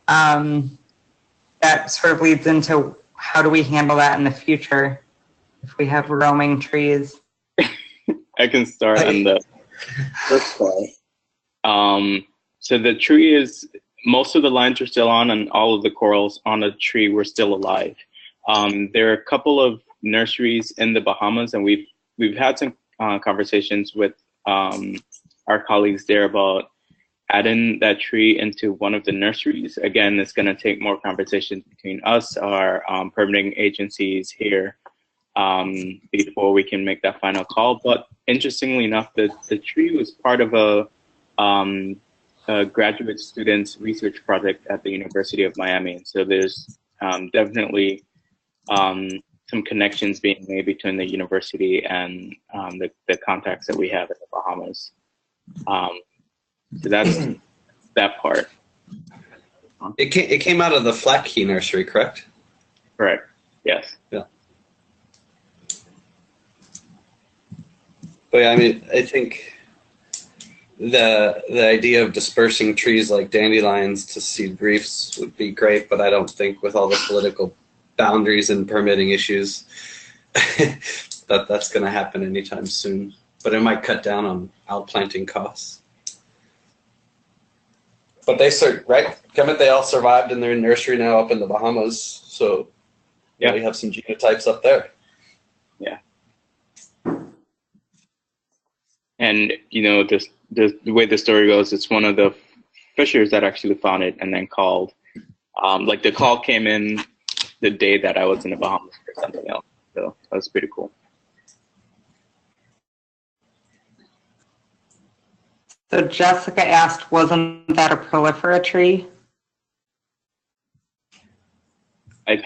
that sort of leads into how do we handle that in the future if we have roaming trees? I can start on the first part. So the tree is, most of the lines are still on, and all of the corals on the tree were still alive. There are a couple of nurseries in the Bahamas, and we've had some conversations with our colleagues there about adding that tree into one of the nurseries. Again, it's going to take more conversations between us, our permitting agencies here, before we can make that final call. But interestingly enough, the tree was part of a graduate students research project at the University of Miami. And so there's definitely some connections being made between the university and the contacts that we have in the Bahamas. So that's that part. It came out of the Flat Key Nursery, correct? Correct. Yes. Yeah. But yeah, I mean, I think the idea of dispersing trees like dandelions to seed reefs would be great, but I don't think with all the political boundaries and permitting issues that's going to happen anytime soon. But it might cut down on outplanting costs. But right? Kemit, they all survived in their nursery now up in the Bahamas. So yeah, we have some genotypes up there. Yeah. And you know, the way the story goes, it's one of the fishers that actually found it and then called. Like the call came in the day that I was in the Bahamas or something else. So that was pretty cool. So Jessica asked, wasn't that a prolifera tree? I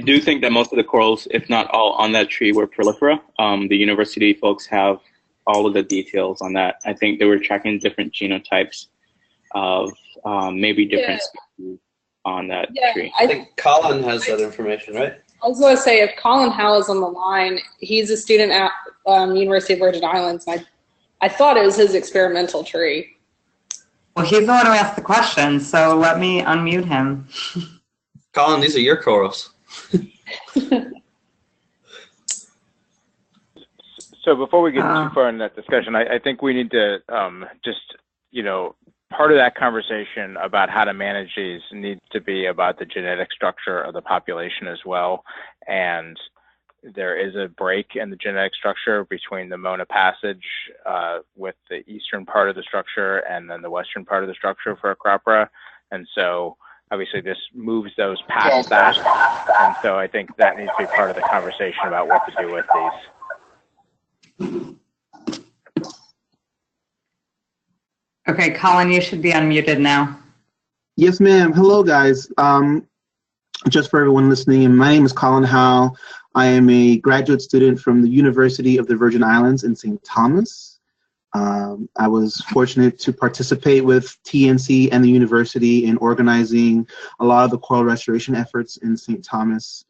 do think that most of the corals, if not all, on that tree were prolifera. The university folks have all of the details on that. I think they were tracking different genotypes of maybe different species on that tree. I think Colin has that information, right? I was going to say, if Colin Howell is on the line, he's a student at University of Virgin Islands, and I thought it was his experimental tree. Well, he's the one who asked the question, so let me unmute him. Colin, these are your corals. So before we get too far in that discussion, I think we need to just, you know, part of that conversation about how to manage these needs to be about the genetic structure of the population as well. And there is a break in the genetic structure between the Mona passage with the eastern part of the structure and then the western part of the structure for Acropora. And so obviously this moves those past that. And so I think that needs to be part of the conversation about what to do with these. Okay, Colin, you should be unmuted now. Yes, ma'am. Hello, guys. Just for everyone listening, my name is Colin Howe. I am a graduate student from the University of the Virgin Islands in St. Thomas. I was fortunate to participate with TNC and the university in organizing a lot of the coral restoration efforts in St. Thomas,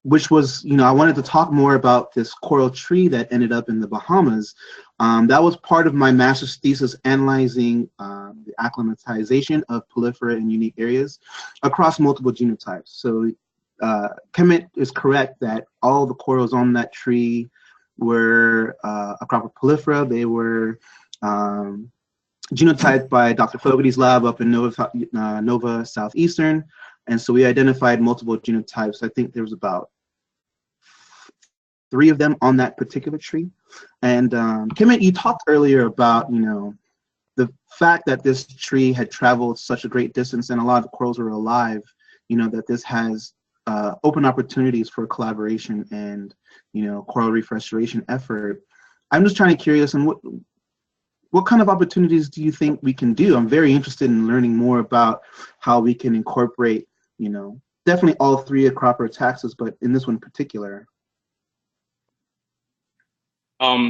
which was, I wanted to talk more about this coral tree that ended up in the Bahamas. That was part of my master's thesis, analyzing the acclimatization of polyphora in unique areas across multiple genotypes. So Kemit is correct that all the corals on that tree were a crop of polyphora. They were genotyped by Dr. Fogarty's lab up in Nova Southeastern. And so we identified multiple genotypes. I think there was about 3 of them on that particular tree. And Kemit, you talked earlier about, the fact that this tree had traveled such a great distance and a lot of the corals were alive, that this has open opportunities for collaboration and, coral reef restoration effort. I'm just trying to curious, and what kind of opportunities do you think we can do? I'm very interested in learning more about how we can incorporate, definitely all 3 acropora taxas, but in this one in particular.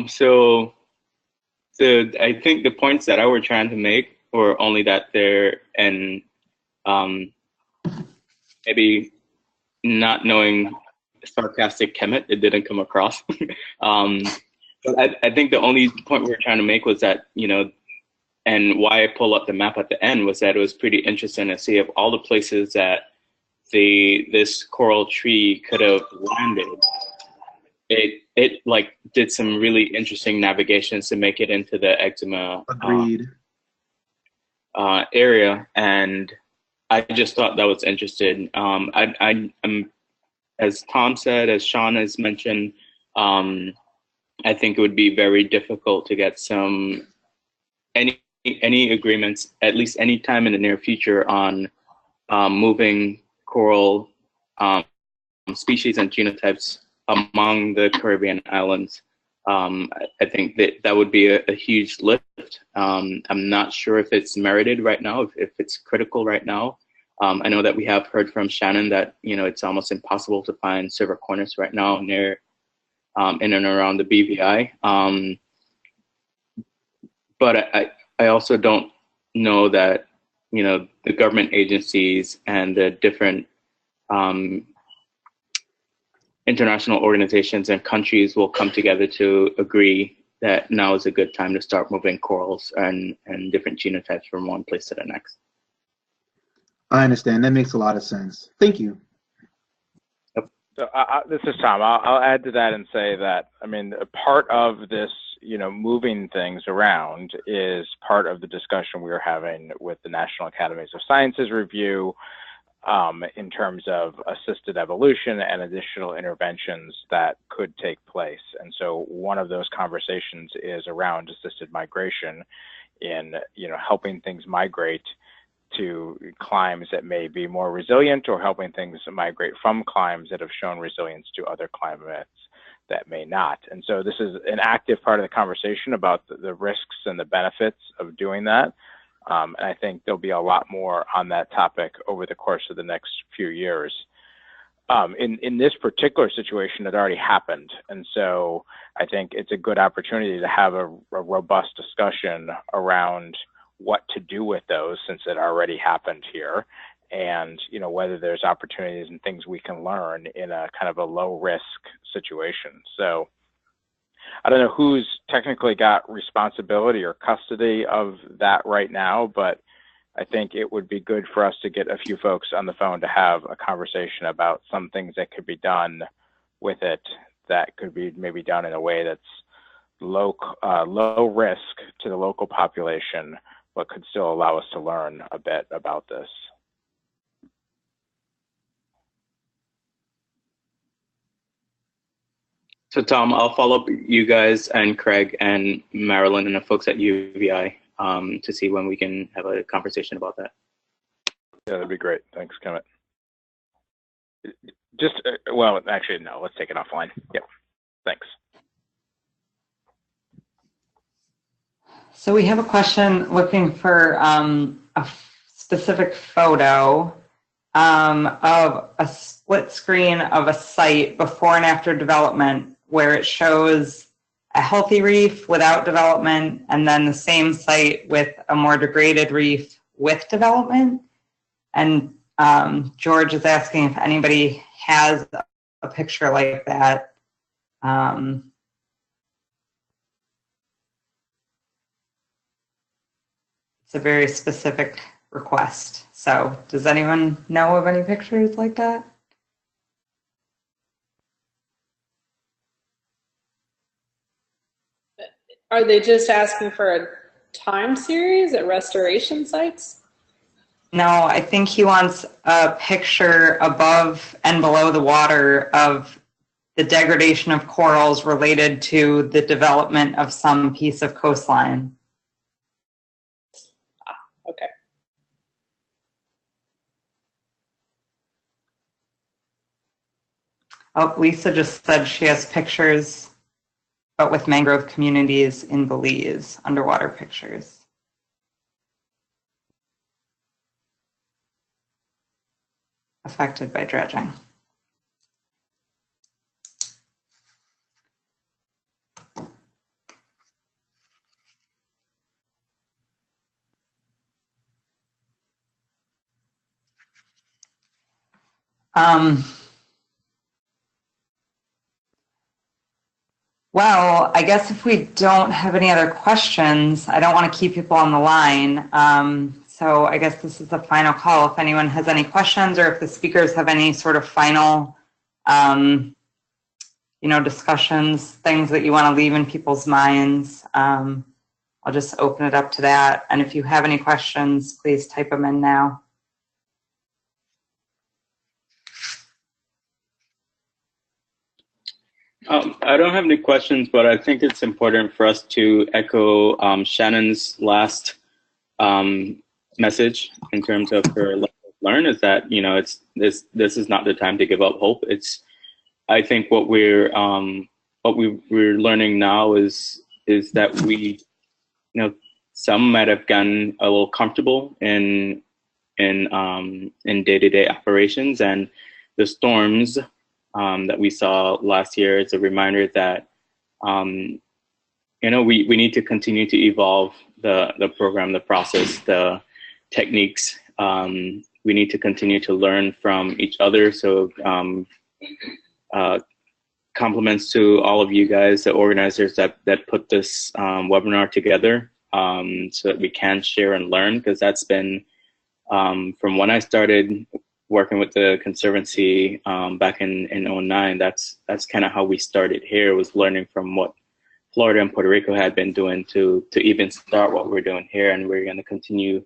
So I think the points that I were trying to make were only that they're, and maybe not knowing sarcastic Kemit, it didn't come across. But I think the only point we were trying to make was that, and why I pull up the map at the end was that it was pretty interesting to see of all the places that this coral tree could have landed. It like did some really interesting navigations to make it into the eczema area, and I just thought that was interesting. I'm, as Tom said, as Sean has mentioned, I think it would be very difficult to get any agreements, at least any time in the near future, on moving coral species and genotypes among the Caribbean islands. I think that would be a huge lift. I'm not sure if it's merited right now, if it's critical right now. I know that we have heard from Shannon that it's almost impossible to find silver cornice right now near in and around the BVI. But I also don't know that the government agencies and the different international organizations and countries will come together to agree that now is a good time to start moving corals and different genotypes from one place to the next. I understand. That makes a lot of sense. Thank you. So this is Tom. I'll add to that and say that, a part of this, moving things around is part of the discussion we were having with the National Academies of Sciences review in terms of assisted evolution and additional interventions that could take place. And so one of those conversations is around assisted migration in, helping things migrate to climes that may be more resilient, or helping things migrate from climes that have shown resilience to other climates that may not. And so this is an active part of the conversation about the risks and the benefits of doing that. And I think there'll be a lot more on that topic over the course of the next few years. In this particular situation, it already happened. And so I think it's a good opportunity to have a robust discussion around what to do with those, since it already happened here, and whether there's opportunities and things we can learn in a kind of a low risk situation. So I don't know who's technically got responsibility or custody of that right now, but I think it would be good for us to get a few folks on the phone to have a conversation about some things that could be done with it, that could be maybe done in a way that's low risk to the local population, but could still allow us to learn a bit about this. So Tom, I'll follow up you guys and Craig and Marilyn and the folks at UVI to see when we can have a conversation about that. Yeah, that'd be great. Thanks, Kemit. Just, well, actually, no, let's take it offline. Yep, thanks. So we have a question looking for a specific photo of a split screen of a site before and after development, where it shows a healthy reef without development, and then the same site with a more degraded reef with development. And George is asking if anybody has a picture like that. It's a very specific request. So does anyone know of any pictures like that? Are they just asking for a time series at restoration sites? No, I think he wants a picture above and below the water of the degradation of corals related to the development of some piece of coastline. Okay. Oh, Lisa just said she has pictures, but with mangrove communities in Belize, underwater pictures. Affected by dredging. Well, I guess if we don't have any other questions, I don't want to keep people on the line. So I guess this is the final call. If anyone has any questions, or if the speakers have any sort of final, discussions, things that you want to leave in people's minds, I'll just open it up to that. And if you have any questions, please type them in now. I don't have any questions, but I think it's important for us to echo Shannon's last message in terms of her learn is that this is not the time to give up hope. I think what we're learning now is that we some might have gotten a little comfortable in day-to-day operations, and the storms that we saw last year is a reminder that we need to continue to evolve the program, the process, the techniques. We need to continue to learn from each other. So compliments to all of you guys, the organizers that put this webinar together, so that we can share and learn, because that's been from when I started working with the Conservancy back in 2009, that's kind of how we started here, was learning from what Florida and Puerto Rico had been doing to even start what we're doing here. And we're going to continue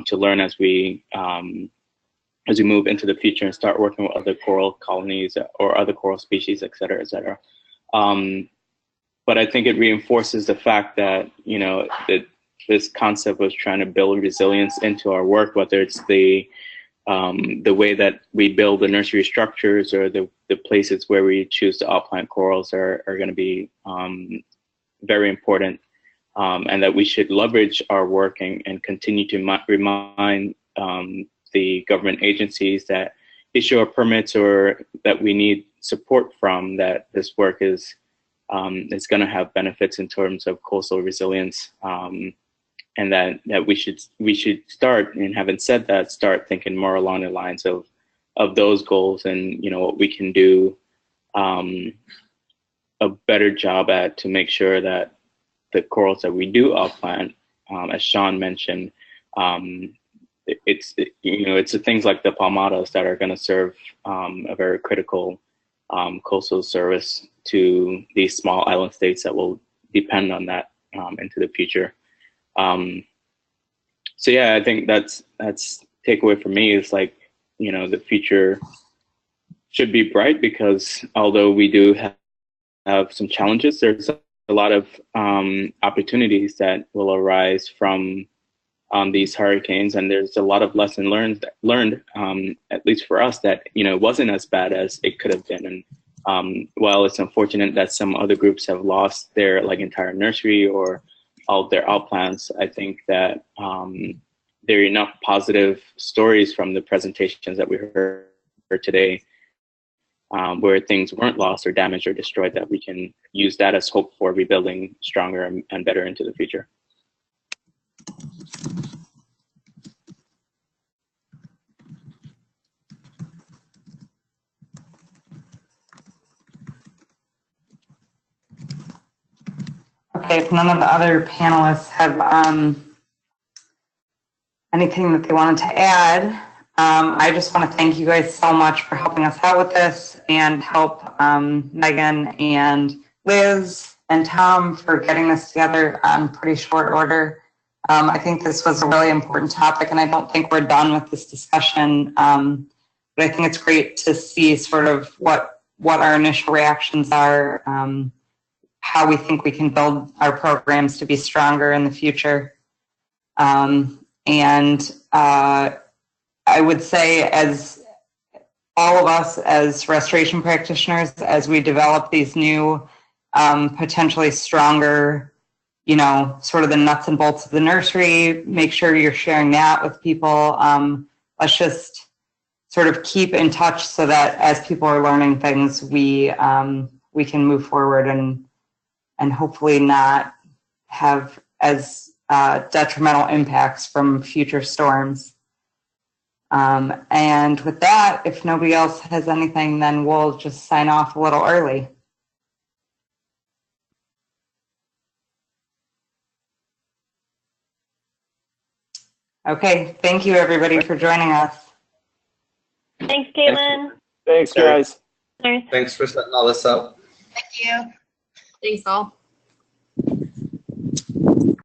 to learn as we move into the future and start working with other coral colonies or other coral species, et cetera, et cetera. But I think it reinforces the fact that, that this concept was trying to build resilience into our work, whether it's the way that we build the nursery structures, or the places where we choose to outplant corals are going to be very important, and that we should leverage our work and continue to remind the government agencies that issue our permits or that we need support from, that this work is going to have benefits in terms of coastal resilience. And that we should start, and having said that, start thinking more along the lines of those goals, and what we can do a better job at to make sure that the corals that we do outplant, as Sean mentioned, it's the things like the palmadas that are going to serve a very critical coastal service to these small island states that will depend on that into the future. So yeah, I think that's takeaway for me is like, the future should be bright, because although we do have some challenges, there's a lot of opportunities that will arise from these hurricanes, and there's a lot of lesson learned, at least for us, that it wasn't as bad as it could have been. And while it's unfortunate that some other groups have lost their entire nursery or all of their outplants, I think that there are enough positive stories from the presentations that we heard today, where things weren't lost or damaged or destroyed, that we can use that as hope for rebuilding stronger and better into the future. Okay, if none of the other panelists have anything that they wanted to add, I just want to thank you guys so much for helping us out with this, and help Megan and Liz and Tom for getting this together on pretty short order. I think this was a really important topic, and I don't think we're done with this discussion. But I think it's great to see sort of what our initial reactions are, how we think we can build our programs to be stronger in the future. I would say, as all of us as restoration practitioners, as we develop these new, potentially stronger, sort of the nuts and bolts of the nursery, make sure you're sharing that with people. Let's just sort of keep in touch so that as people are learning things, we can move forward and hopefully not have as detrimental impacts from future storms. And with that, if nobody else has anything, then we'll just sign off a little early. Okay, thank you everybody for joining us. Thanks, Caitlin. Thanks, guys. Thanks for setting all this up. Thank you. Thanks all.